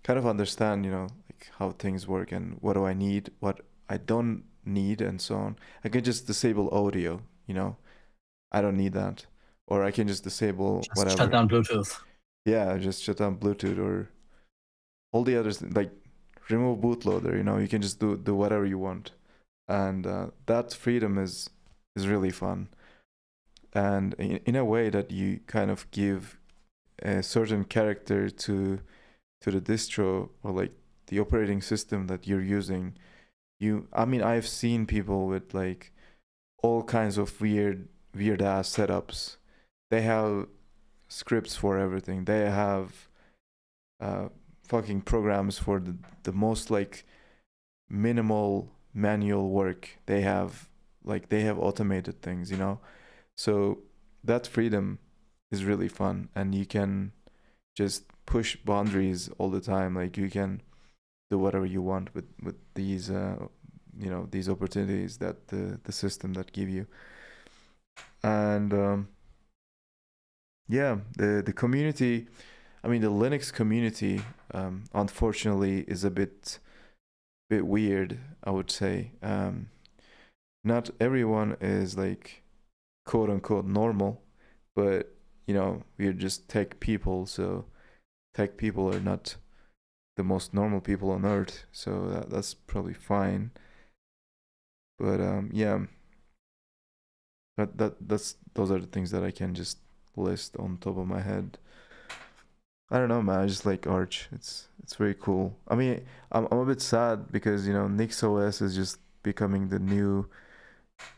understand, like how things work and what do I need, what I don't need, and so on. I can just disable audio, I don't need that, or I can just disable Just whatever. shut down Bluetooth. Yeah, just shut down Bluetooth or all the others, like remove bootloader. You can just do whatever you want, and that freedom is really fun, and in a way that you kind of give a certain character to the distro, or like the operating system that you're using. I mean, I've seen people with like all kinds of weird ass setups. They have scripts for everything. They have fucking programs for the most like minimal manual work. They have automated things, so that freedom is really fun, and you can just push boundaries all the time. Like you can do whatever you want with these these opportunities that the system that give you. And yeah, the community, I mean the Linux community, unfortunately is a bit weird, I would say. Not everyone is like quote unquote normal, but we're just tech people, so tech people are not the most normal people on earth, so that's probably fine. But yeah, that's those are the things that I can just list on top of my head. I don't know, man. I just like Arch. It's very cool. I mean, I'm a bit sad because NixOS is just becoming the new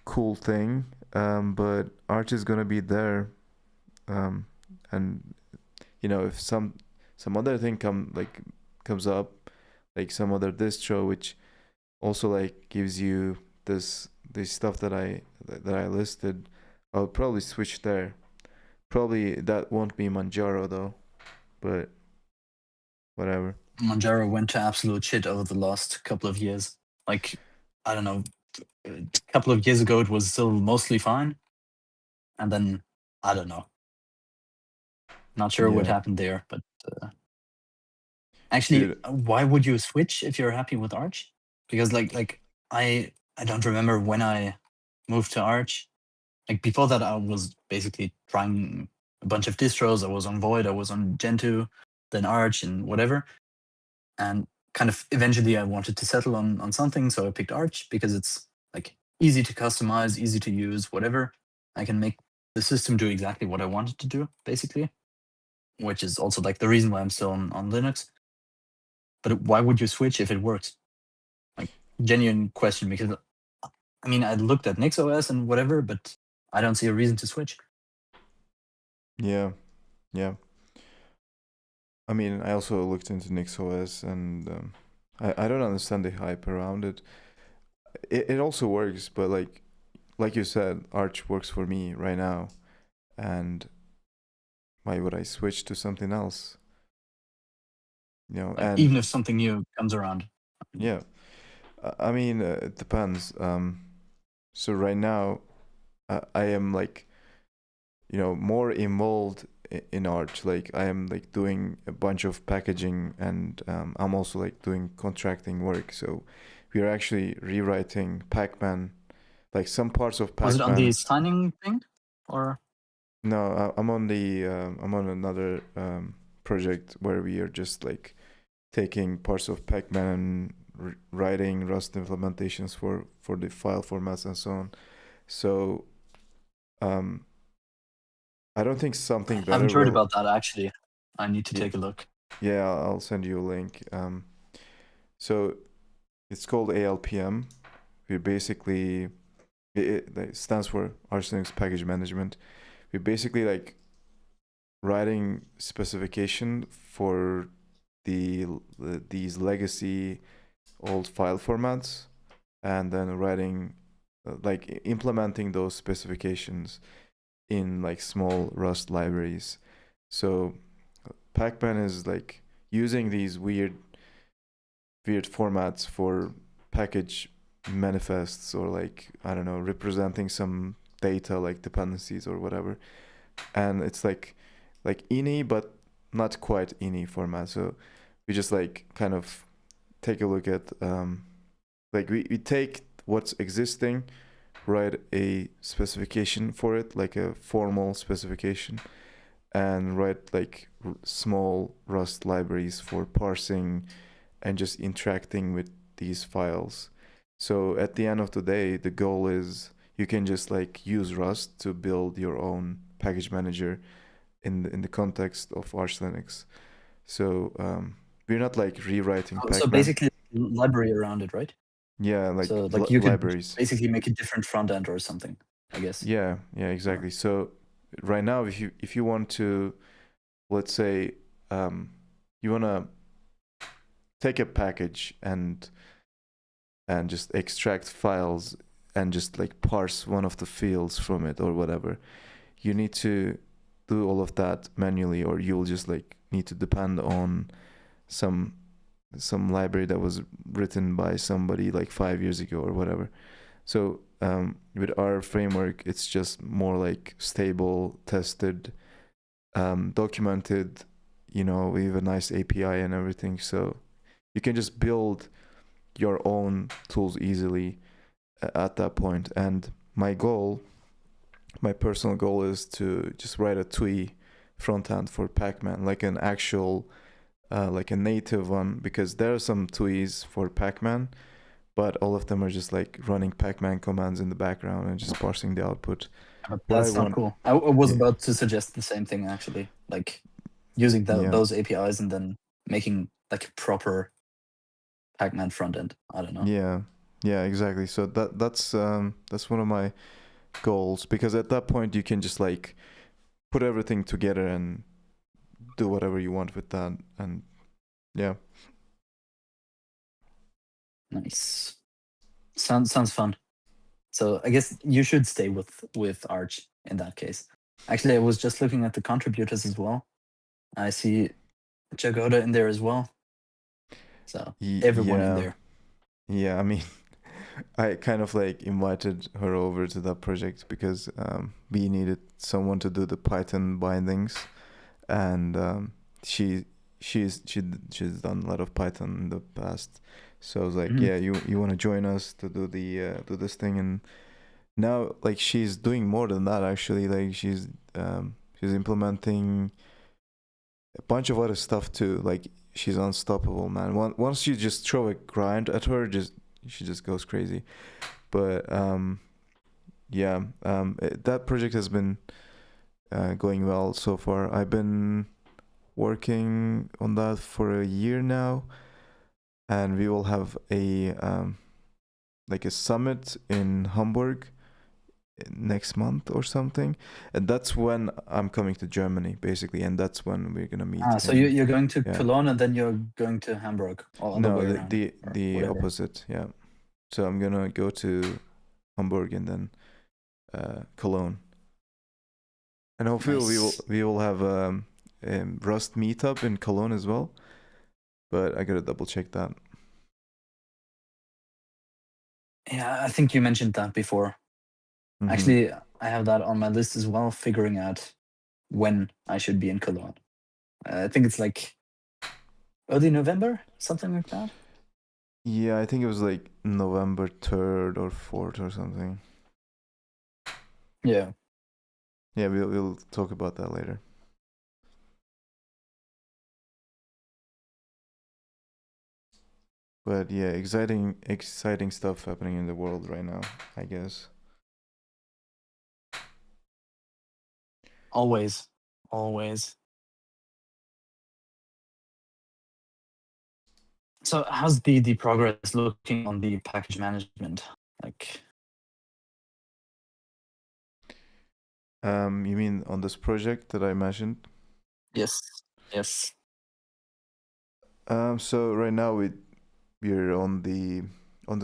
cool thing. But Arch is gonna be there. And if some other thing comes up, like some other distro which also like gives you this stuff that I listed, I'll probably switch there. Probably that won't be Manjaro though, but whatever. Manjaro went to absolute shit over the last couple of years. Like, I don't know, a couple of years ago it was still mostly fine, and then I don't know. Not sure what Yeah. happened there, but actually, Dude, why would you switch if you're happy with Arch? Because like I don't remember when I moved to Arch. Like before that, I was basically trying a bunch of distros. I was on Void, I was on Gentoo, then Arch and whatever. And kind of eventually I wanted to settle on something, so I picked Arch because it's like easy to customize, easy to use, whatever. I can make the system do exactly what I wanted to do, basically, which is also like the reason why I'm still on Linux. But why would you switch if it works? Like, genuine question, because I mean, I looked at NixOS and whatever, but I don't see a reason to switch. yeah. I mean, I also looked into NixOS, and I don't understand the hype around it. It also works, but like you said, Arch works for me right now, and why would I switch to something else? Like, And even if something new comes around. yeah, I mean, it depends. So right now, I am like, more involved in Arch. Like I am like doing a bunch of packaging, and I'm also like doing contracting work. So we are actually rewriting Pacman, like some parts of Was it on the Pacman. signing thing, or No, I'm on another project where we are just like taking parts of Pacman and writing Rust implementations for the file formats and so on. So um, I don't think something I haven't better heard will. about that actually. I need to Yeah, take a look. yeah, I'll send you a link. So it's called ALPM. We basically it stands for Arch Linux Package Management. We basically like writing specification for these legacy old file formats, and then writing like implementing those specifications in like small Rust libraries. So Pacman is like using these weird formats for package manifests, or like I don't know, representing some data like dependencies or whatever. And it's like ini but not quite ini format. So we just like kind of take a look at like we take what's existing, write a specification for it, like a formal specification, and write like small Rust libraries for parsing and just interacting with these files. So at the end of the day, the goal is you can just like use Rust to build your own package manager in the context of Arch Linux. So we're not like rewriting So Pacman. basically, library around it, right? Yeah, like So like you could libraries. basically make a different front end or something, I guess. Yeah, exactly. So right now, if you want to, let's say, you wanna take a package and just extract files and just like parse one of the fields from it or whatever, you need to do all of that manually, or you'll just like need to depend on some library that was written by somebody like 5 years ago or whatever. So with our framework, it's just more like stable, tested, documented. We have a nice API and everything, so you can just build your own tools easily at that point. And my personal goal is to just write a TUI front end for Pacman, like an actual like a native one, because there are some TUIs for Pacman, but all of them are just like running Pac-Man commands in the background and just parsing the output. But What I that's not want- cool. I was Yeah. about to suggest the same thing actually, like using Yeah. those APIs and then making like a proper Pac-Man front end. I don't know. Yeah, exactly. So that's one of my goals, because at that point you can just like put everything together and do whatever you want with that. And yeah. Nice. Sounds fun. So I guess you should stay with Arch in that case. Actually, I was just looking at the contributors as well. I see Jagoda in there as well. So everyone in there. Yeah, I mean, I kind of like invited her over to that project because we needed someone to do the Python bindings, and she's done a lot of Python in the past. So I was like, yeah, you want to join us to do the do this thing? And now like she's doing more than that actually. Like she's implementing a bunch of other stuff too. Like she's unstoppable, man. Once you just throw a grind at her, she just goes crazy. But that project has been going well so far. I've been working on that for a year now, and we will have a like a summit in Hamburg next month or something, and that's when I'm coming to Germany basically, and that's when we're gonna meet. So you're going to yeah. Cologne and then you're going to Hamburg, or other way around, the whatever. opposite. Yeah, so I'm gonna go to Hamburg and then Cologne, and hopefully Nice. we will have Rust meetup in Cologne as well, but I gotta double check that. Yeah, I think you mentioned that before. Mhm. Actually, I have that on my list as well, figuring out when I should be in Cologne. I think it's like early November, something like that. Yeah, I think it was like November 3rd or 4th or something. Yeah. Yeah, we'll talk about that later. But yeah, exciting stuff happening in the world right now, I guess. Always. So how's the progress looking on the package management? Like, You mean on this project that I mentioned? yes. So right now we're on the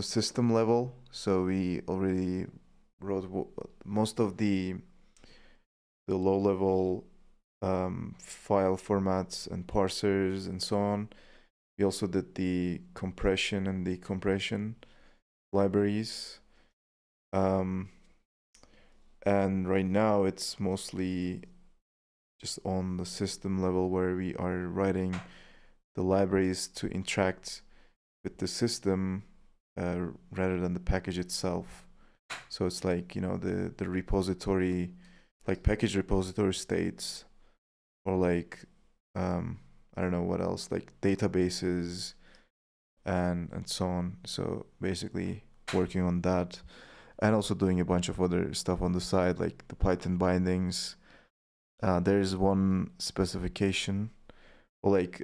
system level. So we already wrote most of the low level file formats and parsers and so on. We also did the compression and decompression libraries. And right now it's mostly just on the system level where we are writing the libraries to interact with the system rather than the package itself. So it's like, the repository, like package repository states, or like I don't know what else, like databases and so on. So basically working on that, and also doing a bunch of other stuff on the side, like the Python bindings. There's one specification, or like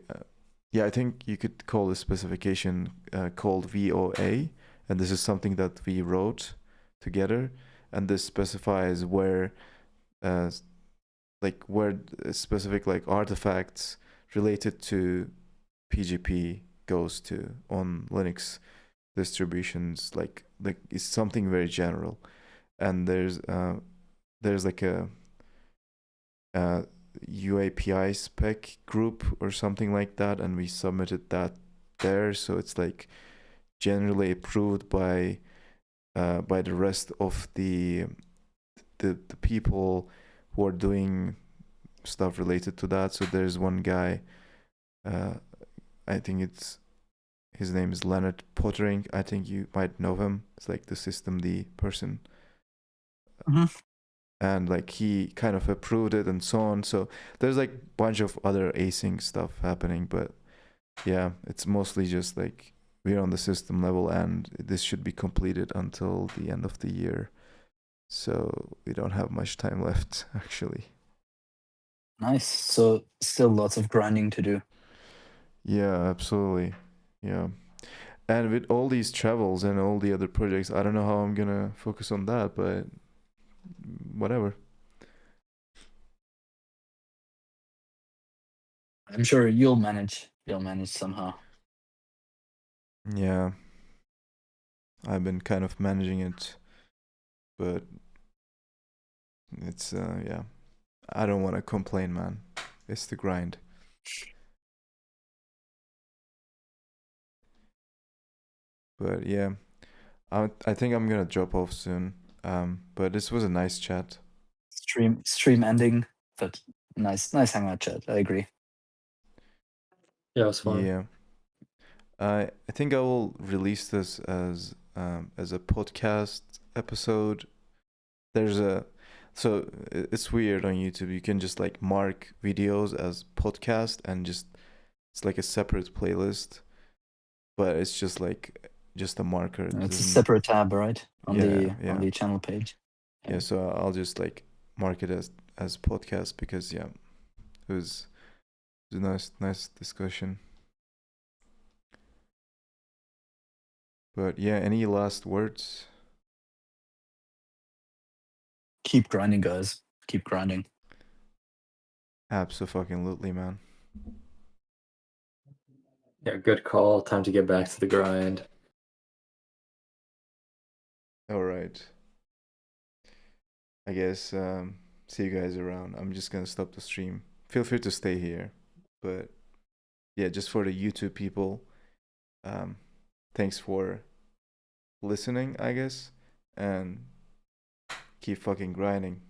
I think you could call this specification called VOA, and this is something that we wrote together, and this specifies where specific like artifacts related to PGP goes to on Linux distributions. Like it's something very general, and there's like a UAPI spec group or something like that, and we submitted that there. So it's like generally approved by the rest of the people who are doing stuff related to that. So there's one guy, I think his name is Leonard Pottering. I think you might know him. It's like the systemd person. And like he kind of approved it and so on. So there's like a bunch of other async stuff happening, but yeah, it's mostly just like we're on the system level, and this should be completed until the end of the year. So we don't have much time left, actually. Nice. So still lots of grinding to do. Yeah, absolutely. Yeah. And with all these travels and all the other projects, I don't know how I'm gonna focus on that, but whatever. I'm sure you'll manage. You'll manage somehow. Yeah. I've been kind of managing it, but it's yeah. I don't want to complain, man. It's the grind. But yeah, I think I'm gonna drop off soon. But this was a nice chat. Stream ending, but nice hangout chat. I agree. Yeah, it was fun. Yeah. I think I will release this as a podcast episode. It's weird on YouTube. You can just like mark videos as podcast and just it's like a separate playlist, but it's just like just a marker. It It's a doesn't. separate tab, right? On Yeah, on the channel page. yeah. So I'll just like mark it as podcast because yeah, it was a nice discussion. But yeah, any last words? Keep grinding, guys. Keep grinding. Absolutely, man. Yeah, good call. Time to get back to the grind. All right. I guess see you guys around. I'm just gonna stop the stream. Feel free to stay here, but yeah, just for the YouTube people, thanks for listening, I guess, and keep fucking grinding.